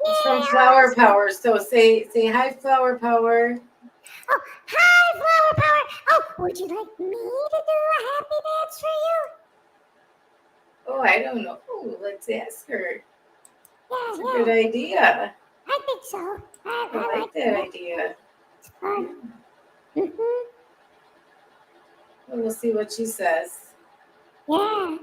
It's from Flower Power. So say hi, Flower Power. Oh, hi, Flower Power. Oh, would you like me to do a happy dance for you? Oh, I don't know. Let's ask her. That's a Yeah. good idea. I think so. I like that idea. It's fun. Well, we'll see what she says. Yeah. Oh,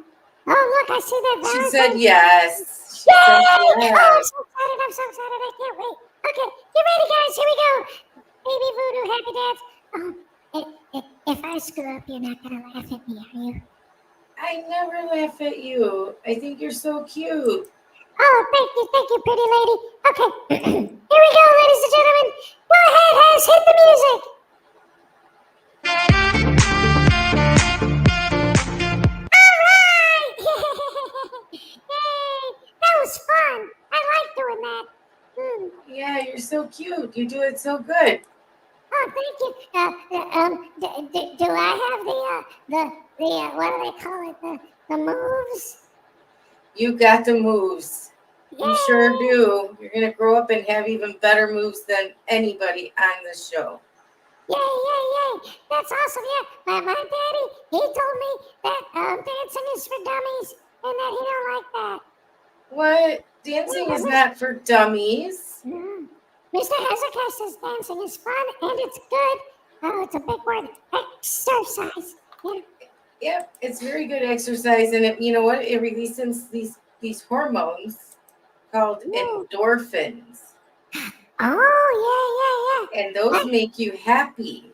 look, I see that. She Valentine's said yes. She Yay! said Oh, yes. I'm so excited. I'm so excited. I can't wait. Okay, get ready, guys. Here we go. Baby Voodoo, happy dance. If I screw up, you're not going to laugh at me, are you? I never laugh at you. I think you're so cute. Oh, thank you, pretty lady. Okay, here we go, ladies and gentlemen. Go ahead, Hes, hit the music. All right. Yay, that was fun. I like doing that. Yeah, you're so cute. You do it so good. Oh, thank you. Do I have the what do they call it? The moves? You got the moves. You sure do. You're going to grow up and have even better moves than anybody on this show. Yay. That's awesome. Yeah, my daddy, he told me that dancing is for dummies and that he don't like that. What? Dancing is not for dummies. Mr. Hezokuai says dancing is fun and it's good. Oh, it's a big word. Exercise. Yeah. Yep, it's very good exercise, and you know what? It releases these hormones called endorphins. Oh, yeah. And those make you happy.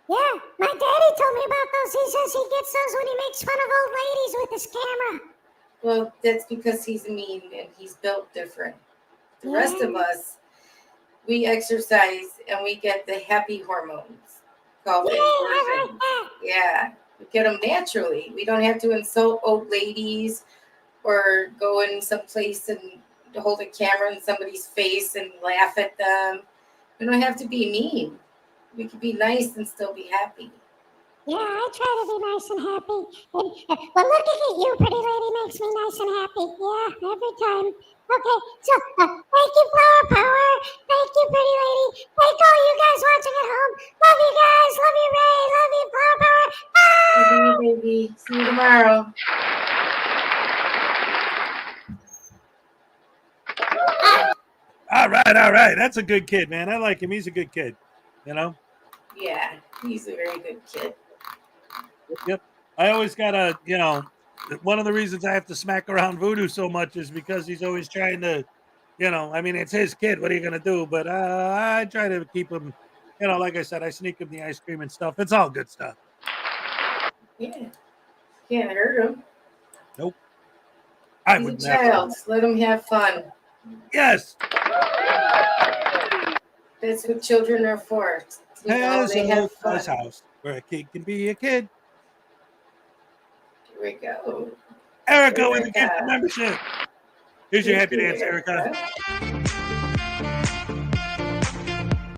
Yeah, my daddy told me about those. He says he gets those when he makes fun of old ladies with his camera. Well, that's because he's mean and he's built different. The rest of us, we exercise and we get the happy hormones called endorphins. I like that. Yeah, we get them naturally. We don't have to insult old ladies or go in some place and hold a camera in somebody's face and laugh at them. We don't have to be mean. We can be nice and still be happy. Yeah, I try to be nice and happy. Well, looking at you, pretty lady, makes me nice and happy. Yeah, every time. Okay, so thank you, Flower Power. Thank you, pretty lady. Thank all you guys watching at home. Love you guys. Love you, Ray. Love you, Flower Power. Bye. Love you, baby. See you tomorrow. All right. That's a good kid, man. I like him. He's a good kid. You know? Yeah, he's a very good kid. Yep. I always gotta, one of the reasons I have to smack around Voodoo so much is because he's always trying to, I mean, it's his kid. What are you gonna do? But I try to keep him, like I said, I sneak him the ice cream and stuff. It's all good stuff. Yeah, can't hurt him. Nope. He's a child. Let him have fun. Yes. That's what children are for. They have fun. House where a kid can be a kid. Here we go. Erica with a gift of membership. Here's your happy dance, Erica.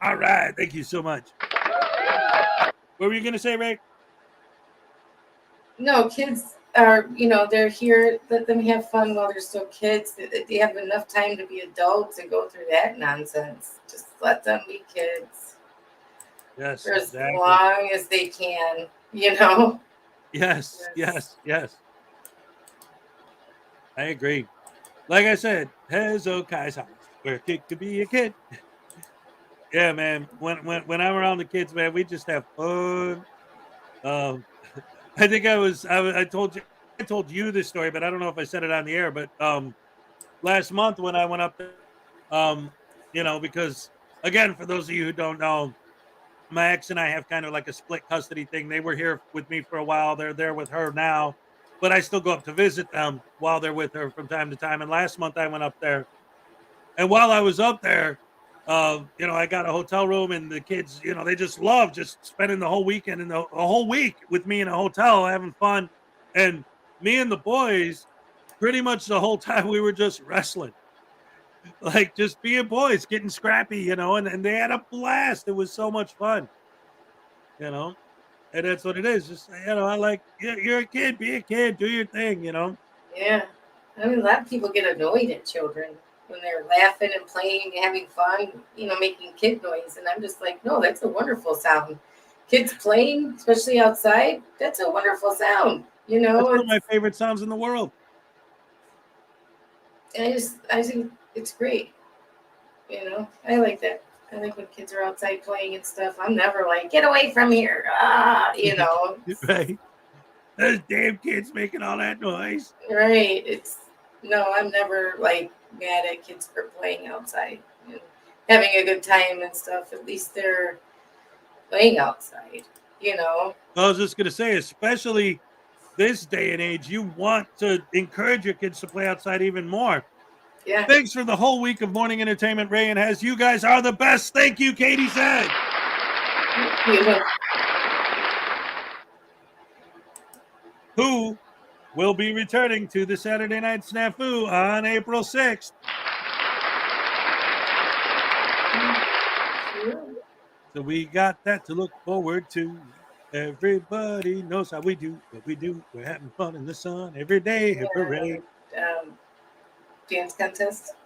All right. Thank you so much. What were you going to say, Rick? No, kids are, they're here. Let them have fun while they're still kids. They have enough time to be adults and go through that nonsense. Just let them be kids. Yes. For as long as they can, Yes. I agree. Like I said, Hezokuai's house, where a kid could be a kid. Yeah, man. When I'm around the kids, man, we just have fun. I think I told you this story, but I don't know if I said it on the air. But last month when I went up there, because again, for those of you who don't know, my ex and I have kind of like a split custody thing. They were here with me for a while. They're there with her now, but I still go up to visit them while they're with her from time to time. And last month I went up there, and while I was up there, I got a hotel room, and the kids, they just love just spending the whole weekend and the whole week with me in a hotel having fun. And me and the boys, pretty much the whole time we were just wrestling. Like just being boys, getting scrappy, and they had a blast. It was so much fun, and that's what it is. Just, I like, you're a kid, be a kid, do your thing, Yeah. I mean, a lot of people get annoyed at children when they're laughing and playing and having fun, making kid noise. And I'm just like, no, that's a wonderful sound. Kids playing, especially outside, that's a wonderful sound. That's one of my favorite sounds in the world. I think it's great. I like that. I like when kids are outside playing and stuff. I'm never like, get away from here. Right. Those damn kids making all that noise. Right. I'm never like mad at kids for playing outside and having a good time and stuff. At least they're playing outside, I was just going to say, especially this day and age, you want to encourage your kids to play outside even more. Yeah. Thanks for the whole week of morning entertainment, Ray and Hez. You guys are the best. Thank you, Katie said. Who will be returning to the Saturday Night Snafu on April 6th. So we got that to look forward to. Everybody knows how we do what we do. We're having fun in the sun every day. Hooray. Dance contest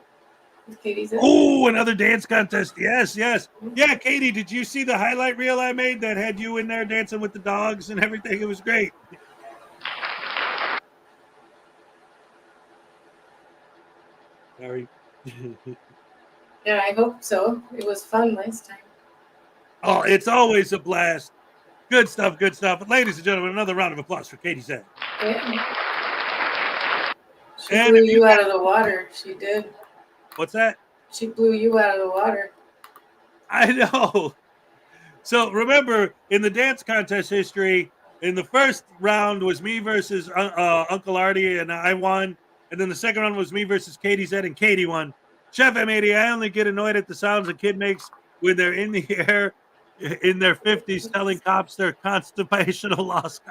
with Katie's. Oh, another dance contest. Yes. Yeah, Katie, did you see the highlight reel I made that had you in there dancing with the dogs and everything? It was great. Sorry. Yeah, I hope so. It was fun last time. Oh, it's always a blast. Good stuff. Ladies and gentlemen, another round of applause for Katie Zed. Yeah. She blew you out of the water. She did. What's that? She blew you out of the water. I know. So remember, in the dance contest history, in the first round was me versus Uncle Artie, and I won. And then the second round was me versus Katie Zed, and Katie won. Chef M80, I only get annoyed at the sounds a kid makes when they're in the air in their 50s telling cops they're constipational lost.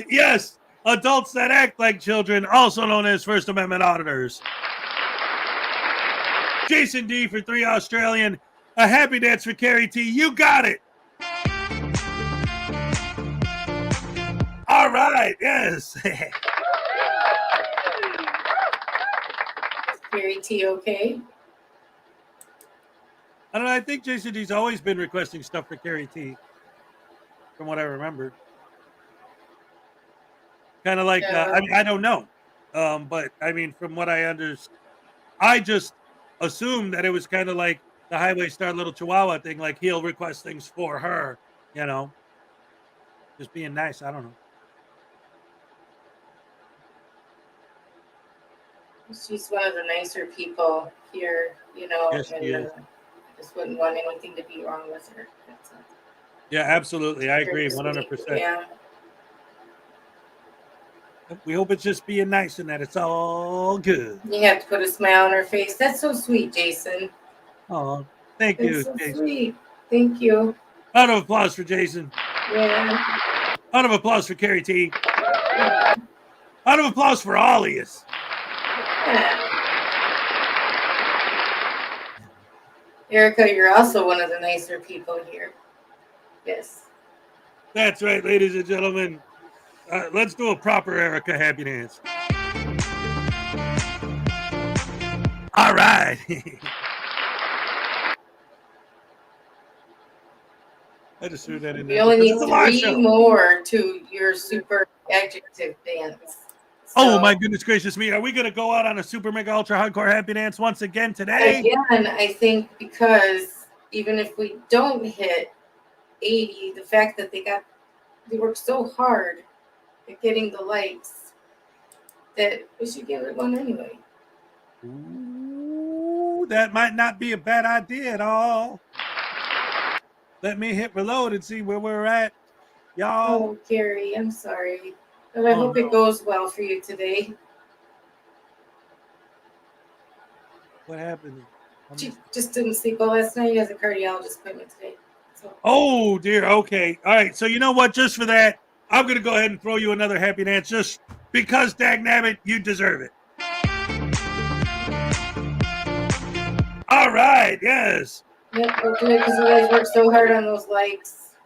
Yes, adults that act like children, also known as First Amendment auditors. Jason D for 3 Australian. A happy dance for Carrie T. You got it. All right, yes. Carrie T, okay? I don't know. I think Jason D's always been requesting stuff for Carrie T, from what I remember. Kind of like, I don't know. But I mean, from what I understand, I just assumed that it was kind of like the Highway Star Little Chihuahua thing, like he'll request things for her, you know. Just being nice, I don't know. She's one of the nicer people here, you know, Yes, she and is. I just wouldn't want anything to be wrong with her. Yeah, absolutely. I agree 100%. Yeah. We hope it's just being nice and that it's all good. You have to put a smile on her face. That's so sweet, Jason. Oh, thank That's you, so Jason. sweet. Thank you. Round of applause for Jason. Yeah. Round of applause for Carrie T. Round of applause for all of us. Erica, you're also one of the nicer people here. Yes. That's right, ladies and gentlemen. Let's do a proper Erica happy dance. All right. I just threw that in there. We only need It's a live show. 3 more to your super adjective dance. Oh my goodness gracious me. Are we going to go out on a super mega ultra hardcore happy dance once again today? Again, I think because even if we don't hit 80, the fact that they worked so hard at getting the likes that we should give it one anyway. Ooh, that might not be a bad idea at all. Let me hit reload and see where we're at, y'all. Oh, Gary, I'm sorry. But I hope it goes well for you today. What happened? She just didn't sleep well last night. He has a cardiologist appointment today. So. Oh, dear. Okay. All right. So you know what? Just for that, I'm going to go ahead and throw you another happy dance just because, dagnabbit, you deserve it. All right. Yes. Yeah, we'll do it because you guys worked so hard on those likes.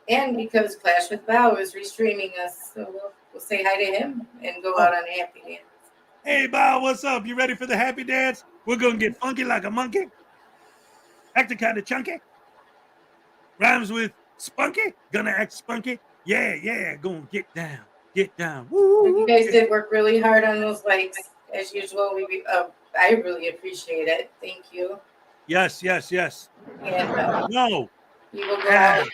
And because Clash with Bao is restreaming us. So we'll say hi to him and go out on a happy dance. Hey, Bao, what's up? You ready for the happy dance? We're going to get funky like a monkey. Acting kind of chunky. Rhymes with spunky. Gonna act spunky. Yeah. Gonna get down. Get down. Woo, You guys did work really hard on those likes. As usual, I really appreciate it. Thank you. Yes. And No. you will go out.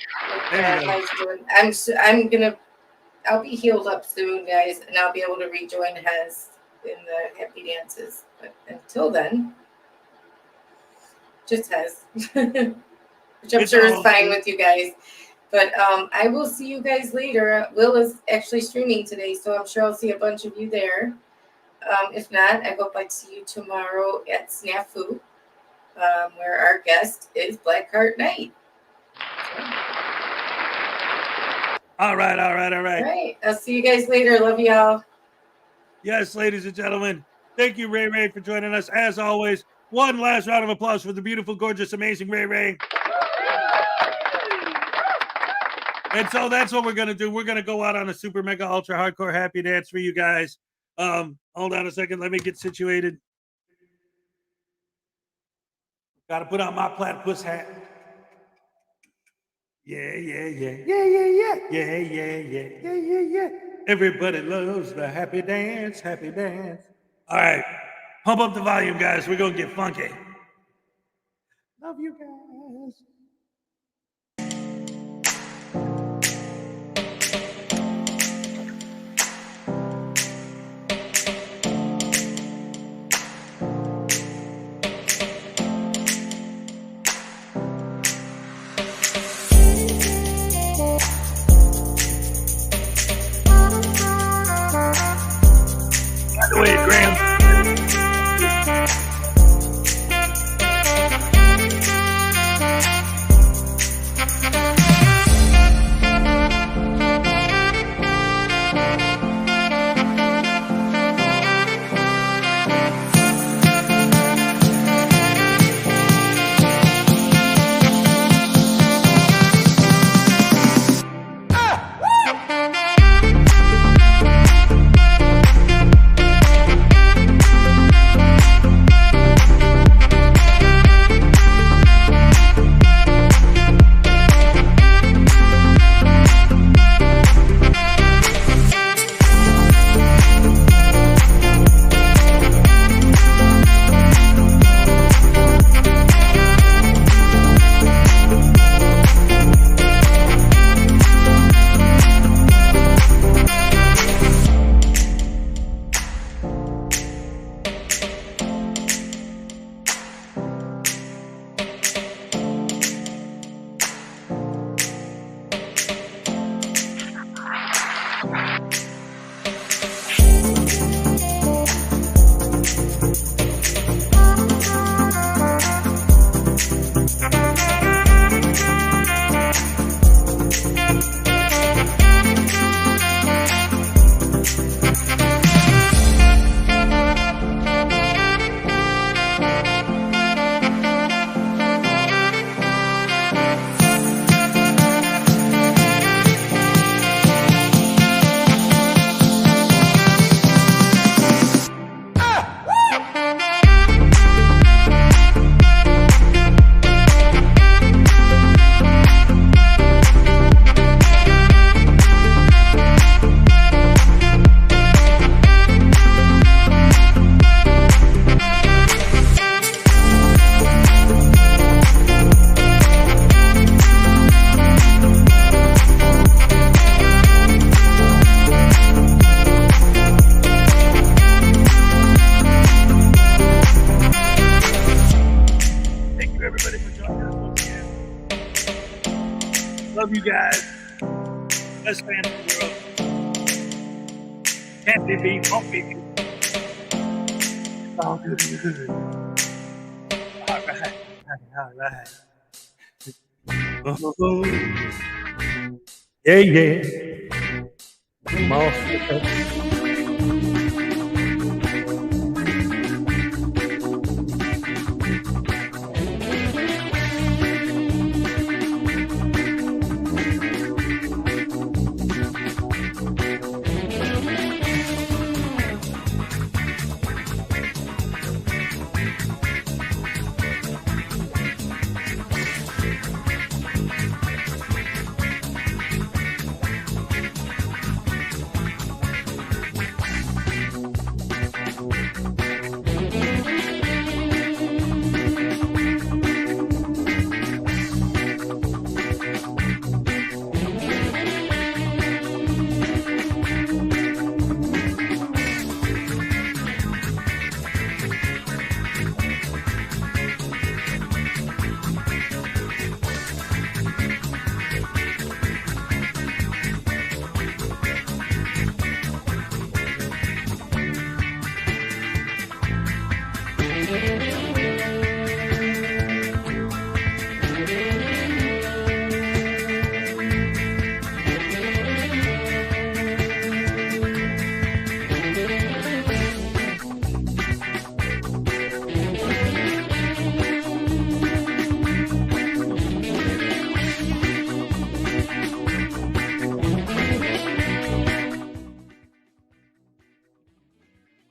I'll be healed up soon, guys, and I'll be able to rejoin Hez in the happy dances. But until then, just Hez, which I'm sure is fine with you guys. But I will see you guys later. Will is actually streaming today, so I'm sure I'll see a bunch of you there. If not, I hope I see you tomorrow at Snafu, where our guest is Blackheart Knight. All right. All right. I'll see you guys later. Love y'all. Yes, ladies and gentlemen. Thank you, Ray Ray, for joining us. As always, one last round of applause for the beautiful, gorgeous, amazing Ray Ray. And so that's what we're going to do. We're going to go out on a super mega ultra hardcore happy dance for you guys. Hold on a second. Let me get situated. Got to put on my platypus hat. Yeah. Everybody loves the happy dance. All right. Pump up the volume, guys. We're going to get funky. Love you guys. By the way, Graham. Love you guys. Best fans in the world. Can't be beat, won't be beat. It's all good. All right. Oh, yeah, yeah.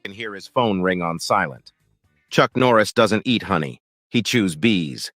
Can hear his phone ring on silent. Chuck Norris doesn't eat honey. He chews bees.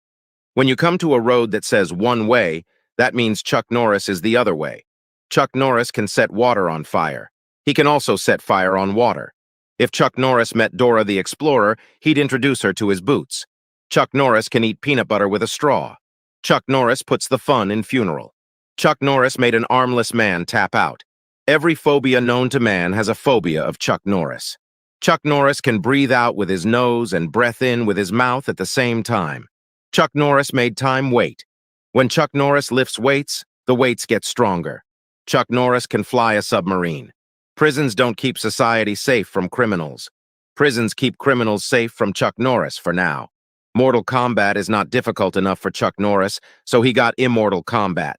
When you come to a road that says one way, that means Chuck Norris is the other way. Chuck Norris can set water on fire. He can also set fire on water. If Chuck Norris met Dora the Explorer, he'd introduce her to his boots. Chuck Norris can eat peanut butter with a straw. Chuck Norris puts the fun in funeral. Chuck Norris made an armless man tap out. Every phobia known to man has a phobia of Chuck Norris. Chuck Norris can breathe out with his nose and breath in with his mouth at the same time. Chuck Norris made time wait. When Chuck Norris lifts weights, the weights get stronger. Chuck Norris can fly a submarine. Prisons don't keep society safe from criminals. Prisons keep criminals safe from Chuck Norris for now. Mortal Kombat is not difficult enough for Chuck Norris, so he got Immortal Kombat.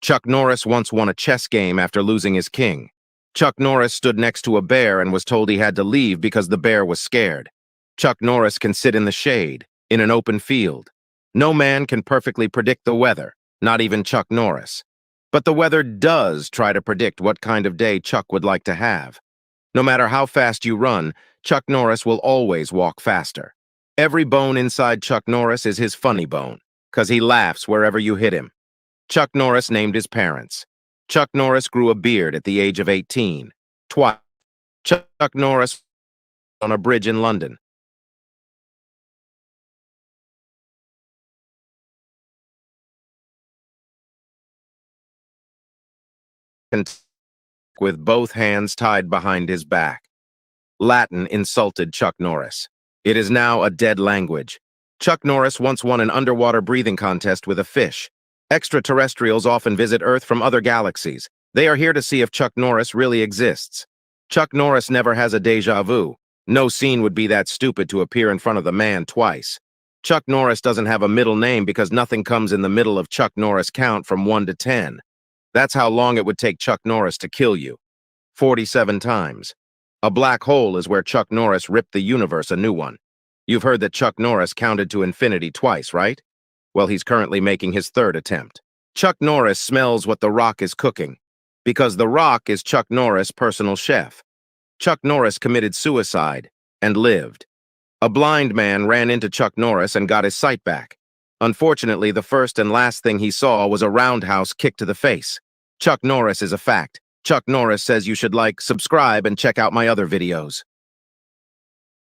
Chuck Norris once won a chess game after losing his king. Chuck Norris stood next to a bear and was told he had to leave because the bear was scared. Chuck Norris can sit in the shade, in an open field. No man can perfectly predict the weather, not even Chuck Norris. But the weather does try to predict what kind of day Chuck would like to have. No matter how fast you run, Chuck Norris will always walk faster. Every bone inside Chuck Norris is his funny bone, 'cause he laughs wherever you hit him. Chuck Norris named his parents. Chuck Norris grew a beard at the age of 18. Twice. Chuck Norris on a bridge in London. With both hands tied behind his back. Latin insulted Chuck Norris. It is now a dead language. Chuck Norris once won an underwater breathing contest with a fish. Extraterrestrials often visit Earth from other galaxies. They are here to see if Chuck Norris really exists. Chuck Norris never has a deja vu. No scene would be that stupid to appear in front of the man twice. Chuck Norris doesn't have a middle name because nothing comes in the middle of Chuck Norris count from 1 to 10. That's how long it would take Chuck Norris to kill you. 47 times. A black hole is where Chuck Norris ripped the universe a new one. You've heard that Chuck Norris counted to infinity twice, right? Well, he's currently making his third attempt. Chuck Norris smells what The Rock is cooking, because The Rock is Chuck Norris' personal chef. Chuck Norris committed suicide and lived. A blind man ran into Chuck Norris and got his sight back. Unfortunately, the first and last thing he saw was a roundhouse kick to the face. Chuck Norris is a fact. Chuck Norris says you should like, subscribe, and check out my other videos.